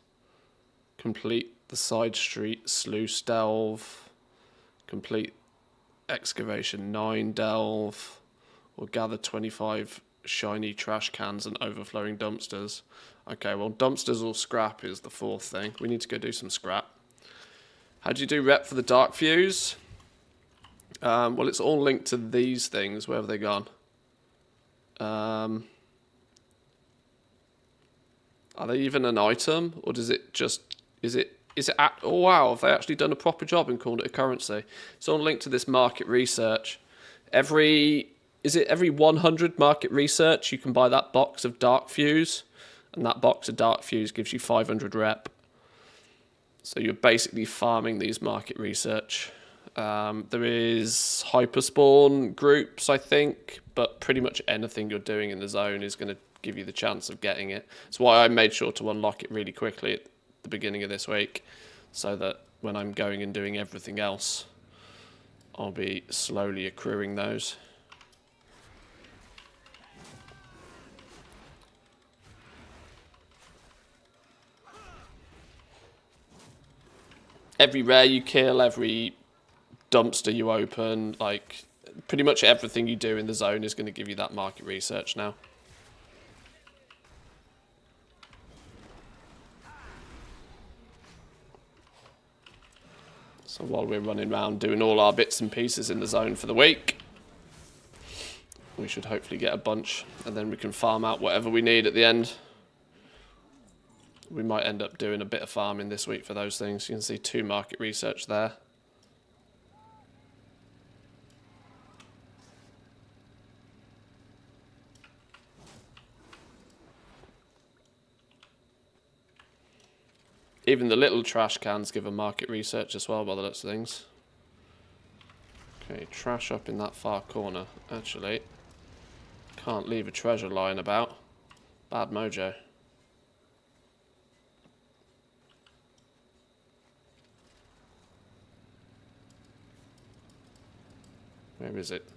Complete the side street sluice delve. Complete excavation 9 delve. Or gather 25 shiny trash cans and overflowing dumpsters. Okay, well, dumpsters or scrap is the 4th thing. We need to go do some scrap. How do you do rep for the dark fuse? Well, it's all linked to these things. Where have they gone? Are they even an item, or does it just oh wow, have they actually done a proper job and called it a currency? It's all linked to this market research. Every 100 market research you can buy that box of dark fuse, and that box of dark fuse gives you 500 rep. So you're basically farming these market research. There is hyperspawn groups, I think, but pretty much anything you're doing in the zone is going to give you the chance of getting it. That's why I made sure to unlock it really quickly at the beginning of this week, so that when I'm going and doing everything else, I'll be slowly accruing those. Every rare you kill, every dumpster you open, like pretty much everything you do in the zone is going to give you that market research now. So while we're running around doing all our bits and pieces in the zone for the week, we should hopefully get a bunch, and then we can farm out whatever we need at the end. We might end up doing a bit of farming this week for those things. You can see 2 market research there. Even the little trash cans give a market research as well by the looks of things. Okay, trash up in that far corner. Actually, can't leave a treasure lying about. Bad mojo. Where is it?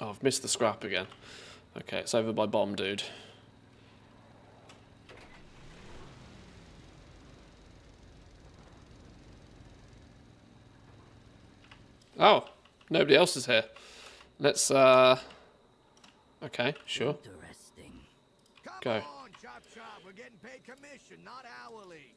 Oh, I've missed the scrap again. Okay, it's over by Bomb Dude. Oh, nobody else is here. Let's, okay, sure. Interesting. Go. On, chop chop. We're getting paid commission, not hourly.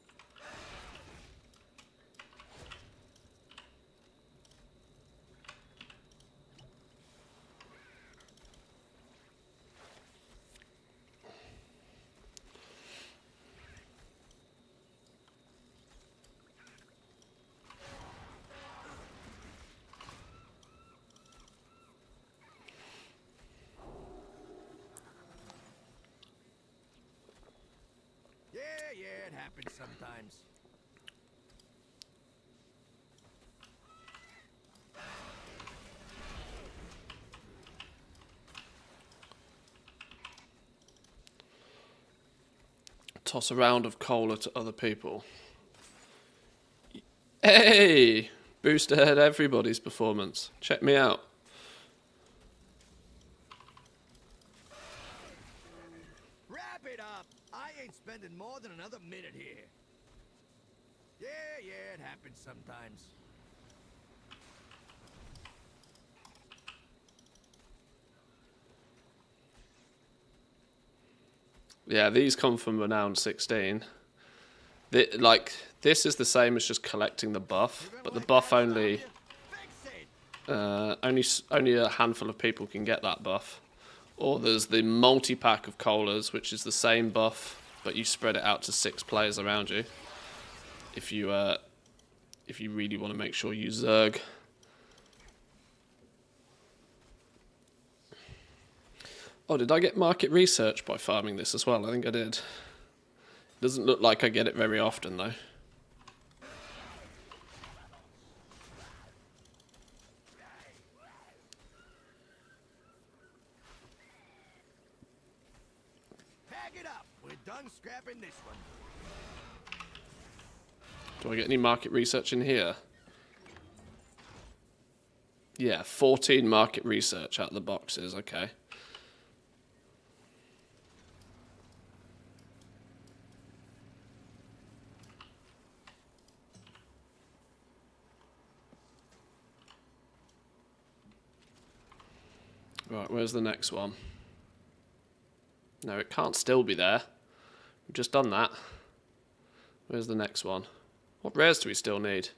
Yeah, it happens sometimes. Toss a round of cola to other people. Hey! Boost ahead everybody's performance. Check me out. Wrap it up. I ain't spending more than another minute here. Yeah, it happens sometimes. Yeah, these come from Renown 16. This is the same as just collecting the buff, but the buff only a handful of people can get that buff. Or there's the multi-pack of colas, which is the same buff, but you spread it out to 6 players around you. If you really want to make sure you zerg. Oh, did I get market research by farming this as well? I think I did. Doesn't look like I get it very often, though. Pack it up. We're done scrapping this one. Do I get any market research in here? Yeah, 14 market research out of the boxes, okay. Right, where's the next one? No, it can't still be there. We've just done that. Where's the next one? What rares do we still need?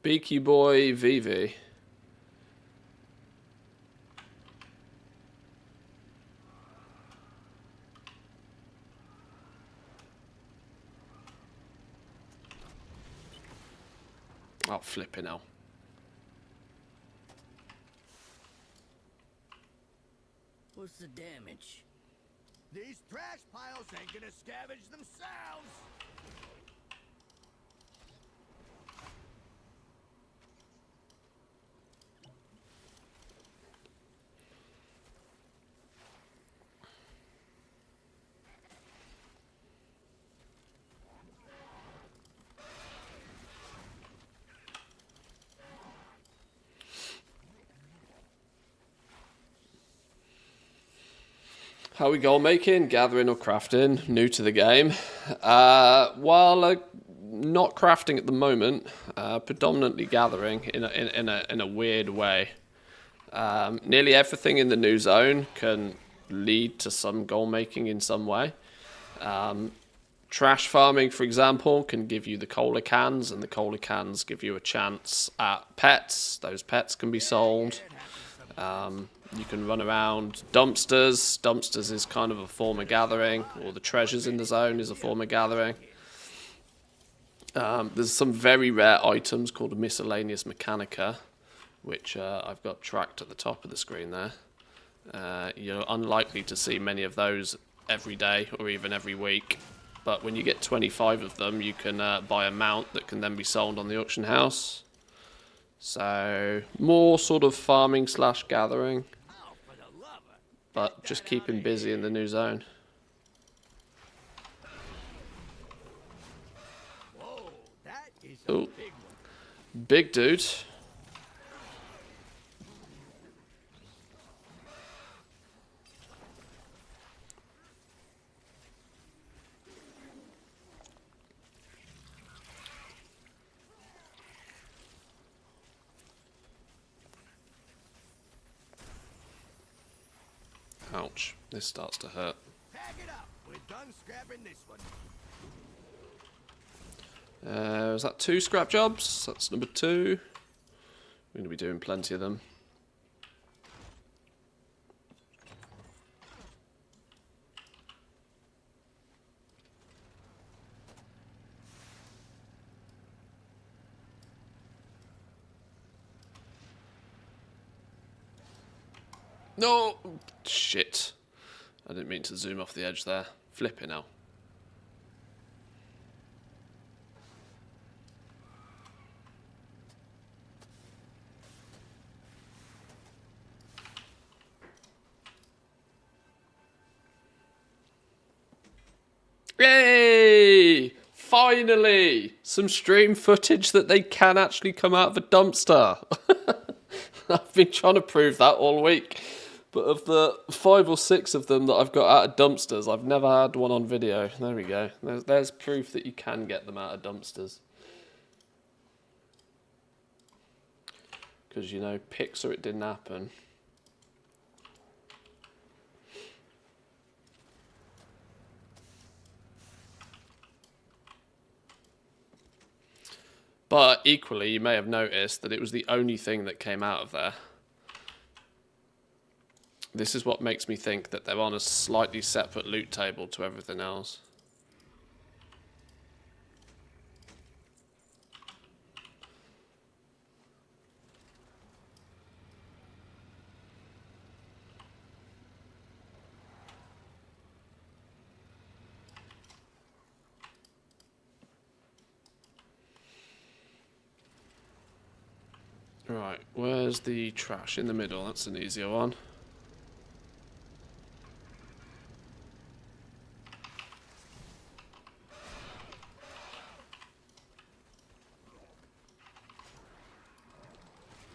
Beaky Boy VV. Oh, flipping hell. What's the damage? These trash piles ain't gonna scavenge themselves. How we goal making, gathering or crafting, new to the game. While not crafting at the moment, predominantly gathering in a weird way. Nearly everything in the new zone can lead to some goal making in some way. Trash farming, for example, can give you the cola cans, and the cola cans give you a chance at pets. Those pets can be sold. You can run around dumpsters. Dumpsters is kind of a form of gathering, or the treasures in the zone is a form of gathering. There's some very rare items called miscellaneous mechanica, which I've got tracked at the top of the screen there. You're unlikely to see many of those every day or even every week. But when you get 25 of them, you can buy a mount that can then be sold on the auction house. So, more sort of farming / gathering. But just keeping busy in the new zone. Whoa, that is a Ooh, big one. big dude. Ouch, this starts to hurt. Pack it up. We're done scrapping this one. Was that 2 scrap jobs? That's number 2. We're going to be doing plenty of them. No! Shit. I didn't mean to zoom off the edge there. Flipping out. Yay! Finally! Some stream footage that they can actually come out of a dumpster. I've been trying to prove that all week. But of the 5 or 6 of them that I've got out of dumpsters, I've never had one on video. There we go. There's proof that you can get them out of dumpsters. Because, you know, pics or it didn't happen. But equally, you may have noticed that it was the only thing that came out of there. This is what makes me think that they're on a slightly separate loot table to everything else. Right, where's the trash? In the middle, that's an easier one.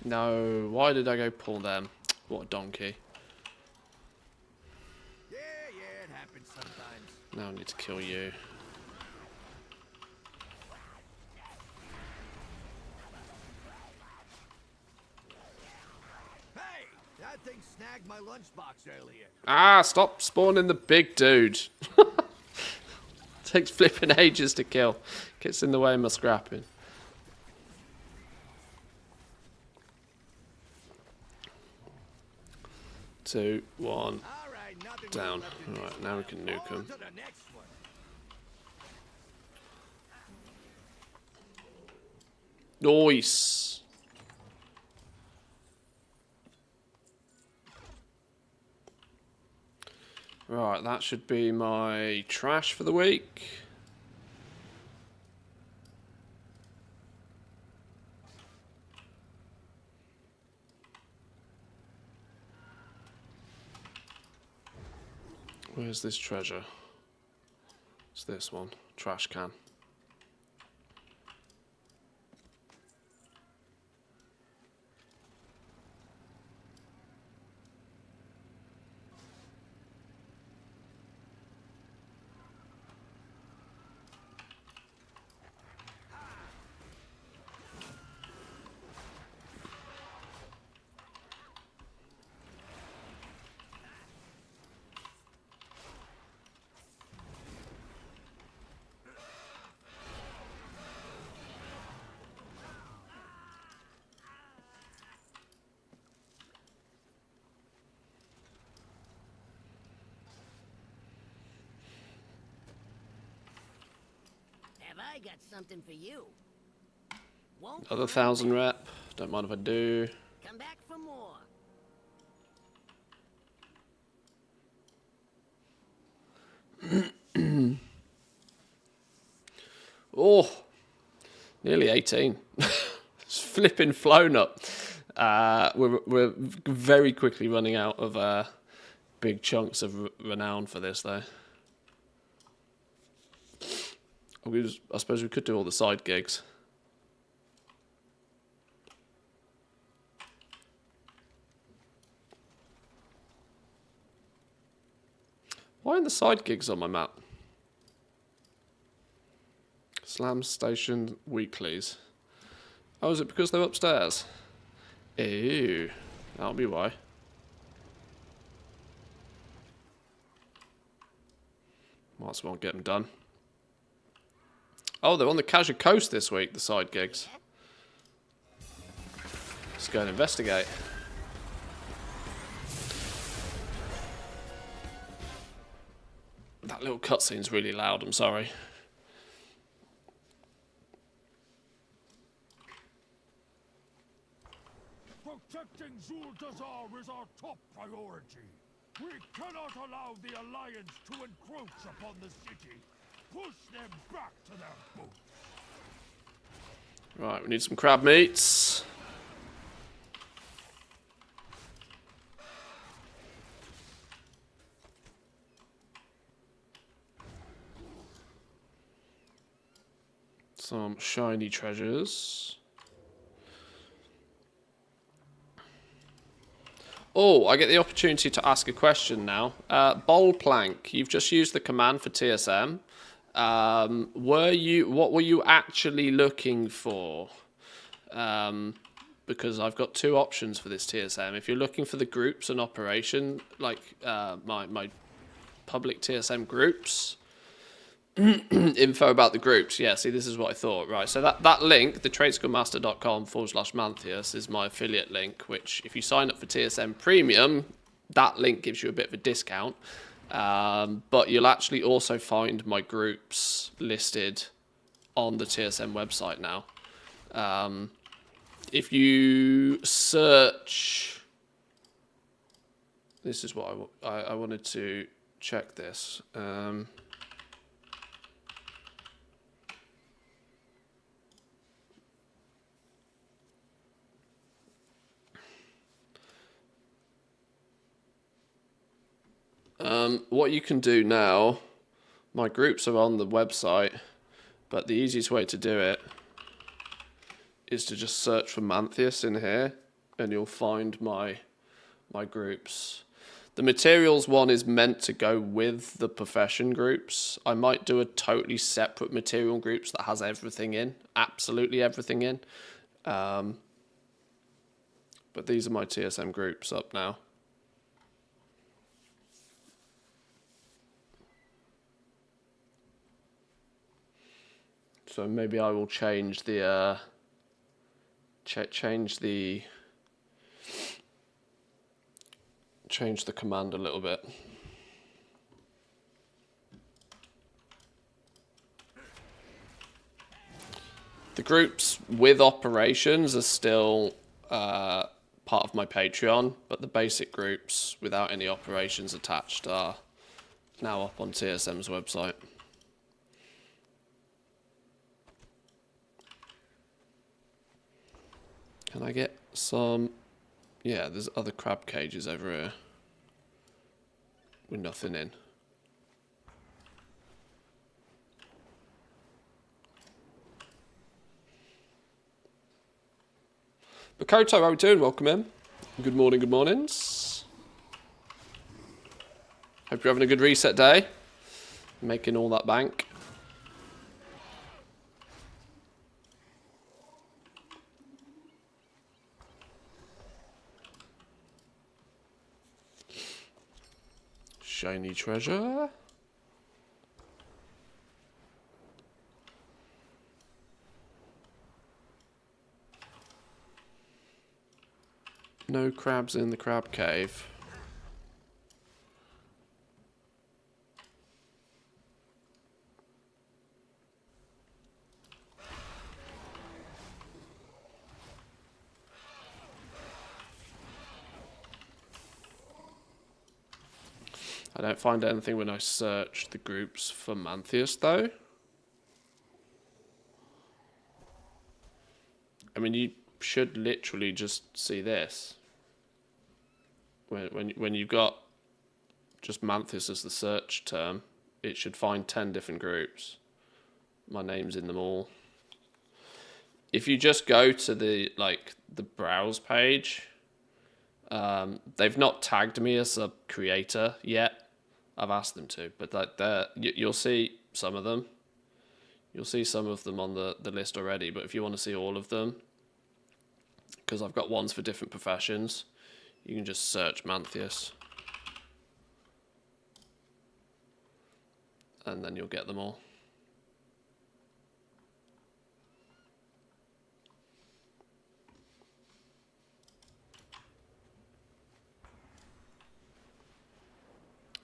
No, why did I go pull them? What a donkey. Yeah, it happens sometimes. Now I need to kill you. Hey, that thing snagged my lunchbox earlier. Ah, stop spawning the big dude. Takes flipping ages to kill. Gets in the way of my scrapping. Two, one, All right, nothing down. left in this Alright, now we can nuke On him. to the next one. Nice. Right, that should be my trash for the week. Where's this treasure? It's this one. Trash can. I got something for you. Won't Another regret 1,000 it. rep. Don't mind if I do. Come back for more. Oh, nearly 18. It's flipping flown up. We're very quickly running out of big chunks of renown for this, though. I suppose we could do all the side gigs. Why aren't the side gigs on my map? Slam Station Weeklies. Oh, is it because they're upstairs? Ew. That'll be why. Might as well get them done. Oh, they're on the Kaja Coast this week, the side gigs. Let's go and investigate. That little cutscene's really loud, I'm sorry. Protecting Zul'Dazar is our top priority. We cannot allow the Alliance to encroach upon the city. Push them back to their boots. Right, we need some crab meats. Some shiny treasures. Oh, I get the opportunity to ask a question now. Bowl Plank, you've just used the command for TSM. What were you actually looking for? Because I've got two options for this TSM. If you're looking for the groups and operation, like my public TSM groups, info about the groups. Yeah, see, this is what I thought. Right, so that link, the tradeschoolmaster.com/Manthias, is my affiliate link, which if you sign up for TSM Premium, that link gives you a bit of a discount. But you'll actually also find my groups listed on the TSM website now. If you search... This is what I wanted to check this. What you can do now, my groups are on the website, but the easiest way to do it is to just search for Manthias in here, and you'll find my groups. The materials one is meant to go with the profession groups. I might do a totally separate material groups that has everything in, absolutely everything in. But these are my TSM groups up now. So maybe I will change the change the command a little bit. The groups with operations are still part of my Patreon, but the basic groups without any operations attached are now up on TSM's website. Can I get some... Yeah, there's other crab cages over here with nothing in. Makoto, how are we doing? Welcome in. Good morning, good mornings. Hope you're having a good reset day. Making all that bank. Shiny treasure. No crabs in the crab cave. I don't find anything when I search the groups for Mantheus, though. I mean, you should literally just see this. When you've got just Mantheus as the search term, it should find 10 different groups. My name's in them all. If you just go to the browse page, they've not tagged me as a creator yet. I've asked them to, but you'll see some of them. You'll see some of them on the list already, but if you want to see all of them, because I've got ones for different professions, you can just search Mantheus. And then you'll get them all.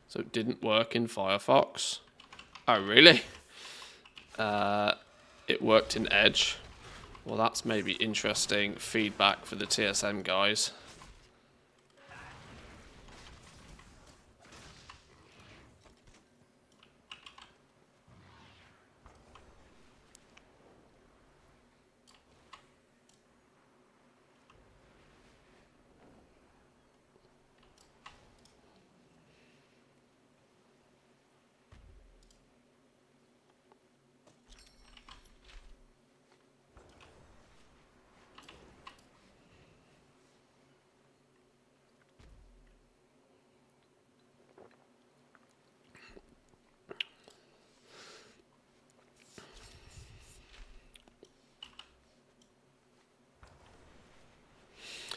So it didn't work in Firefox. Oh, really? It worked in Edge. Well, that's maybe interesting feedback for the TSM guys.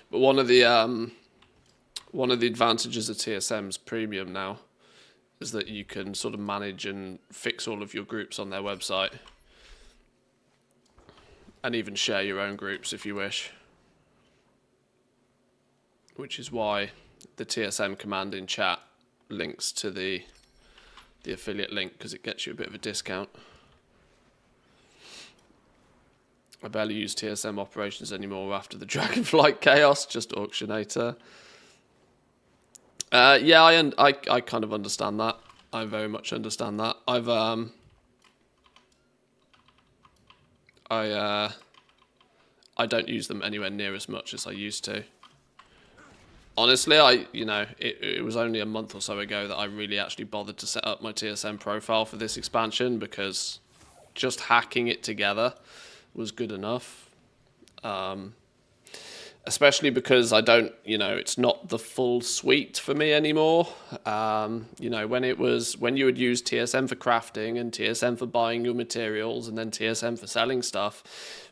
But one of the advantages of TSM's Premium now is that you can sort of manage and fix all of your groups on their website, and even share your own groups if you wish. Which is why the TSM command in chat links to the affiliate link, because it gets you a bit of a discount. I barely use TSM operations anymore after the Dragonflight chaos, just Auctionator. Yeah, I kind of understand that. I very much understand that. I don't use them anywhere near as much as I used to. Honestly, it was only a month or so ago that I really actually bothered to set up my TSM profile for this expansion, because just hacking it together was good enough. Especially because I don't, it's not the full suite for me anymore. When you would use TSM for crafting and TSM for buying your materials and then TSM for selling stuff,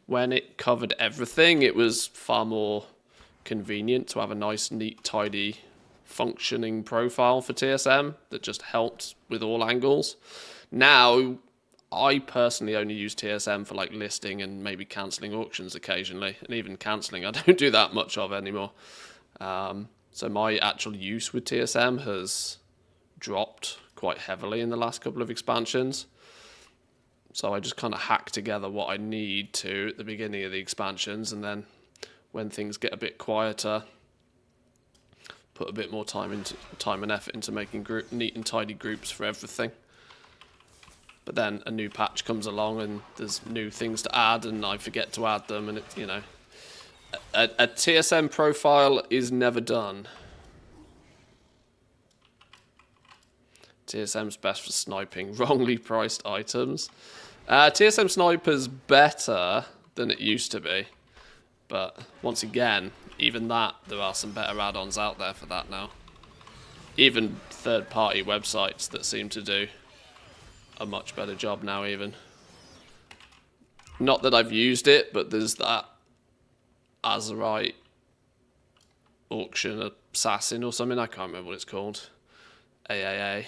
when it covered everything, it was far more convenient to have a nice, neat, tidy, functioning profile for TSM that just helped with all angles. Now, I personally only use TSM for listing and maybe cancelling auctions occasionally, and even cancelling I don't do that much of anymore. So my actual use with TSM has dropped quite heavily in the last couple of expansions. So I just kind of hack together what I need to at the beginning of the expansions, and then when things get a bit quieter, put a bit more time and effort into making neat and tidy groups for everything. But then a new patch comes along and there's new things to add, and I forget to add them, and a TSM profile is never done. TSM's best for sniping wrongly priced items. TSM Sniper's better than it used to be, but once again, even that, there are some better add-ons out there for that now. Even third-party websites that seem to do a much better job now, even. Not that I've used it, but there's that Azerite auction assassin or something, I can't remember what it's called, AAA,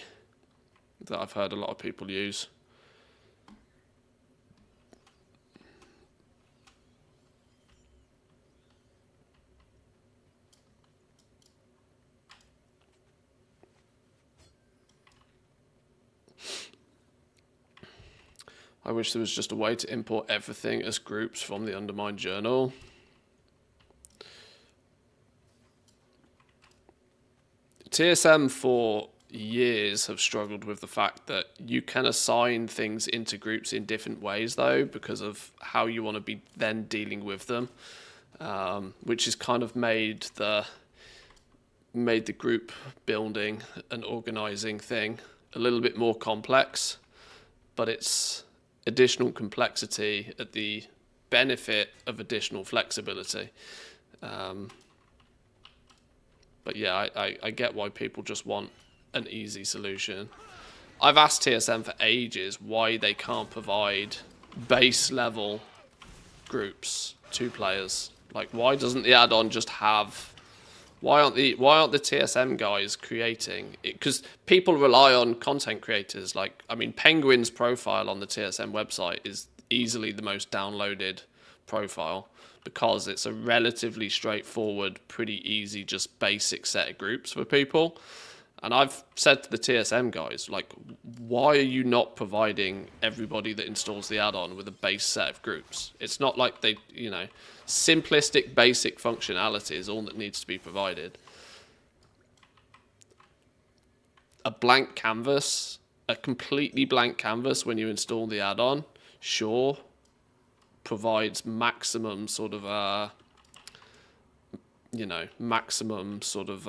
that I've heard a lot of people use. I wish there was just a way to import everything as groups from the Undermined Journal. TSM for years have struggled with the fact that you can assign things into groups in different ways, though, because of how you want to be then dealing with them, which has kind of made the group building and organizing thing a little bit more complex. But it's additional complexity at the benefit of additional flexibility. But yeah, I get why people just want an easy solution. I've asked TSM for ages why they can't provide base level groups to players. Like, why doesn't the add-on just have... Why aren't the TSM guys creating it? Because people rely on content creators. Like, I mean, Penguin's profile on the TSM website is easily the most downloaded profile, because it's a relatively straightforward, pretty easy, just basic set of groups for people. And I've said to the TSM guys, like, why are you not providing everybody that installs the add-on with a base set of groups? It's not like they, you know, simplistic, basic functionality is all that needs to be provided. A blank canvas, a completely blank canvas when you install the add-on, sure, provides maximum sort of, you know, maximum sort of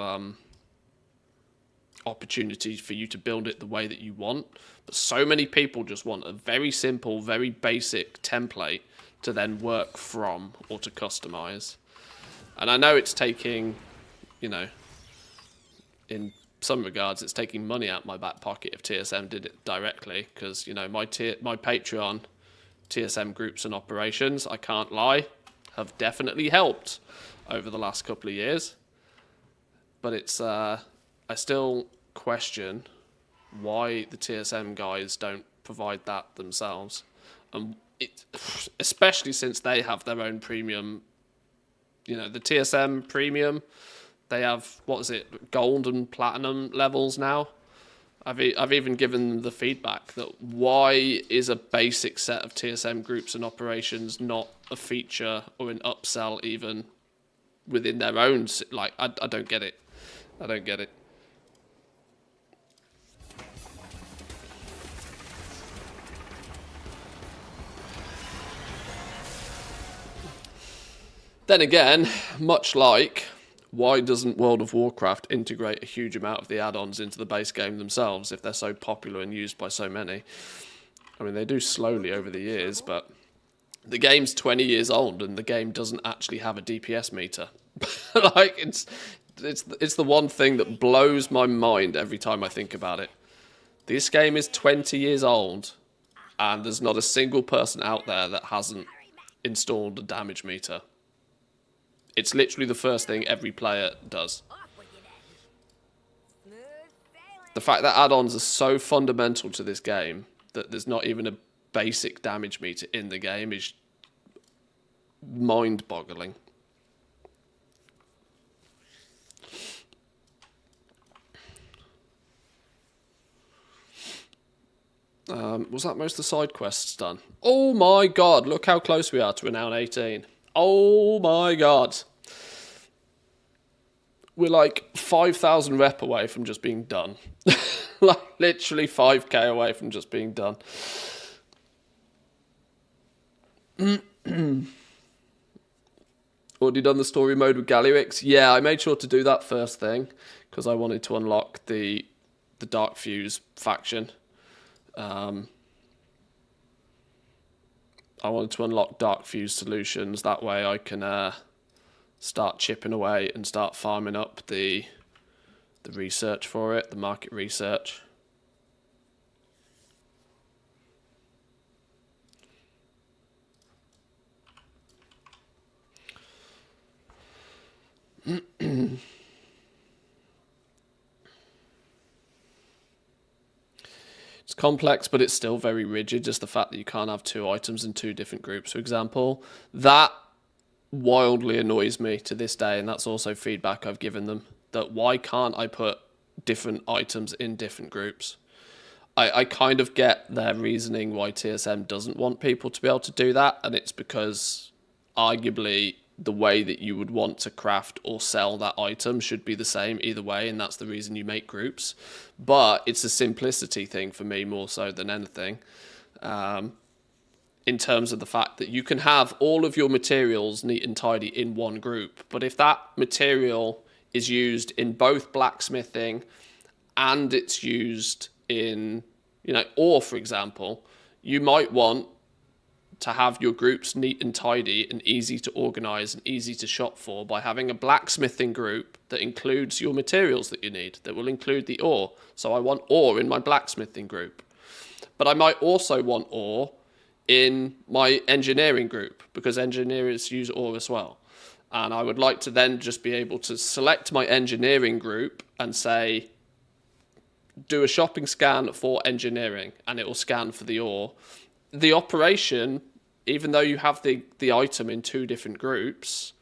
opportunity for you to build it the way that you want. But so many people just want a very simple, very basic template to then work from or to customize. And I know it's taking, you know, in some regards, it's taking money out my back pocket if TSM did it directly, because, you know, my Patreon TSM groups and operations, I can't lie, have definitely helped over the last couple of years. But it's, I still question why the TSM guys don't provide that themselves. Especially since they have their own premium, you know, the TSM premium, they have, what is it, gold and platinum levels now. I've even given them the feedback that why is a basic set of TSM groups and operations not a feature or an upsell even within their own, like, I don't get it. I don't get it. Then again, much like, why doesn't World of Warcraft integrate a huge amount of the add-ons into the base game themselves if they're so popular and used by so many? I mean, they do slowly over the years, but the game's 20 years old and the game doesn't actually have a DPS meter. Like, it's the one thing that blows my mind every time I think about it. This game is 20 years old and there's not a single person out there that hasn't installed a damage meter. It's literally the first thing every player does. The fact that add-ons are so fundamental to this game that there's not even a basic damage meter in the game is mind-boggling. Was that most of the side quests done? Oh my god, look how close we are to renown 18. Oh my god. We're like 5,000 rep away from just being done. Like, literally 5k away from just being done. Already done the story mode with Galliwix? Yeah, I made sure to do that first thing, because I wanted to unlock the Dark Fuse faction. I wanted to unlock Dark Fuse solutions. That way I can start chipping away and start farming up the research for it, the market research. It's complex, but it's still very rigid. Just the fact that you can't have 2 items in 2 different groups, for example. That wildly annoys me to this day, and that's also feedback I've given them. That why can't I put different items in different groups? I kind of get their reasoning why TSM doesn't want people to be able to do that, and it's because arguably the way that you would want to craft or sell that item should be the same either way, and that's the reason you make groups. But it's a simplicity thing for me more so than anything, in terms of the fact that you can have all of your materials neat and tidy in one group, but if that material is used in both blacksmithing and it's used in, ore, for example, you might want to have your groups neat and tidy and easy to organize and easy to shop for by having a blacksmithing group that includes your materials that you need, that will include the ore. So I want ore in my blacksmithing group. But I might also want ore in my engineering group, because engineers use ore as well. And I would like to then just be able to select my engineering group and say, do a shopping scan for engineering, and it will scan for the ore. The operation, even though you have the item in two different groups,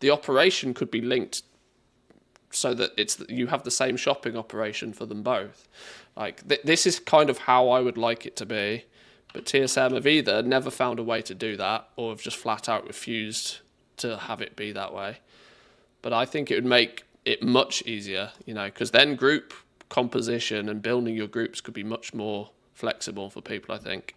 the operation could be linked so that you have the same shopping operation for them both. Like this is kind of how I would like it to be, but TSM have either never found a way to do that or have just flat out refused to have it be that way. But I think it would make it much easier, because then group composition and building your groups could be much more flexible for people, I think.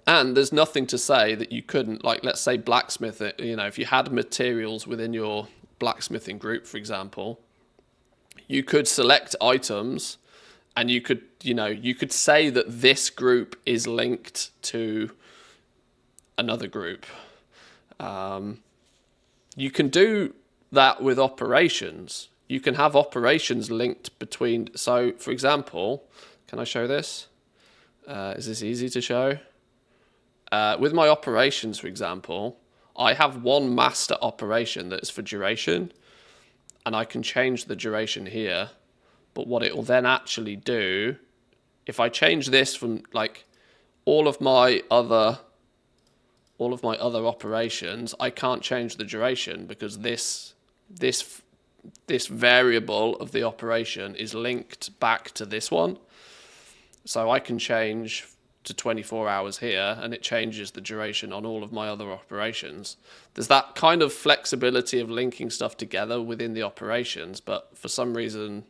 And there's nothing to say that you couldn't, like, let's say blacksmith, if you had materials within your blacksmithing group, for example, you could select items and you could say that this group is linked to another group. You can do that with operations. You can have operations linked between, so for example, can I show this? Is this easy to show? With my operations, for example, I have one master operation that is for duration, and I can change the duration here. But what it will then actually do, if I change this from like all of my other operations, I can't change the duration because this variable of the operation is linked back to this one. So I can change to 24 hours here and it changes the duration on all of my other operations. There's that kind of flexibility of linking stuff together within the operations, but for some reason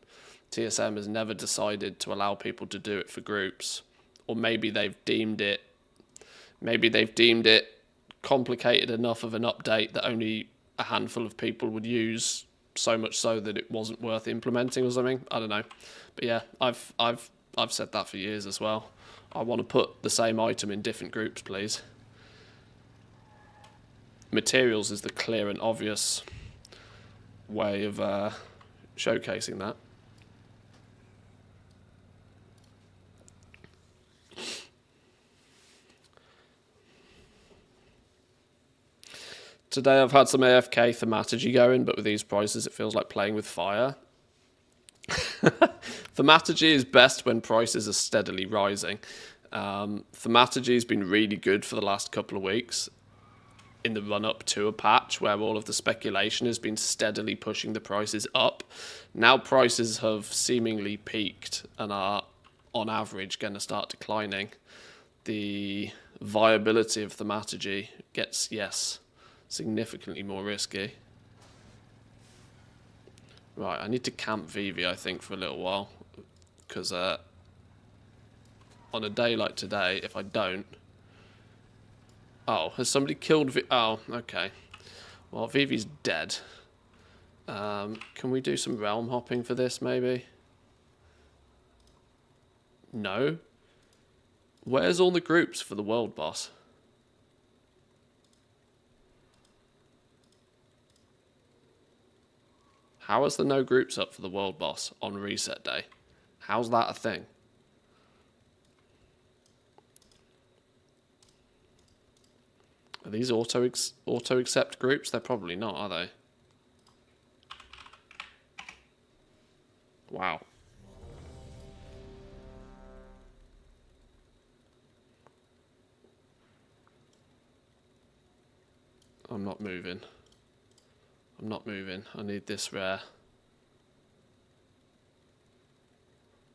TSM has never decided to allow people to do it for groups, or maybe they've deemed it complicated enough of an update that only a handful of people would use, so much so that it wasn't worth implementing or something. I don't know. But yeah, I've said that for years as well. I want to put the same item in different groups, please. Materials is the clear and obvious way of showcasing that. Today I've had some AFK thaumaturgy going, but with these prices it feels like playing with fire. Thaumaturgy is best when prices are steadily rising. Thaumaturgy has been really good for the last couple of weeks in the run-up to a patch where all of the speculation has been steadily pushing the prices up. Now prices have seemingly peaked and are, on average, going to start declining. The viability of thaumaturgy gets, significantly more risky. Right, I need to camp Vivi, I think, for a little while. Because on a day like today, if I don't... Oh, has somebody killed Vivi? Oh, okay. Well, Vivi's dead. Can we do some realm hopping for this, maybe? No? Where's all the groups for the world boss? How is there no groups up for the world boss on reset day? How's that a thing? Are these auto accept groups? They're probably not, are they? Wow. I'm not moving. I'm not moving. I need this rare.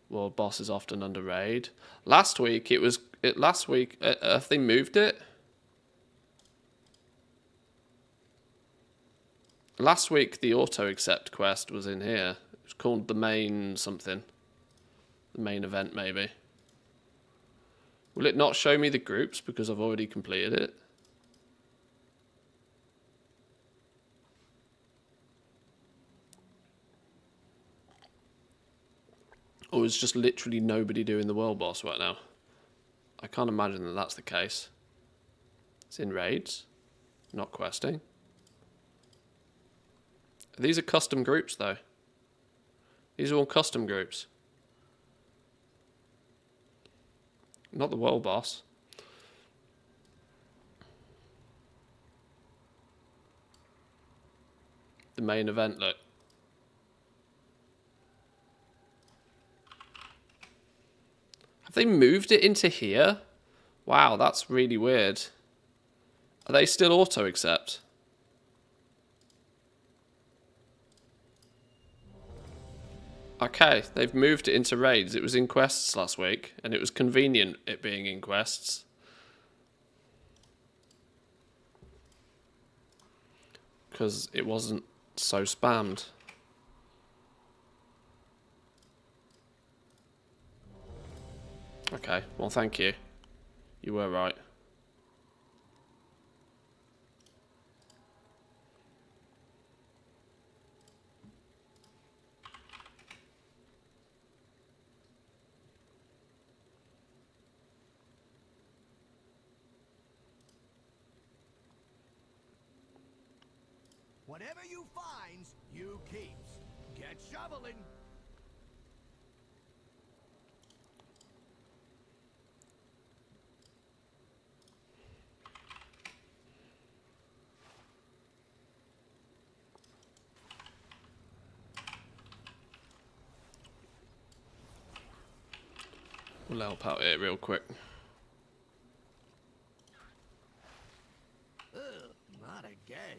World boss is often under raid. Last week it was it last week. Have they moved it? Last week, the auto accept quest was in here. It was called the main something. The main event, maybe. Will it not show me the groups because I've already completed it? Or is just literally nobody doing the world boss right now? I can't imagine that that's the case. It's in raids, not questing. These are custom groups, though. These are all custom groups. Not the world boss. The main event, look. Have they moved it into here? Wow, that's really weird. Are they still auto-accept? Okay, they've moved it into raids. It was in quests last week, and it was convenient it being in quests. Because it wasn't so spammed. Okay, well thank you. You were right. Whatever you finds, you keeps. Get shoveling. We'll help out here real quick. Ugh, not again.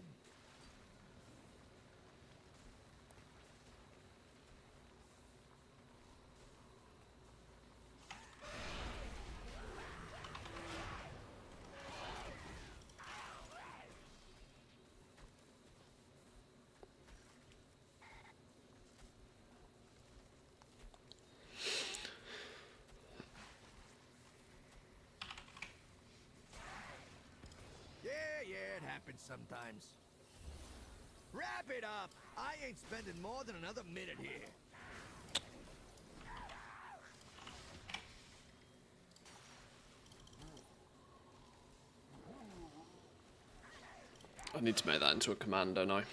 Yeah, it happens sometimes. Wrap it up! I ain't spending more than another minute here. I need to make that into a command, don't I?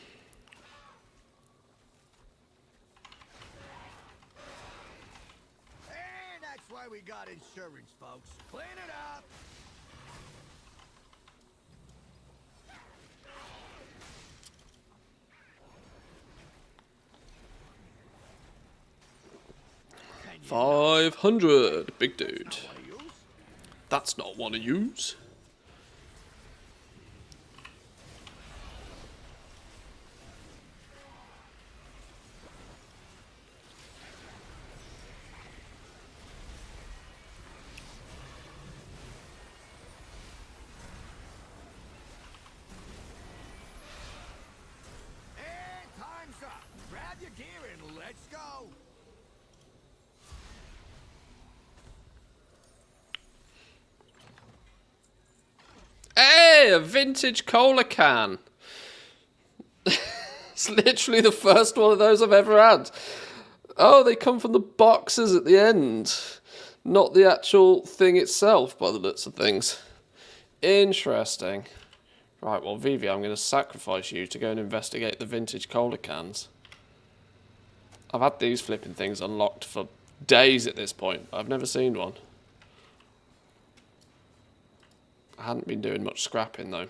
And that's why we got insurance, folks. Clean it up! Can you 500, big dude. wanna use? That's not one to use. And time's up. Grab your gear and let's go. Hey, a vintage cola can. It's literally the first one of those I've ever had. Oh, they come from the boxes at the end, not the actual thing itself, by the looks of things. Interesting. Right, well, Vivi, I'm going to sacrifice you to go and investigate the vintage cola cans. I've had these flipping things unlocked for days at this point. I've never seen one. I hadn't been doing much scrapping, though.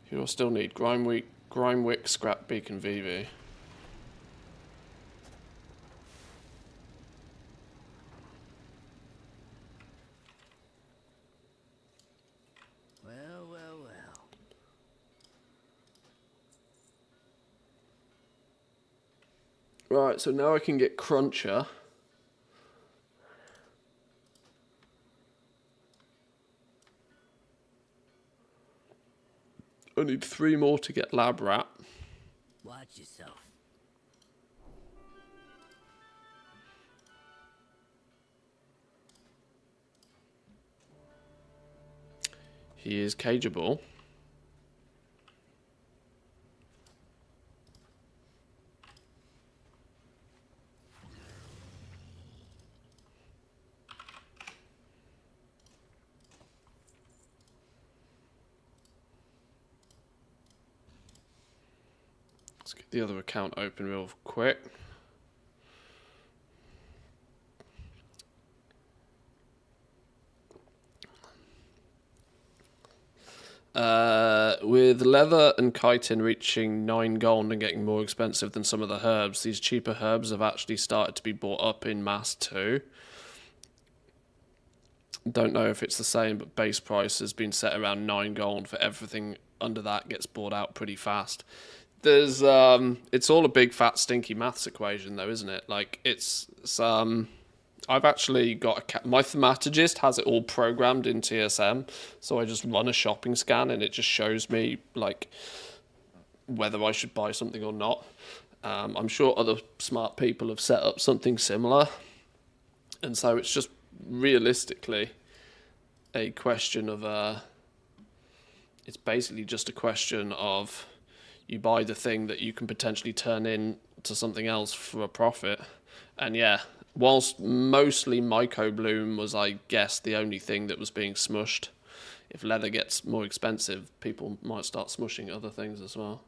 Who do I still need? Grimewick, Scrap Beacon, VV. Well, well, well. Right, so now I can get Cruncher. I need 3 more to get Lab Rat. Watch yourself. He is cageable. Let's get the other account open real quick. With leather and chitin reaching 9 gold and getting more expensive than some of the herbs, these cheaper herbs have actually started to be bought up in mass too. Don't know if it's the same, but base price has been set around 9 gold for everything under that gets bought out pretty fast. There's it's all a big fat stinky maths equation though, isn't it? Like it's I've actually got my thematigist has it all programmed in TSM, so I just run a shopping scan and it just shows me like whether I should buy something or not. I'm sure other smart people have set up something similar, and so it's just realistically a question of it's basically just a question of you buy the thing that you can potentially turn into something else for a profit. And yeah, whilst mostly Myco Bloom was, I guess, the only thing that was being smushed, if leather gets more expensive, people might start smushing other things as well.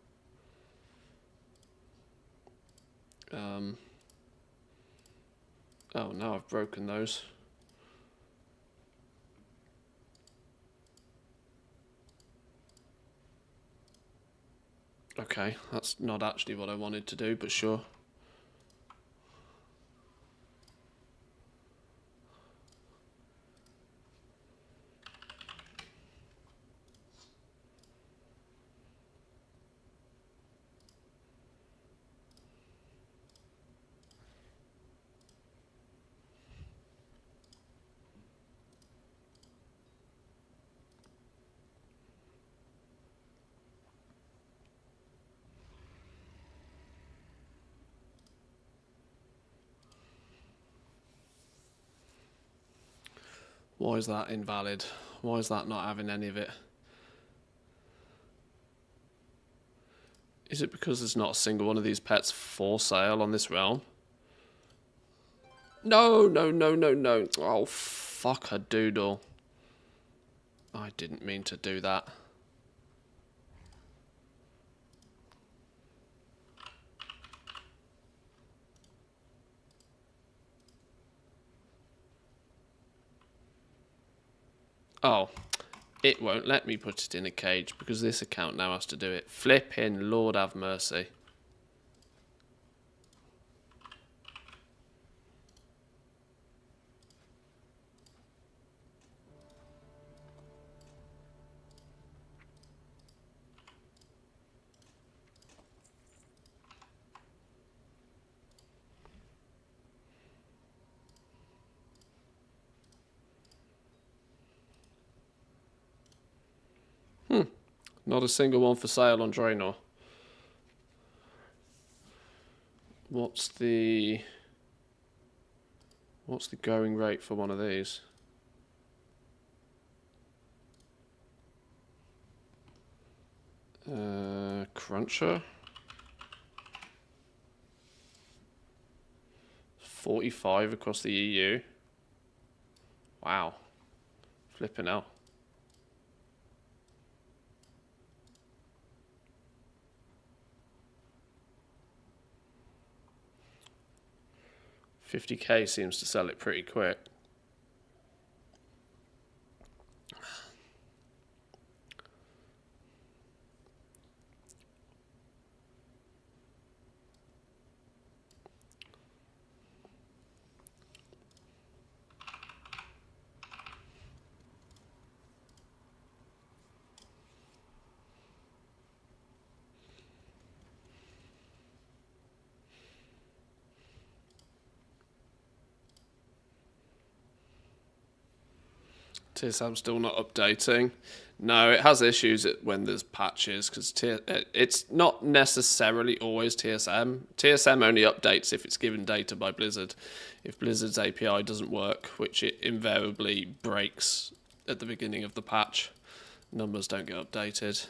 Oh, now I've broken those. Okay, that's not actually what I wanted to do, but sure. Why is that invalid? Why is that not having any of it? Is it because there's not a single one of these pets for sale on this realm? No, no, no, no, no. Oh, fuck a doodle. I didn't mean to do that. Oh, it won't let me put it in a cage because this account now has to do it. Flipping Lord have mercy. Not a single one for sale on Draenor. What's the going rate for one of these? Cruncher. 45 across the EU. Wow. Flipping hell. $50k seems to sell it pretty quick. TSM's still not updating. No, it has issues when there's patches, because it's not necessarily always TSM. TSM only updates if it's given data by Blizzard. If Blizzard's API doesn't work, which it invariably breaks at the beginning of the patch, numbers don't get updated.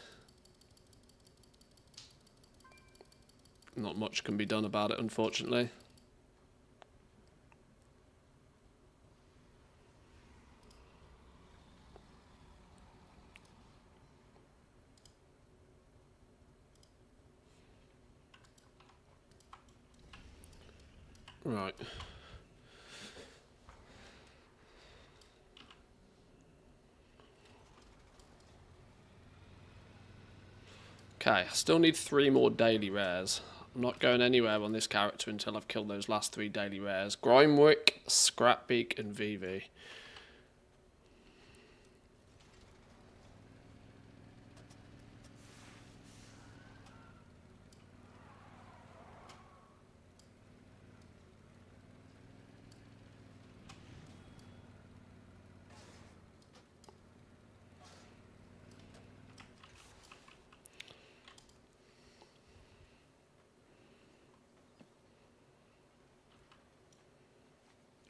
Not much can be done about it, unfortunately. Right. Okay, I still need 3 more daily rares. I'm not going anywhere on this character until I've killed those last 3 daily rares. Grimewick, Scrapbeak, and Vivi.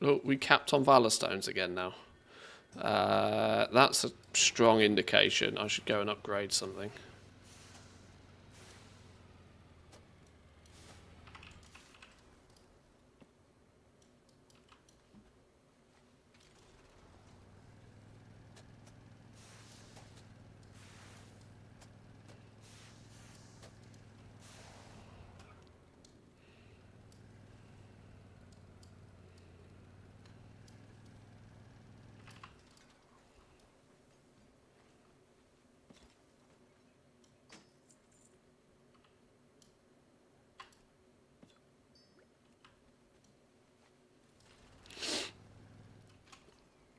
Oh, we capped on Valor Stones again now. That's a strong indication. I should go and upgrade something.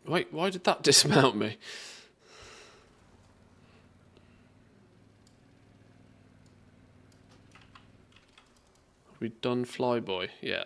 Wait, why did that dismount me? Have we done Flyboy? Yeah.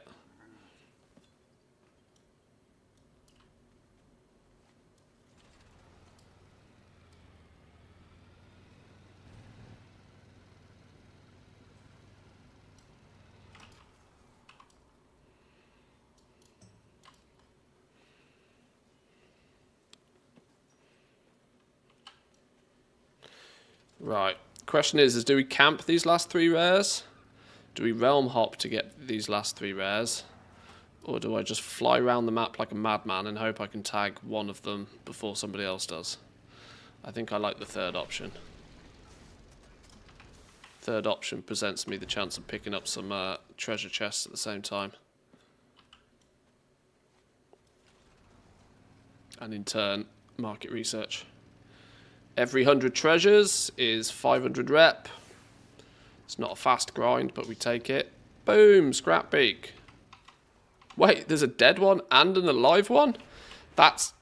Right. Question is do we camp these last 3 rares? Do we realm hop to get these last 3 rares? Or do I just fly around the map like a madman and hope I can tag one of them before somebody else does? I think I like the third option. Third option presents me the chance of picking up some treasure chests at the same time. And in turn, market research. Every 100 treasures is 500 rep. It's not a fast grind, but we take it. Boom, Scrapbeak. Wait, there's a dead one and an alive one? That's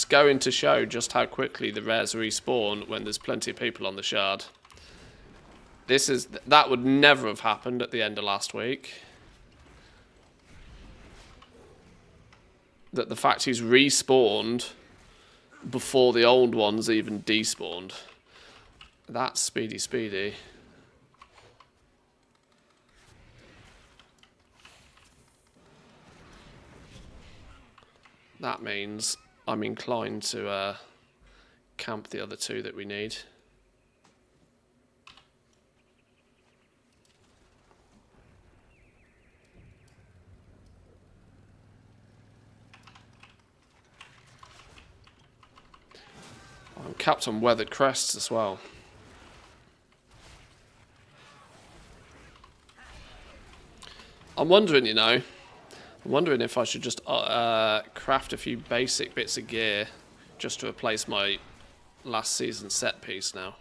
going to show just how quickly the rares respawn when there's plenty of people on the shard. That would never have happened at the end of last week. That the fact he's respawned before the old ones even despawned. That's speedy. That means I'm inclined to camp the other 2 that we need. I'm capped on Weathered Crests as well. I'm wondering if I should just craft a few basic bits of gear just to replace my last season set piece now.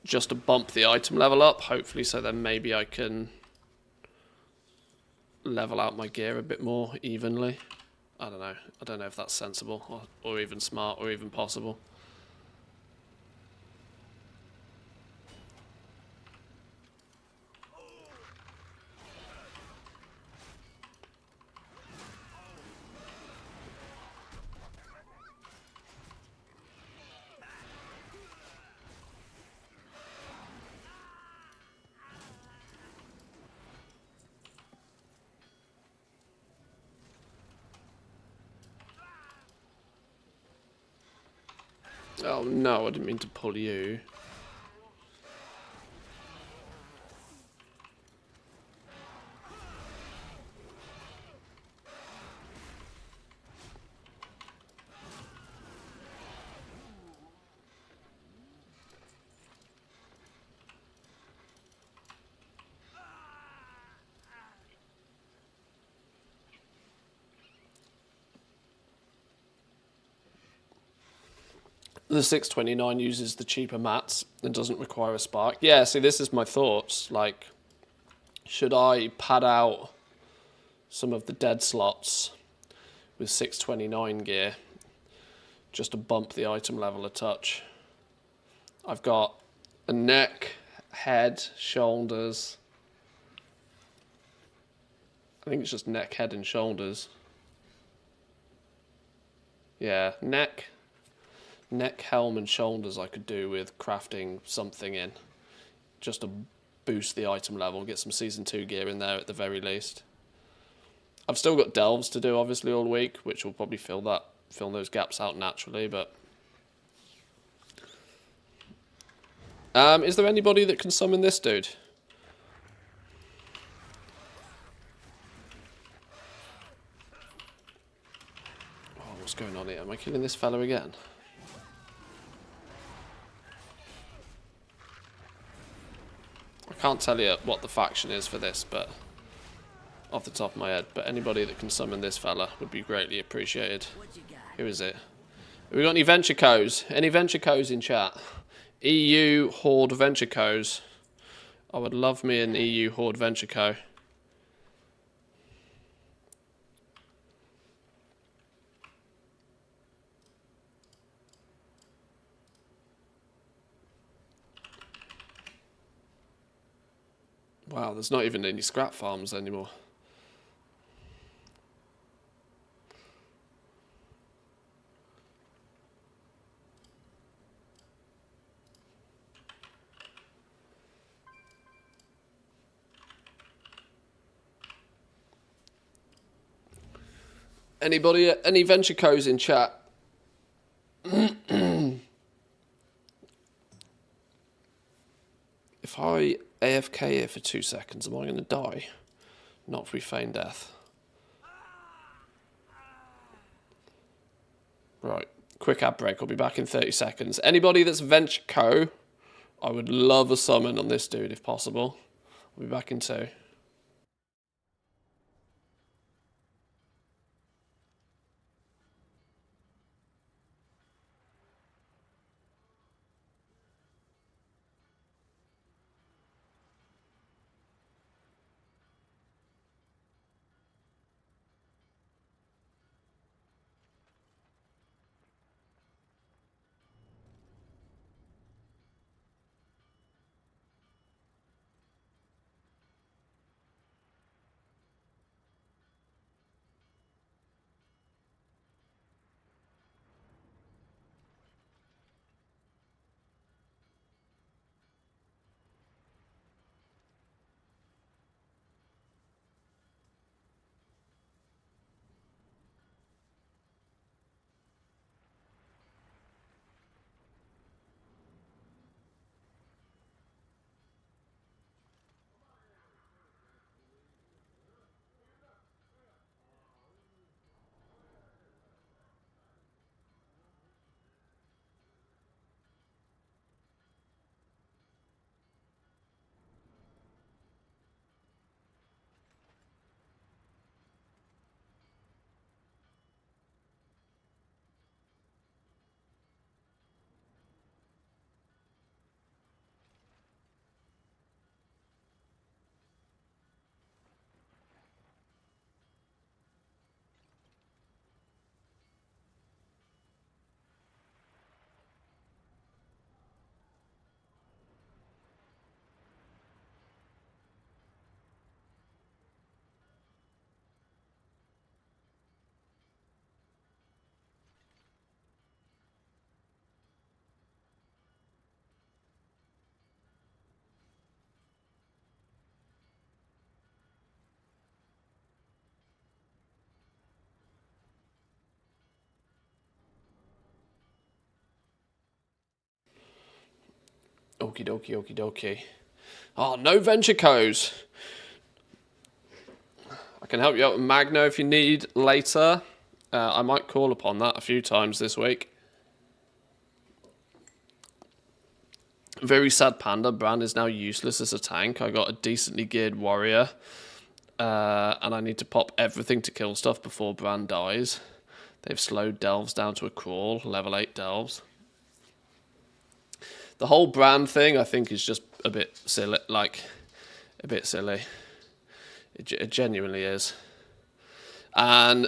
Just to bump the item level up, hopefully, so then maybe I can level out my gear a bit more evenly. I don't know. I don't know if that's sensible or even smart or even possible. Oh no, I didn't mean to pull you. The 629 uses the cheaper mats and doesn't require a spark. Yeah, see, this is my thoughts. Like, should I pad out some of the dead slots with 629 gear just to bump the item level a touch? I've got a neck, head, shoulders. I think it's just neck, head, and shoulders. Yeah, neck, helm, and shoulders I could do with crafting something in. Just to boost the item level, get some Season 2 gear in there at the very least. I've still got delves to do, obviously, all week, which will probably fill those gaps out naturally, but... is there anybody that can summon this dude? Oh, what's going on here? Am I killing this fella again? I can't tell you what the faction is for this, but off the top of my head, but anybody that can summon this fella would be greatly appreciated. Who is it? Have we got any venture codes? Any venture codes in chat? EU Horde venture codes. I would love me an EU Horde venture co. Wow, there's not even any scrap farms anymore. Anybody, any venture codes in chat? If I AFK here for 2 seconds, am I going to die? Not through feign death. Right, quick ad break. I'll be back in 30 seconds. Anybody that's venture co, I would love a summon on this dude if possible. I'll be back in 2. Okie dokie, okie dokie. Oh, no venture codes. I can help you out with Magno if you need later. I might call upon that a few times this week. Very sad panda. Bran is now useless as a tank. I got a decently geared warrior. And I need to pop everything to kill stuff before Bran dies. They've slowed delves down to a crawl. Level 8 delves. The whole Bran thing, I think, is just a bit silly. Like, a bit silly. It genuinely is. And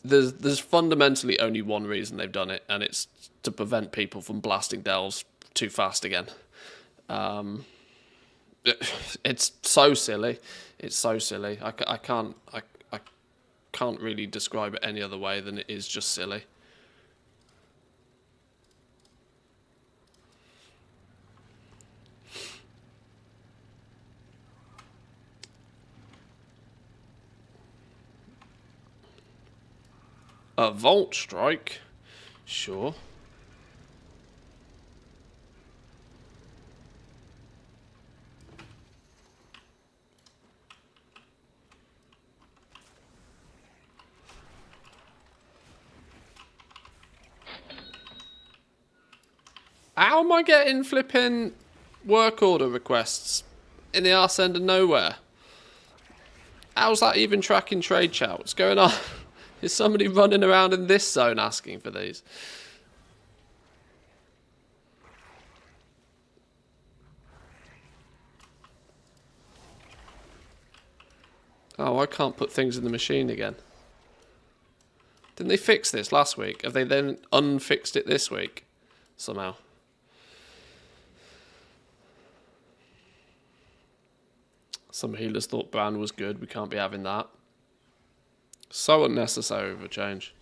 there's fundamentally only one reason they've done it, and it's to prevent people from blasting delves too fast again. It's so silly. It's so silly. I can't really describe it any other way than it is just silly. A Volt Strike? Sure. How am I getting flipping work order requests in the arse end of nowhere? How's that even tracking trade chat? What's going on? Is somebody running around in this zone asking for these? Oh, I can't put things in the machine again. Didn't they fix this last week? Have they then unfixed it this week? Somehow. Some healers thought Bran was good. We can't be having that. So unnecessary of a change.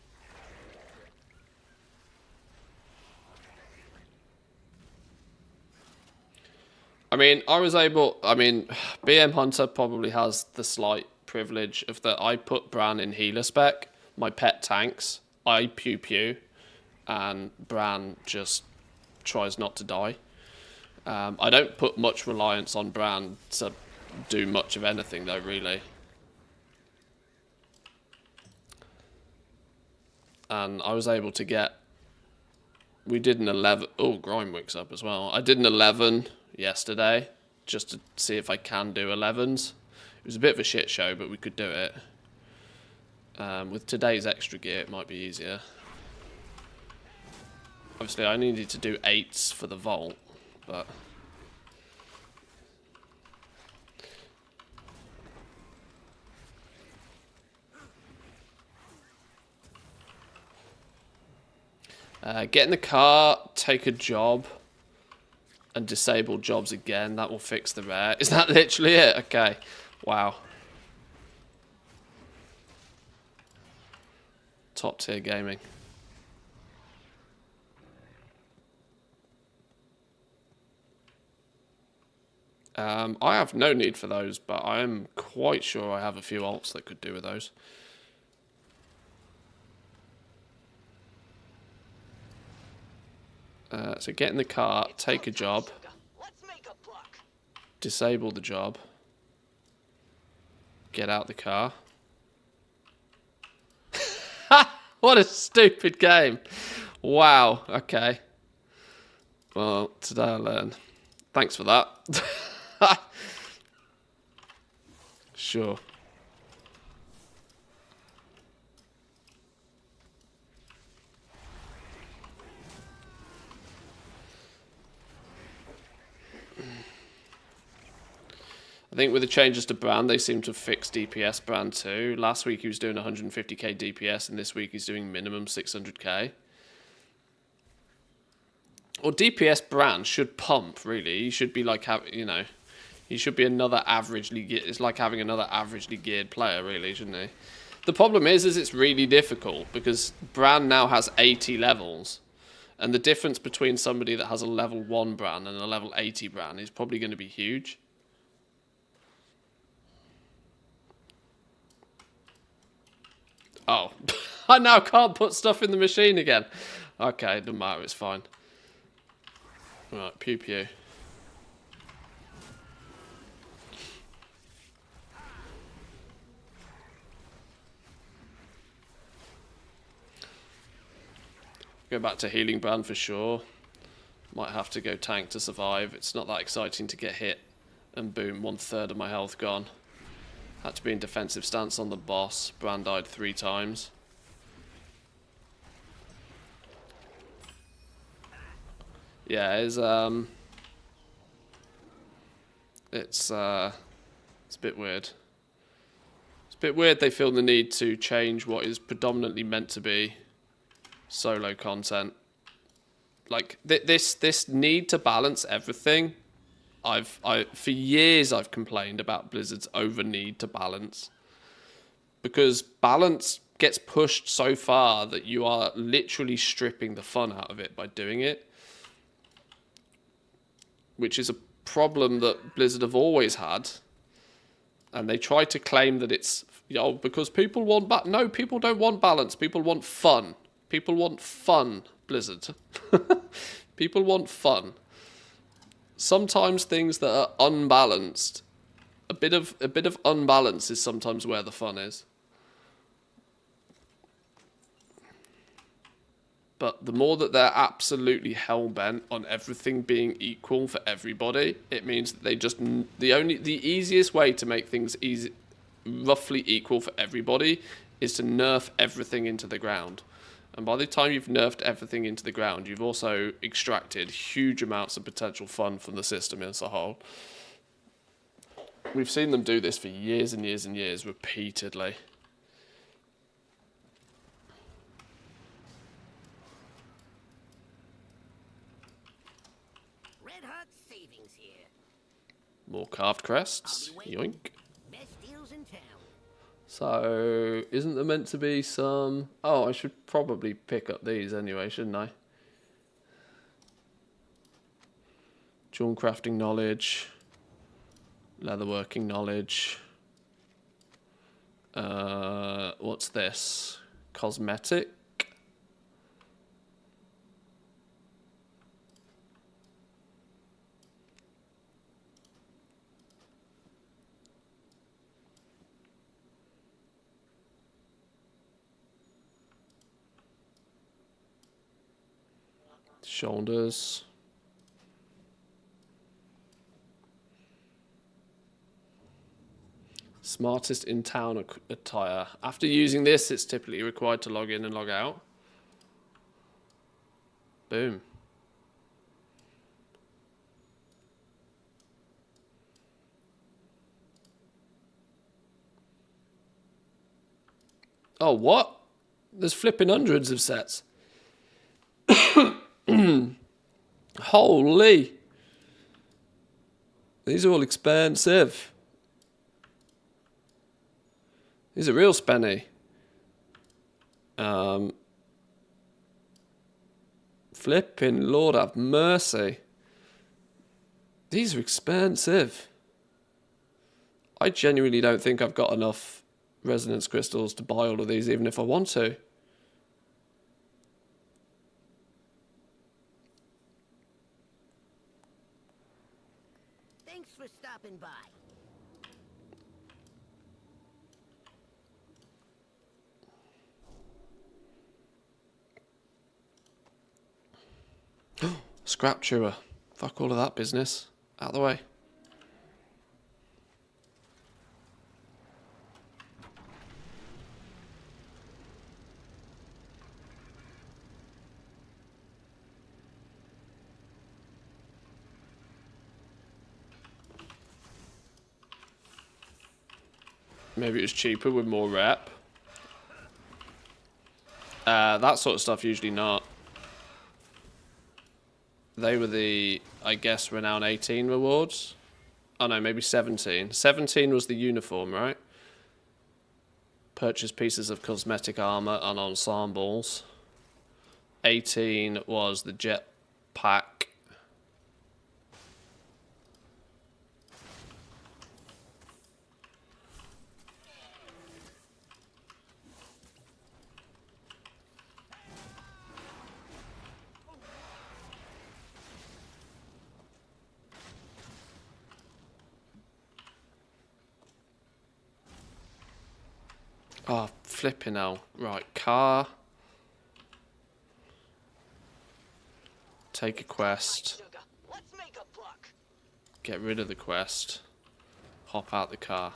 I mean, BM Hunter probably has the slight privilege of that I put Bran in healer spec, my pet tanks, I pew pew, and Bran just tries not to die. I don't put much reliance on Bran to do much of anything though, really. And I was able to get... We did an 11... Oh, Grindwick's up as well. I did an 11 yesterday, just to see if I can do 11s. It was a bit of a shit show, but we could do it. With today's extra gear, it might be easier. Obviously, I needed to do 8s for the vault, but... get in the car, take a job, and disable jobs again. That will fix the rare. Is that literally it? Okay. Wow. Top tier gaming. I have no need for those, but I am quite sure I have a few alts that could do with those. So get in the car, take a job, disable the job, get out the car. What a stupid game. Wow, okay. Well, today I learned. Thanks for that. Sure. I think with the changes to Bran, they seem to have fixed DPS Bran too. Last week he was doing 150k DPS, and this week he's doing minimum 600k. Or DPS Bran should pump, really. He should be like, he should be another averagely geared. It's like having another averagely geared player, really, shouldn't he? The problem is it's really difficult because Bran now has 80 levels. And the difference between somebody that has a level 1 Bran and a level 80 Bran is probably going to be huge. Oh, I now can't put stuff in the machine again. Okay, doesn't matter, it's fine. Right, pew pew. Go back to healing brand for sure. Might have to go tank to survive. It's not that exciting to get hit and boom, 1/3 of my health gone. Had to be in defensive stance on the boss. Brand died 3 times. Yeah, it's a bit weird. It's a bit weird they feel the need to change what is predominantly meant to be solo content. Like this need to balance everything. For years I've complained about Blizzard's over need to balance, because balance gets pushed so far that you are literally stripping the fun out of it by doing it, which is a problem that Blizzard have always had. And they try to claim that it's, because people want no, people don't want balance. People want fun. People want fun, Blizzard. People want fun. Sometimes things that are unbalanced, a bit of unbalance is sometimes where the fun is. But the more that they're absolutely hell-bent on everything being equal for everybody, it means that they just, the easiest way to make things roughly equal for everybody is to nerf everything into the ground. And by the time you've nerfed everything into the ground, you've also extracted huge amounts of potential fun from the system as a whole. We've seen them do this for years and years and years, repeatedly. Red hot savings here. More carved crests. Yoink. Best deals in town. So, isn't there meant to be some... Oh, I should probably pick up these anyway, shouldn't I? Jewel crafting knowledge. Leatherworking knowledge. What's this? Cosmetic. Shoulders. Smartest in town attire. After using this, it's typically required to log in and log out. Boom. Oh, what? There's flipping hundreds of sets. Holy. These are all expensive. These are real spenny. Flipping Lord have mercy. These are expensive. I genuinely don't think I've got enough resonance crystals to buy all of these, even if I want to. Thanks for stopping by. Scrap chewer. Fuck all of that business. Out of the way. Maybe it was cheaper with more rep. That sort of stuff usually not. They were the, I guess, Renown 18 rewards. Oh no, maybe 17. 17 was the uniform, right? Purchase pieces of cosmetic armor and ensembles. 18 was the jet pack. Oh, flipping hell. Right, car. take a quest, Sugar, let's make a buck. get rid of the quest, hop out the car.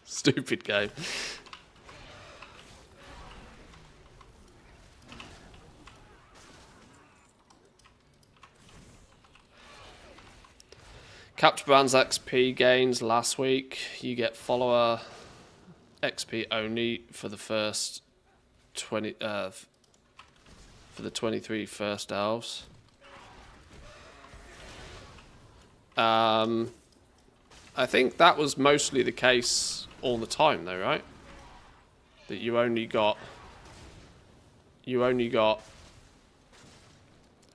Stupid game. Capture Brand's XP gains last week. You get follower XP only for the first 20 for the 23 first elves. I think that was mostly the case all the time though, right? That you only got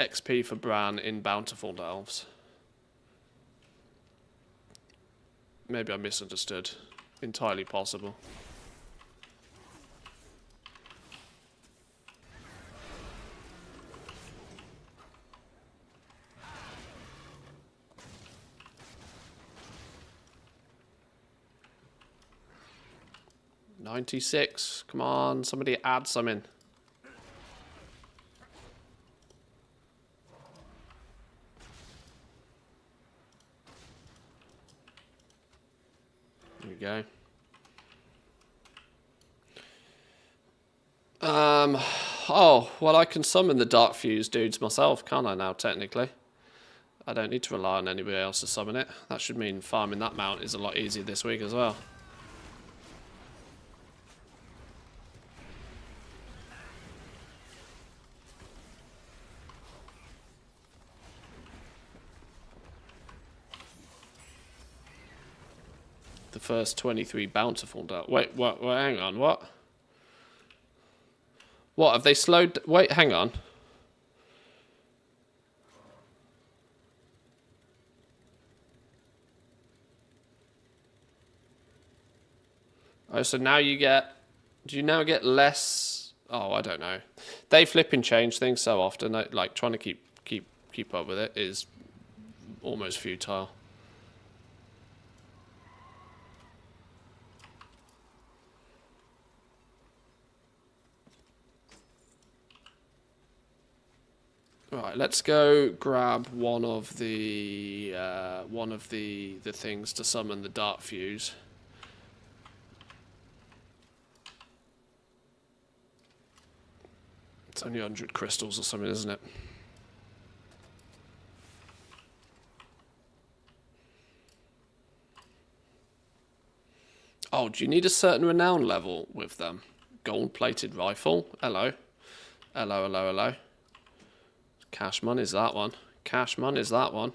XP for Bran in Bountiful Elves. Maybe I misunderstood. Entirely possible. $96. Come on, somebody add some in. There we go. Oh, well, I can summon the Dark Fuse dudes myself, can't I now, technically? I don't need to rely on anybody else to summon it. That should mean farming that mount is a lot easier this week as well. The first 23 bountiful dark. Wait, what? Hang on, what? What, have they slowed... Wait, hang on. Oh, so now you get... Do you now get less... Oh, I don't know. They flipping change things so often. Like, trying to keep up with it is almost futile. Right, let's go grab one of the things to summon the Dark Fuse. It's only 100 crystals or something, isn't it? Oh, do you need a certain renown level with them? Gold-plated rifle. Hello. Hello, hello, hello. Cash money's that one. Cash money's that one.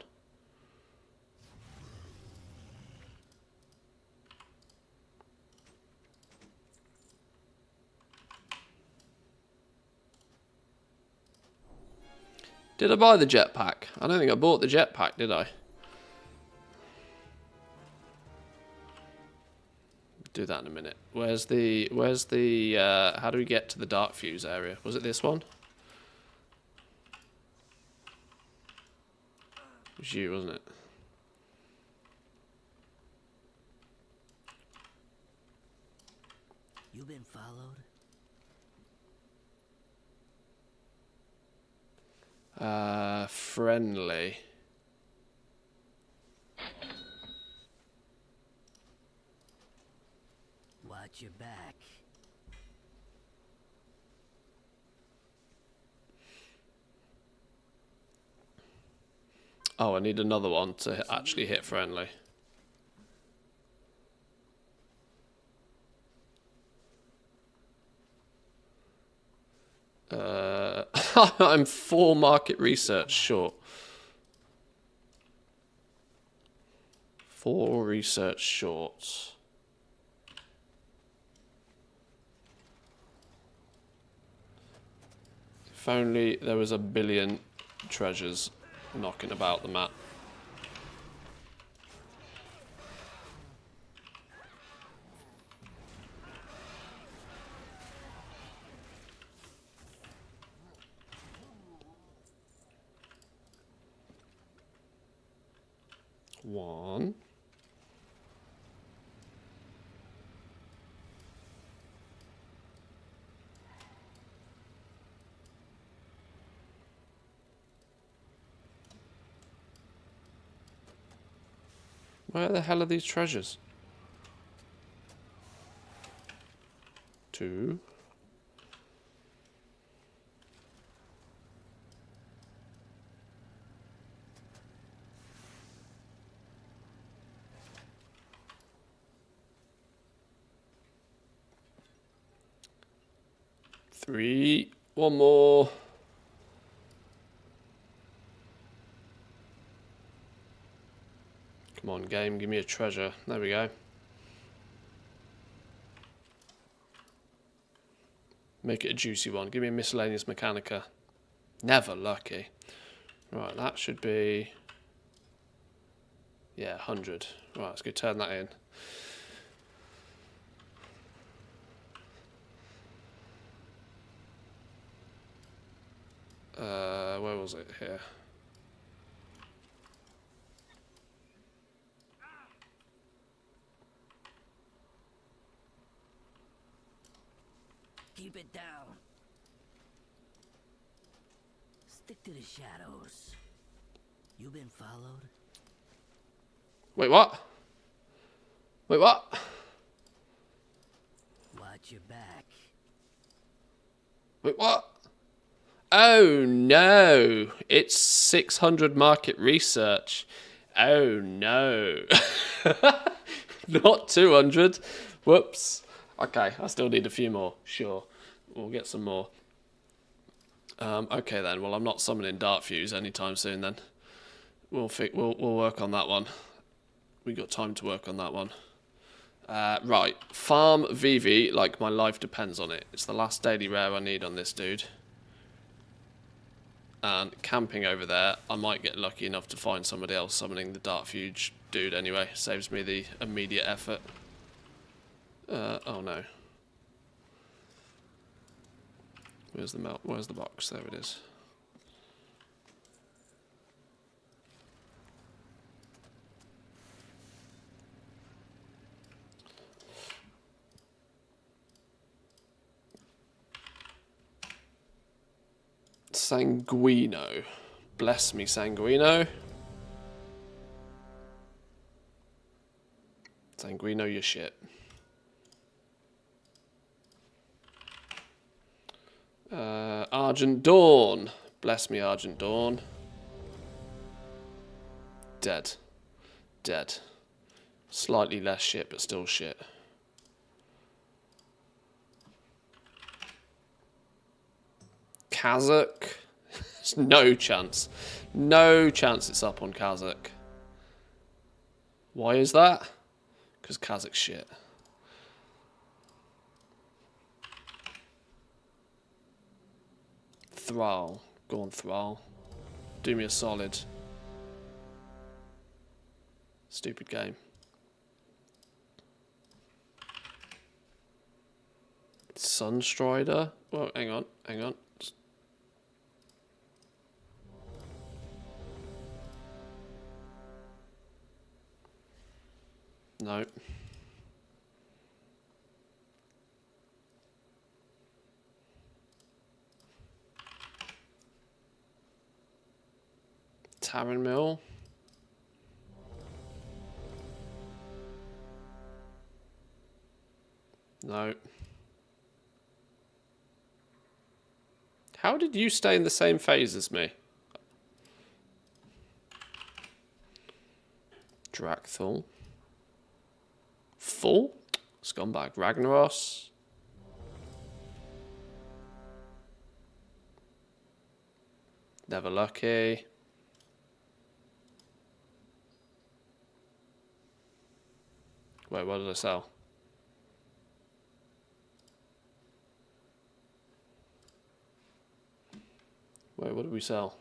Did I buy the jetpack? I don't think I bought the jetpack, did I? Do that in a minute. Where's the how do we get to the Dark Fuse area? Was it this one? It was you, wasn't it? You been followed? Friendly. Watch your back. Oh, I need another one to actually hit friendly. I'm 4 market research short. 4 research shorts. If only there was a billion treasures knocking about the map. One. Where the hell are these treasures? 2. Three. One more. Come on, game, give me a treasure. There we go. Make it a juicy one. Give me a miscellaneous mechanica. Never lucky. Right, that should be... yeah, 100. Right, let's go turn that in. Where was it? Here. Keep it down. Stick to the shadows. You been followed? Wait, what? Wait, what? Watch your back. Wait, what? Oh no, it's 600 market research. Oh no. Not 200. Whoops. Okay, I still need a few more. Sure, we'll get some more. Okay then, well I'm not summoning Dart Fuse anytime soon then. We'll work on that one. We got time to work on that one. Right, farm Vivi like my life depends on it. It's the last daily rare I need on this dude. And camping over there, I might get lucky enough to find somebody else summoning the Dart Fuse dude anyway. Saves me the immediate effort. Oh no. Where's the Where's the box? There it is. Sanguino. Bless me, Sanguino. Sanguino, your shit. Argent Dawn. Bless me, Argent Dawn. Dead. Dead. Slightly less shit, but still shit. Kazakh. There's no chance. No chance it's up on Kazakh. Why is that? Because Kazakh's shit. Thrall. Go on, Thrall. Do me a solid. Stupid game. Sunstrider? Well, hang on, hang on. No. Taran Mill. No. How did you stay in the same phase as me? Drakthul. Full? Scumbag. Ragnaros. Never lucky. Wait, what did I sell? Wait, what did we sell?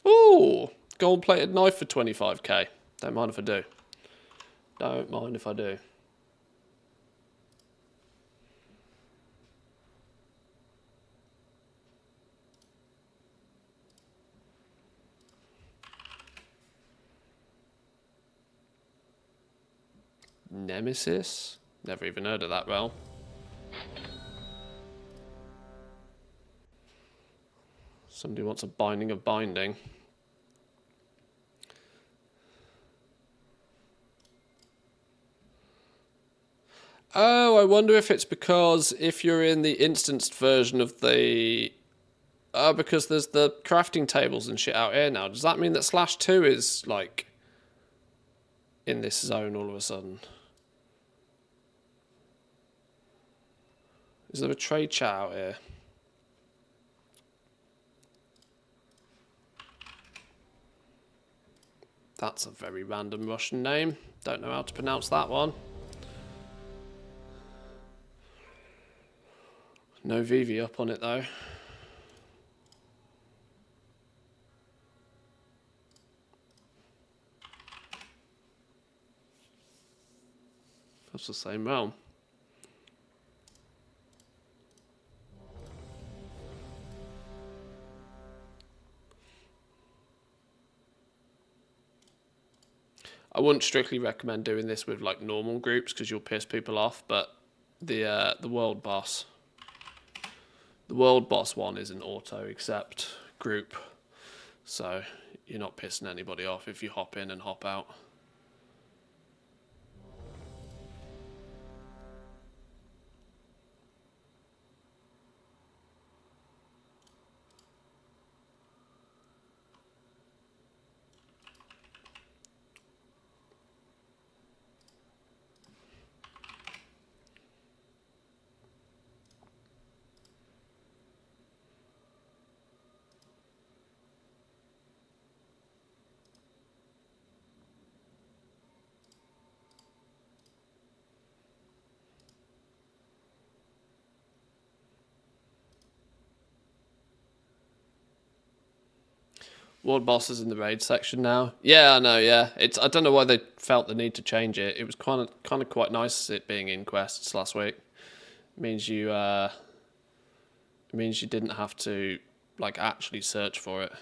Ooh! Gold-plated knife for 25k. Don't mind if I do. Don't mind if I do. Nemesis? Never even heard of that realm. Somebody wants a binding of binding. Oh, I wonder if it's because if you're in the instanced version of the... Oh, because there's the crafting tables and shit out here now. Does that mean that /2 is, like, in this zone all of a sudden? Is there a trade chat out here? That's a very random Russian name. Don't know how to pronounce that one. No VV up on it though. That's the same realm. I wouldn't strictly recommend doing this with like normal groups because you'll piss people off, but the world boss one is an auto accept group, so you're not pissing anybody off if you hop in and hop out. World boss is in the raid section now. Yeah, I know. Yeah, I don't know why they felt the need to change it. It was kind of quite nice it being in quests last week. It means you didn't have to like actually search for it.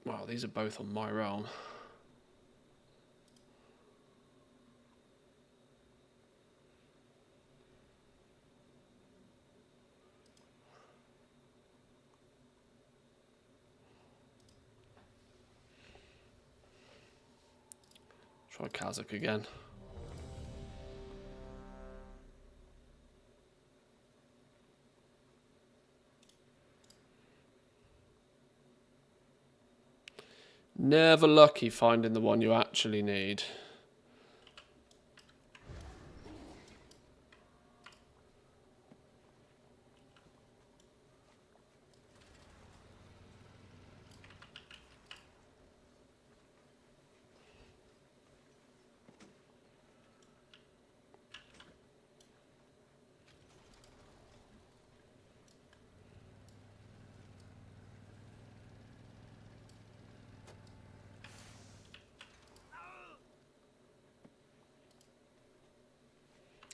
Wow, these are both on my realm. Try Kazakh again. Never lucky finding the one you actually need.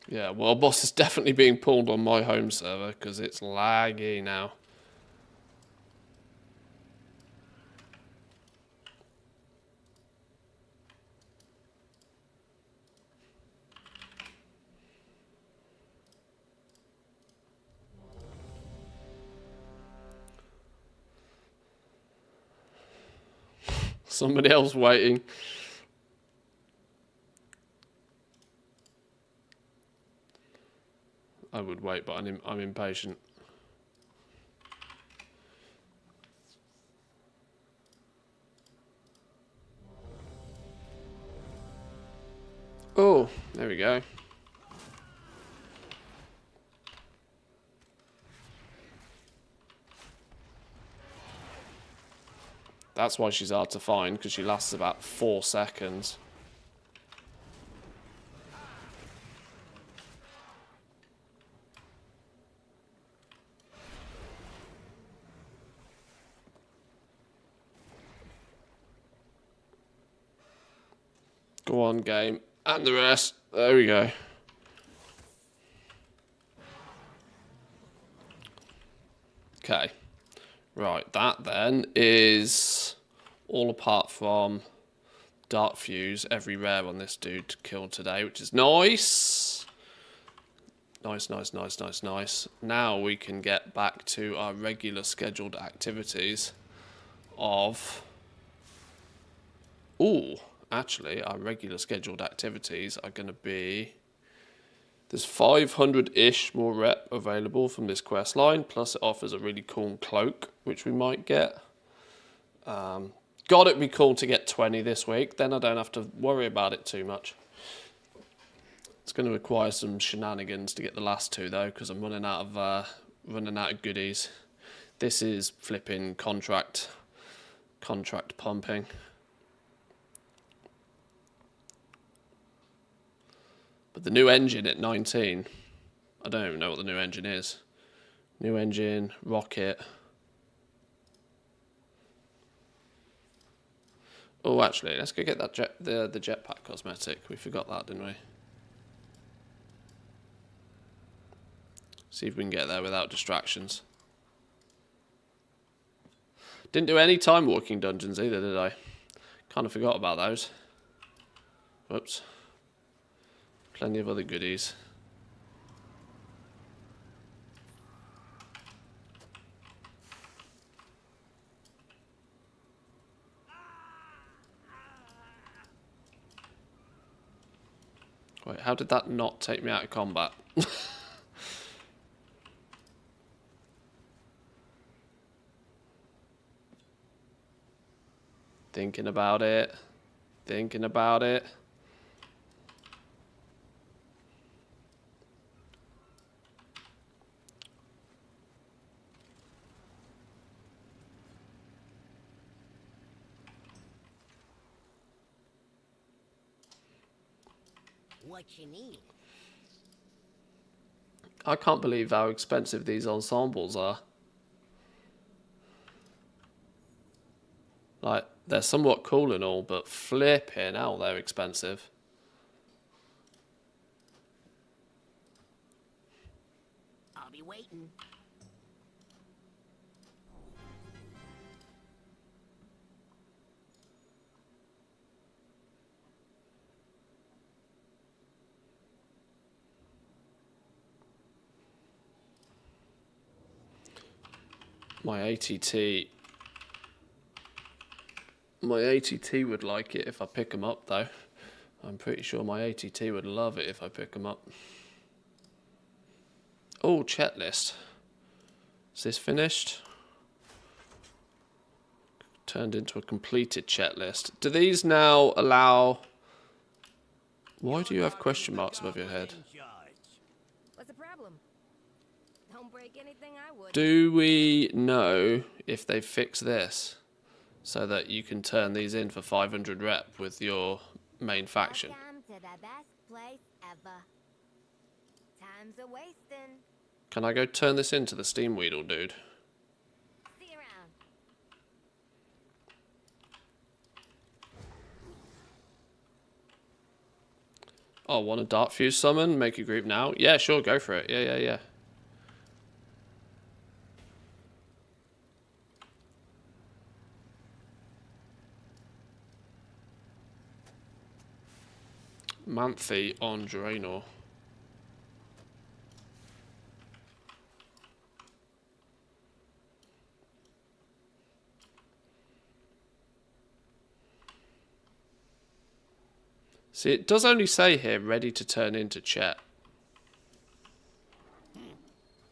Yeah, well, boss is definitely being pulled on my home server because it's laggy now. Somebody else waiting. I would wait, but I'm impatient. Oh, there we go. That's why she's hard to find, because she lasts about 4 seconds. Go on, game. And the rest. There we go. Okay. Right, that then is all apart from Dark Fuse, every rare on this dude killed today, which is nice. Nice. Now we can get back to our regular scheduled activities of... Ooh, actually, our regular scheduled activities are going to be... There's 500-ish more rep available from this quest line, plus it offers a really cool cloak, which we might get. God, it'd be cool to get 20 this week, then I don't have to worry about it too much. It's going to require some shenanigans to get the last two, though, because I'm running out of goodies. This is flipping contract pumping. But the new engine at 19, I don't even know what the new engine is. New engine, rocket. Oh, actually, let's go get that the jetpack cosmetic. We forgot that, didn't we? See if we can get there without distractions. Didn't do any time walking dungeons either, did I? Kind of forgot about those. Whoops. Plenty of other goodies. Wait, how did that not take me out of combat? Thinking about it. What you need? I can't believe how expensive these ensembles are. Like, they're somewhat cool and all, but flipping hell, they're expensive. I'll be waiting. My ATT would like it if I pick them up, though. I'm pretty sure my ATT would love it if I pick them up. Oh, checklist. Is this finished? Turned into a completed checklist. Do these now allow... Why do you have question marks above your head? What's the problem? Don't break anything I would. Do we know if they fix this? So that you can turn these in for 500 rep with your main faction. Welcome to the best place ever. Time's a wasting. Can I go turn this into the Steam Weedle dude? See you around. Oh, want a Dark Fuse summon? Make a group now? Yeah, sure, go for it. Yeah. Manthe on Draenor. See, it does only say here, ready to turn into chat.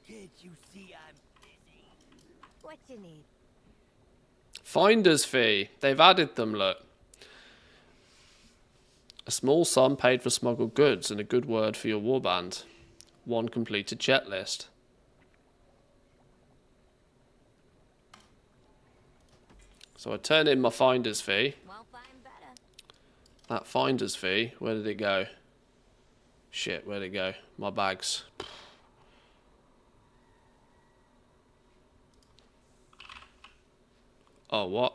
Can't you see I'm busy? What you need? Finder's fee. They've added them, look. A small sum paid for smuggled goods and a good word for your warband. One completed checklist. So I turn in my finder's fee. Won't find better. That finder's fee, where did it go? Shit, where'd it go? My bags. Oh, what?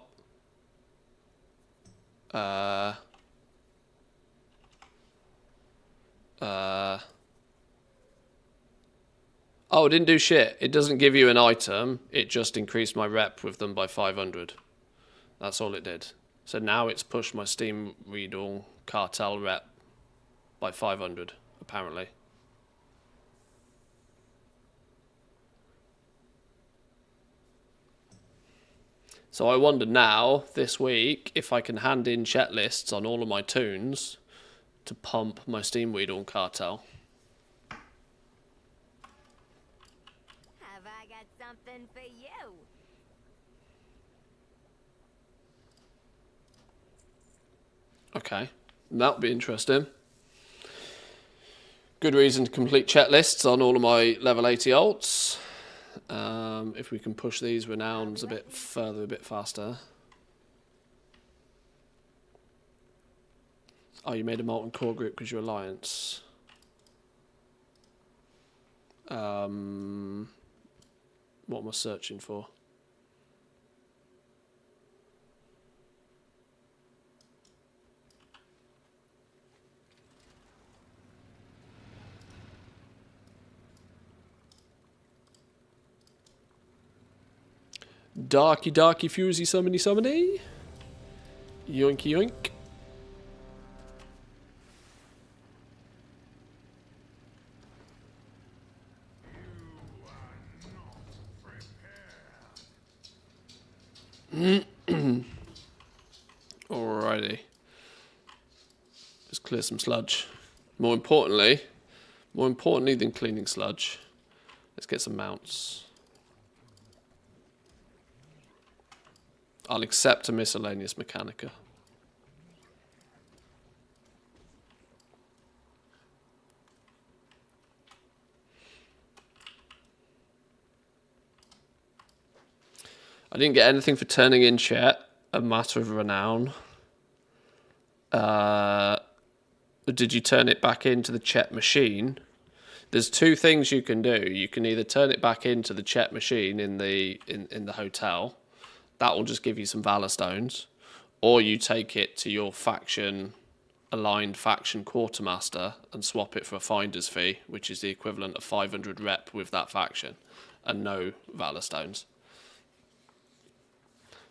Oh, it didn't do shit. It doesn't give you an item. It just increased my rep with them by 500. That's all it did. So now it's pushed my Steam Weedle cartel rep by 500, apparently. So I wonder now, this week, if I can hand in chat lists on all of my tunes to pump my Steam Weedle cartel. Have I got something for you? Okay, that'll be interesting. Good reason to complete checklists on all of my level 80 alts. If we can push these renowns a bit further, a bit faster. Oh, you made a molten core group because you're Alliance. What am I searching for? Darky fusey summony. Yoinky yoink. Alrighty. Let's clear some sludge. More importantly than cleaning sludge, let's get some mounts. I'll accept a miscellaneous mechanica. I didn't get anything for turning in chat a matter of renown. Did you turn it back into the chat machine? There's two things you can do. You can either turn it back into the chat machine in the hotel. That will just give you some Valor Stones. Or you take it to your aligned faction quartermaster and swap it for a finder's fee, which is the equivalent of 500 rep with that faction, and no Valor Stones.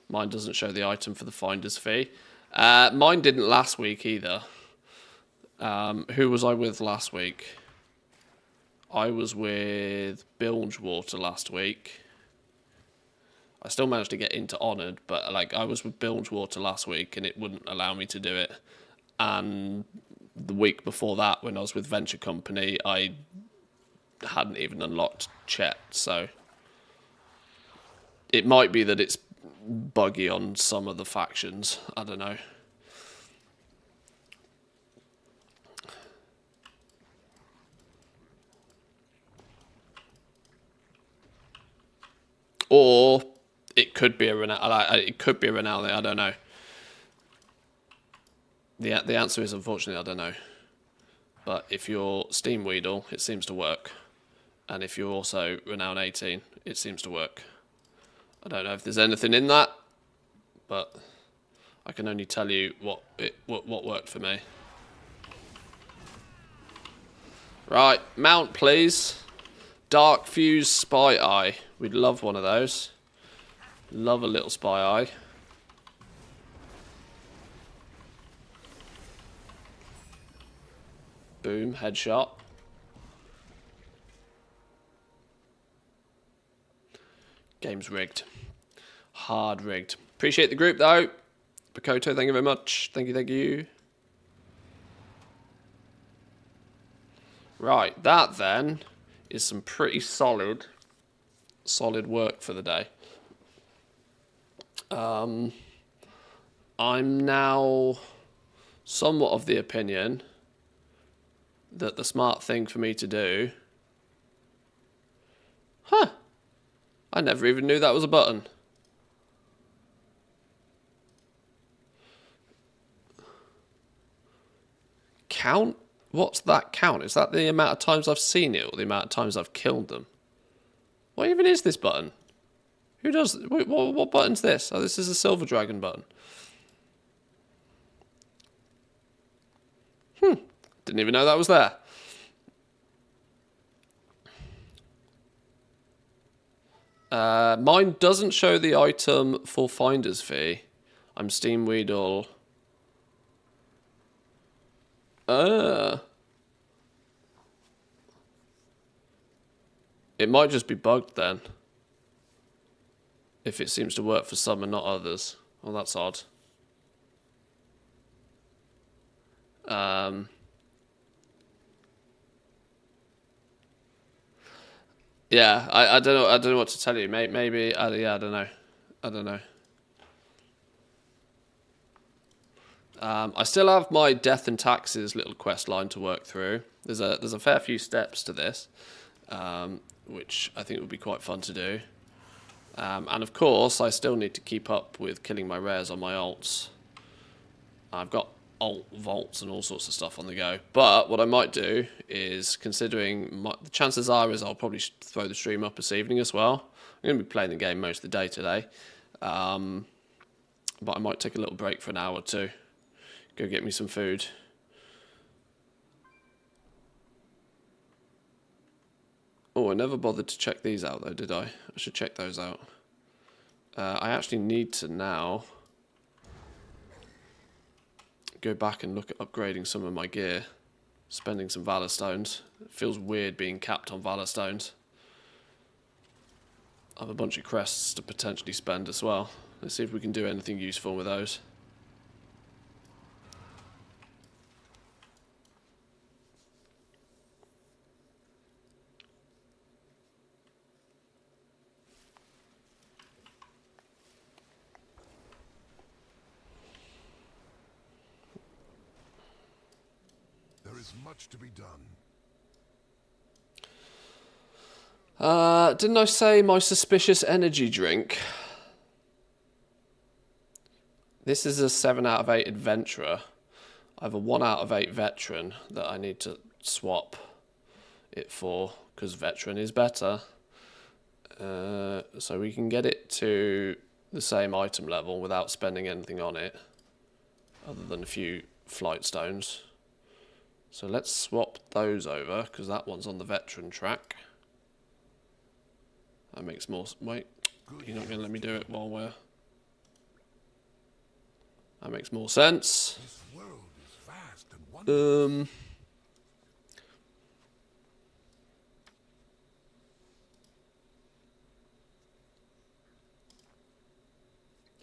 Mine doesn't show the item for the finder's fee. Mine didn't last week either. Who was I with last week? I was with Bilgewater last week. I still managed to get into Honoured, but like I was with Bilgewater last week and it wouldn't allow me to do it. And the week before that, when I was with Venture Company, I hadn't even unlocked Chet, so it might be that it's buggy on some of the factions. I don't know. Or it could be a renown. It could be a renown. I don't know. The answer is unfortunately I don't know. But if you're Steam Weedle, it seems to work, and if you're also Renown 18, it seems to work. I don't know if there's anything in that, but I can only tell you what worked for me. Right, mount please. Dark Fuse Spy Eye. We'd love one of those. Love a little Spy Eye. Boom, headshot. Game's rigged. Hard rigged. Appreciate the group though. Bakoto, thank you very much. Thank you. Right, that then is some pretty solid work for the day. I'm now somewhat of the opinion that the smart thing for me to do... Huh. I never even knew that was a button. Count? What's that count? Is that the amount of times I've seen it or the amount of times I've killed them? What even is this button? Who does... Wait, what button's this? Oh, this is a Silver Dragon button. Didn't even know that was there. Mine doesn't show the item for finder's fee, I'm Steam Weedle. It might just be bugged then. If it seems to work for some and not others. Well, that's odd. Yeah, I don't know. I don't know what to tell you. Maybe yeah, I don't know. I don't know. I still have my death and taxes little quest line to work through. There's a fair few steps to this, which I think would be quite fun to do. And of course, I still need to keep up with killing my rares on my alts. I've got alt vaults and all sorts of stuff on the go. But what I might do is, considering the chances are is I'll probably throw the stream up this evening as well. I'm going to be playing the game most of the day today. But I might take a little break for an hour or two. Go get me some food. Oh, I never bothered to check these out though, did I? I should check those out. I actually need to now go back and look at upgrading some of my gear. Spending some Valor Stones. It feels weird being capped on Valor Stones. I have a bunch of crests to potentially spend as well. Let's see if we can do anything useful with those. There is much to be done. Didn't I say my suspicious energy drink? This is a 7 out of 8 adventurer. I have a 1 out of 8 veteran that I need to swap it for, because veteran is better. So we can get it to the same item level without spending anything on it, other than a few flight stones. So let's swap those over, because that one's on the veteran track. That makes more... Wait, you're not going to let me do it while we're... That makes more sense. This world is vast and wonderful.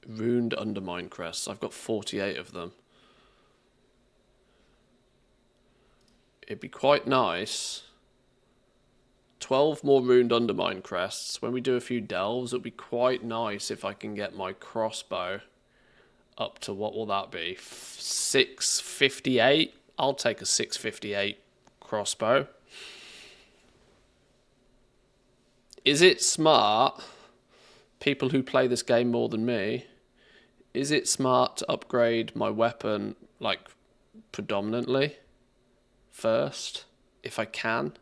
Runed Undermine crests. I've got 48 of them. It'd be quite nice. 12 more Runed Undermine crests. When we do a few delves, it'd be quite nice if I can get my crossbow up to, what will that be? 658? I'll take a 658 crossbow. Is it smart, people who play this game more than me, is it smart to upgrade my weapon, like, predominantly first, if I can?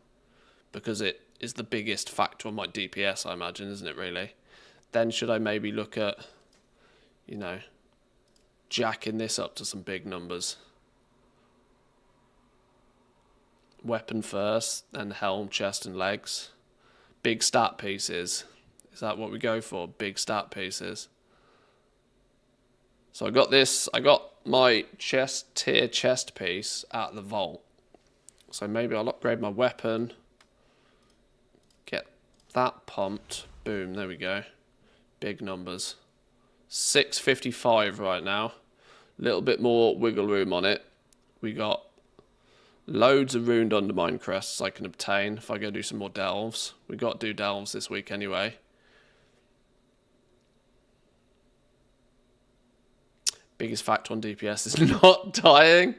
Because it is the biggest factor on my DPS, I imagine, isn't it, really? Then should I maybe look at, you know, jacking this up to some big numbers? Weapon first, then helm, chest and legs. Big stat pieces. Is that what we go for? Big stat pieces. So I got this, I got my tier chest piece at the vault. So maybe I'll upgrade my weapon. Get that pumped. Boom, there we go. Big numbers. 655 right now. A little bit more wiggle room on it. We got loads of Runed Undermine crests I can obtain if I go do some more delves. We got to do delves this week anyway. Biggest factor on DPS is not dying.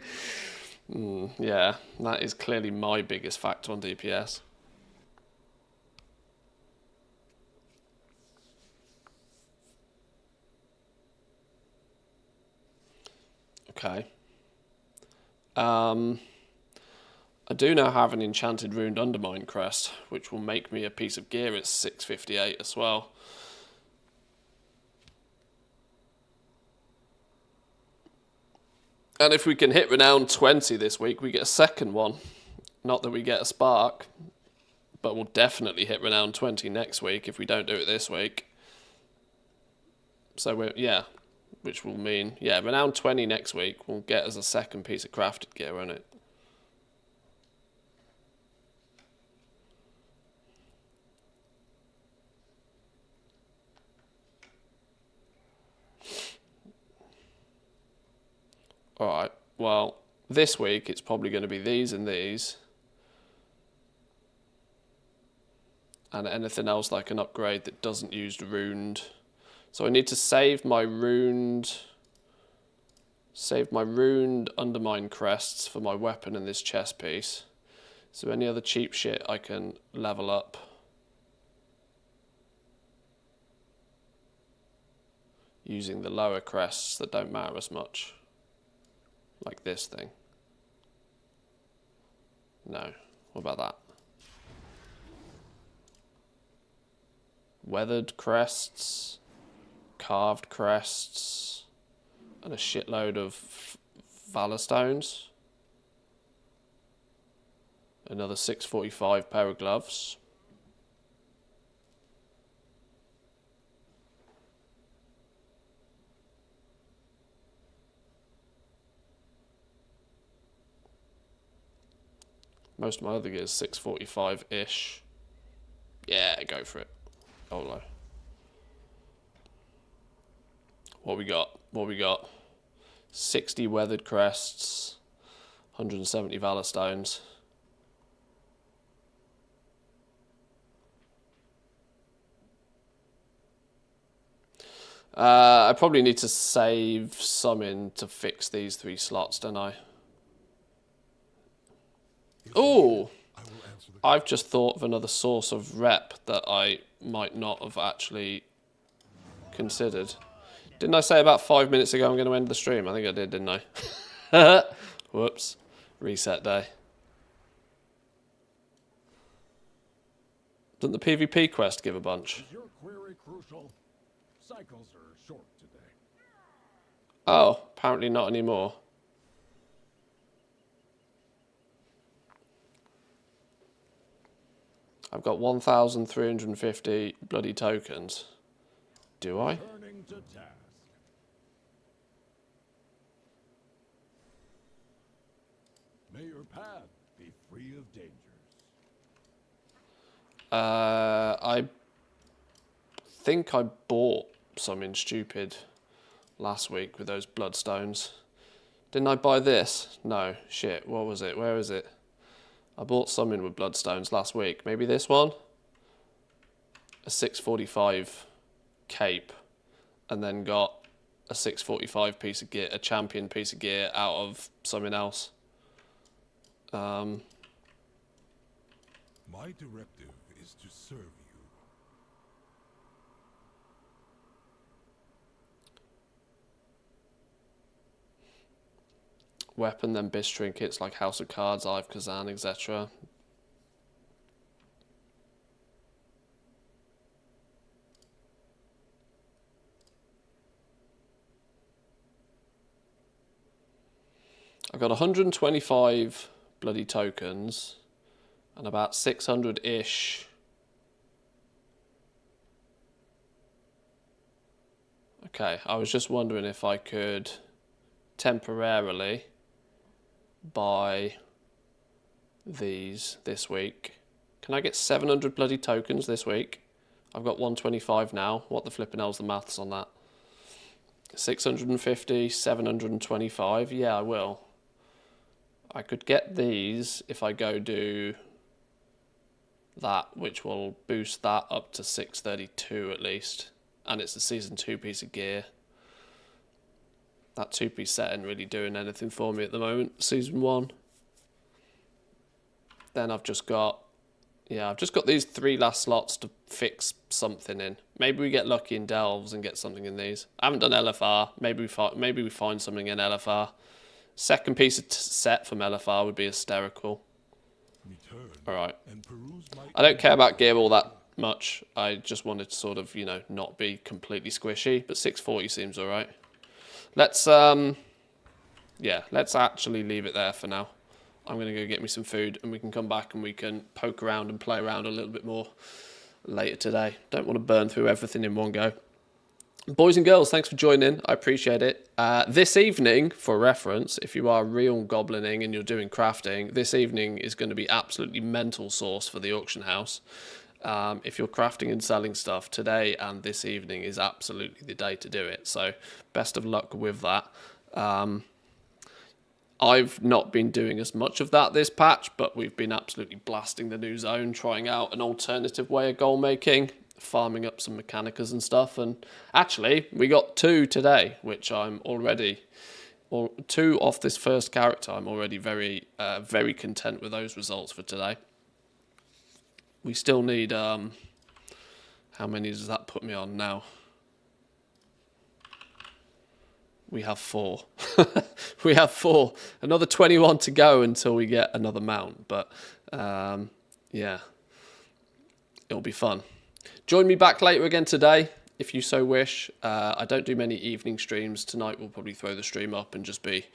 Yeah, that is clearly my biggest factor on DPS. Okay. I do now have an enchanted Runed Undermine crest, which will make me a piece of gear at 658 as well. And if we can hit renown 20 this week, we get a second one. Not that we get a spark, but we'll definitely hit renown 20 next week if we don't do it this week. So we're, yeah, which will mean, yeah, renown 20 next week will get us a second piece of crafted gear, won't it? Alright, well, this week it's probably going to be these and these. And anything else that I can upgrade that doesn't use ruined. So I need to save my ruined undermine crests for my weapon in this chest piece. So any other cheap shit I can level up. Using the lower crests that don't matter as much. Like this thing. No. What about that? Weathered crests. Carved crests. And a shitload of valor stones. Another 645 pair of gloves. Most of my other gear is 645-ish. Yeah, go for it. Olo. What we got? What we got? 60 weathered crests. 170 valor stones. I probably need to save some in to fix these 3 slots, don't I? Oh, I've just thought of another source of rep that I might not have actually considered. Didn't I say about 5 minutes ago I'm going to end the stream? I think I did, didn't I? Whoops. Reset day. Doesn't the PvP quest give a bunch? Is your query crucial? Cycles are short today. Oh, apparently not anymore. I've got 1,350 bloody tokens. Do I? Turning to task. May your path be free of dangers. I think I bought something stupid last week with those bloodstones. Didn't I buy this? No, shit, what was it? Where is it? I bought something with bloodstones last week. Maybe this one? A 645 cape. And then got a 645 piece of gear, a champion piece of gear out of something else. My directive is to serve you. Weapon, then bis trinkets like House of Cards, Eye of Kazan, etc. I got 125 bloody tokens and about 600-ish. Okay, I was just wondering if I could temporarily buy these this week. Can I get 700 bloody tokens this week? I've got 125 now. What the flipping hell's the maths on that? 650, 725. Yeah, I will. I could get these if I go do that, which will boost that up to 632 at least. And it's a season 2 piece of gear. That 2-piece set ain't really doing anything for me at the moment. Season 1. Then I've just got these 3 last slots to fix something in. Maybe we get lucky in Delves and get something in these. I haven't done LFR. Maybe we find something in LFR. Second piece of set from LFR would be hysterical. Alright. I don't care about gear all that much. I just wanted to sort of, you know, not be completely squishy. But 640 seems alright. Let's actually leave it there for now. I'm going to go get me some food and we can come back and we can poke around and play around a little bit more later today. Don't want to burn through everything in one go. Boys and girls, thanks for joining. I appreciate it. This evening, for reference, if you are real goblining and you're doing crafting, this evening is going to be absolutely mental sauce for the auction house. If you're crafting and selling stuff, today and this evening is absolutely the day to do it. So best of luck with that. I've not been doing as much of that this patch, but we've been absolutely blasting the new zone, trying out an alternative way of goal making, farming up some mechanicas and stuff. And actually, we got 2 today, which I'm already, or 2 off this first character. I'm already very, very content with those results for today. We still need, how many does that put me on now? We have 4. We have 4. Another 21 to go until we get another mount. But, yeah, it'll be fun. Join me back later again today, if you so wish. I don't do many evening streams. Tonight we'll probably throw the stream up and just be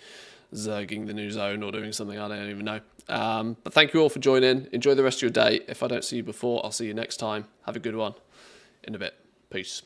zerging the new zone or doing something I don't even know. But thank you all for joining. Enjoy the rest of your day. If I don't see you before, I'll see you next time. Have a good one. In a bit. Peace.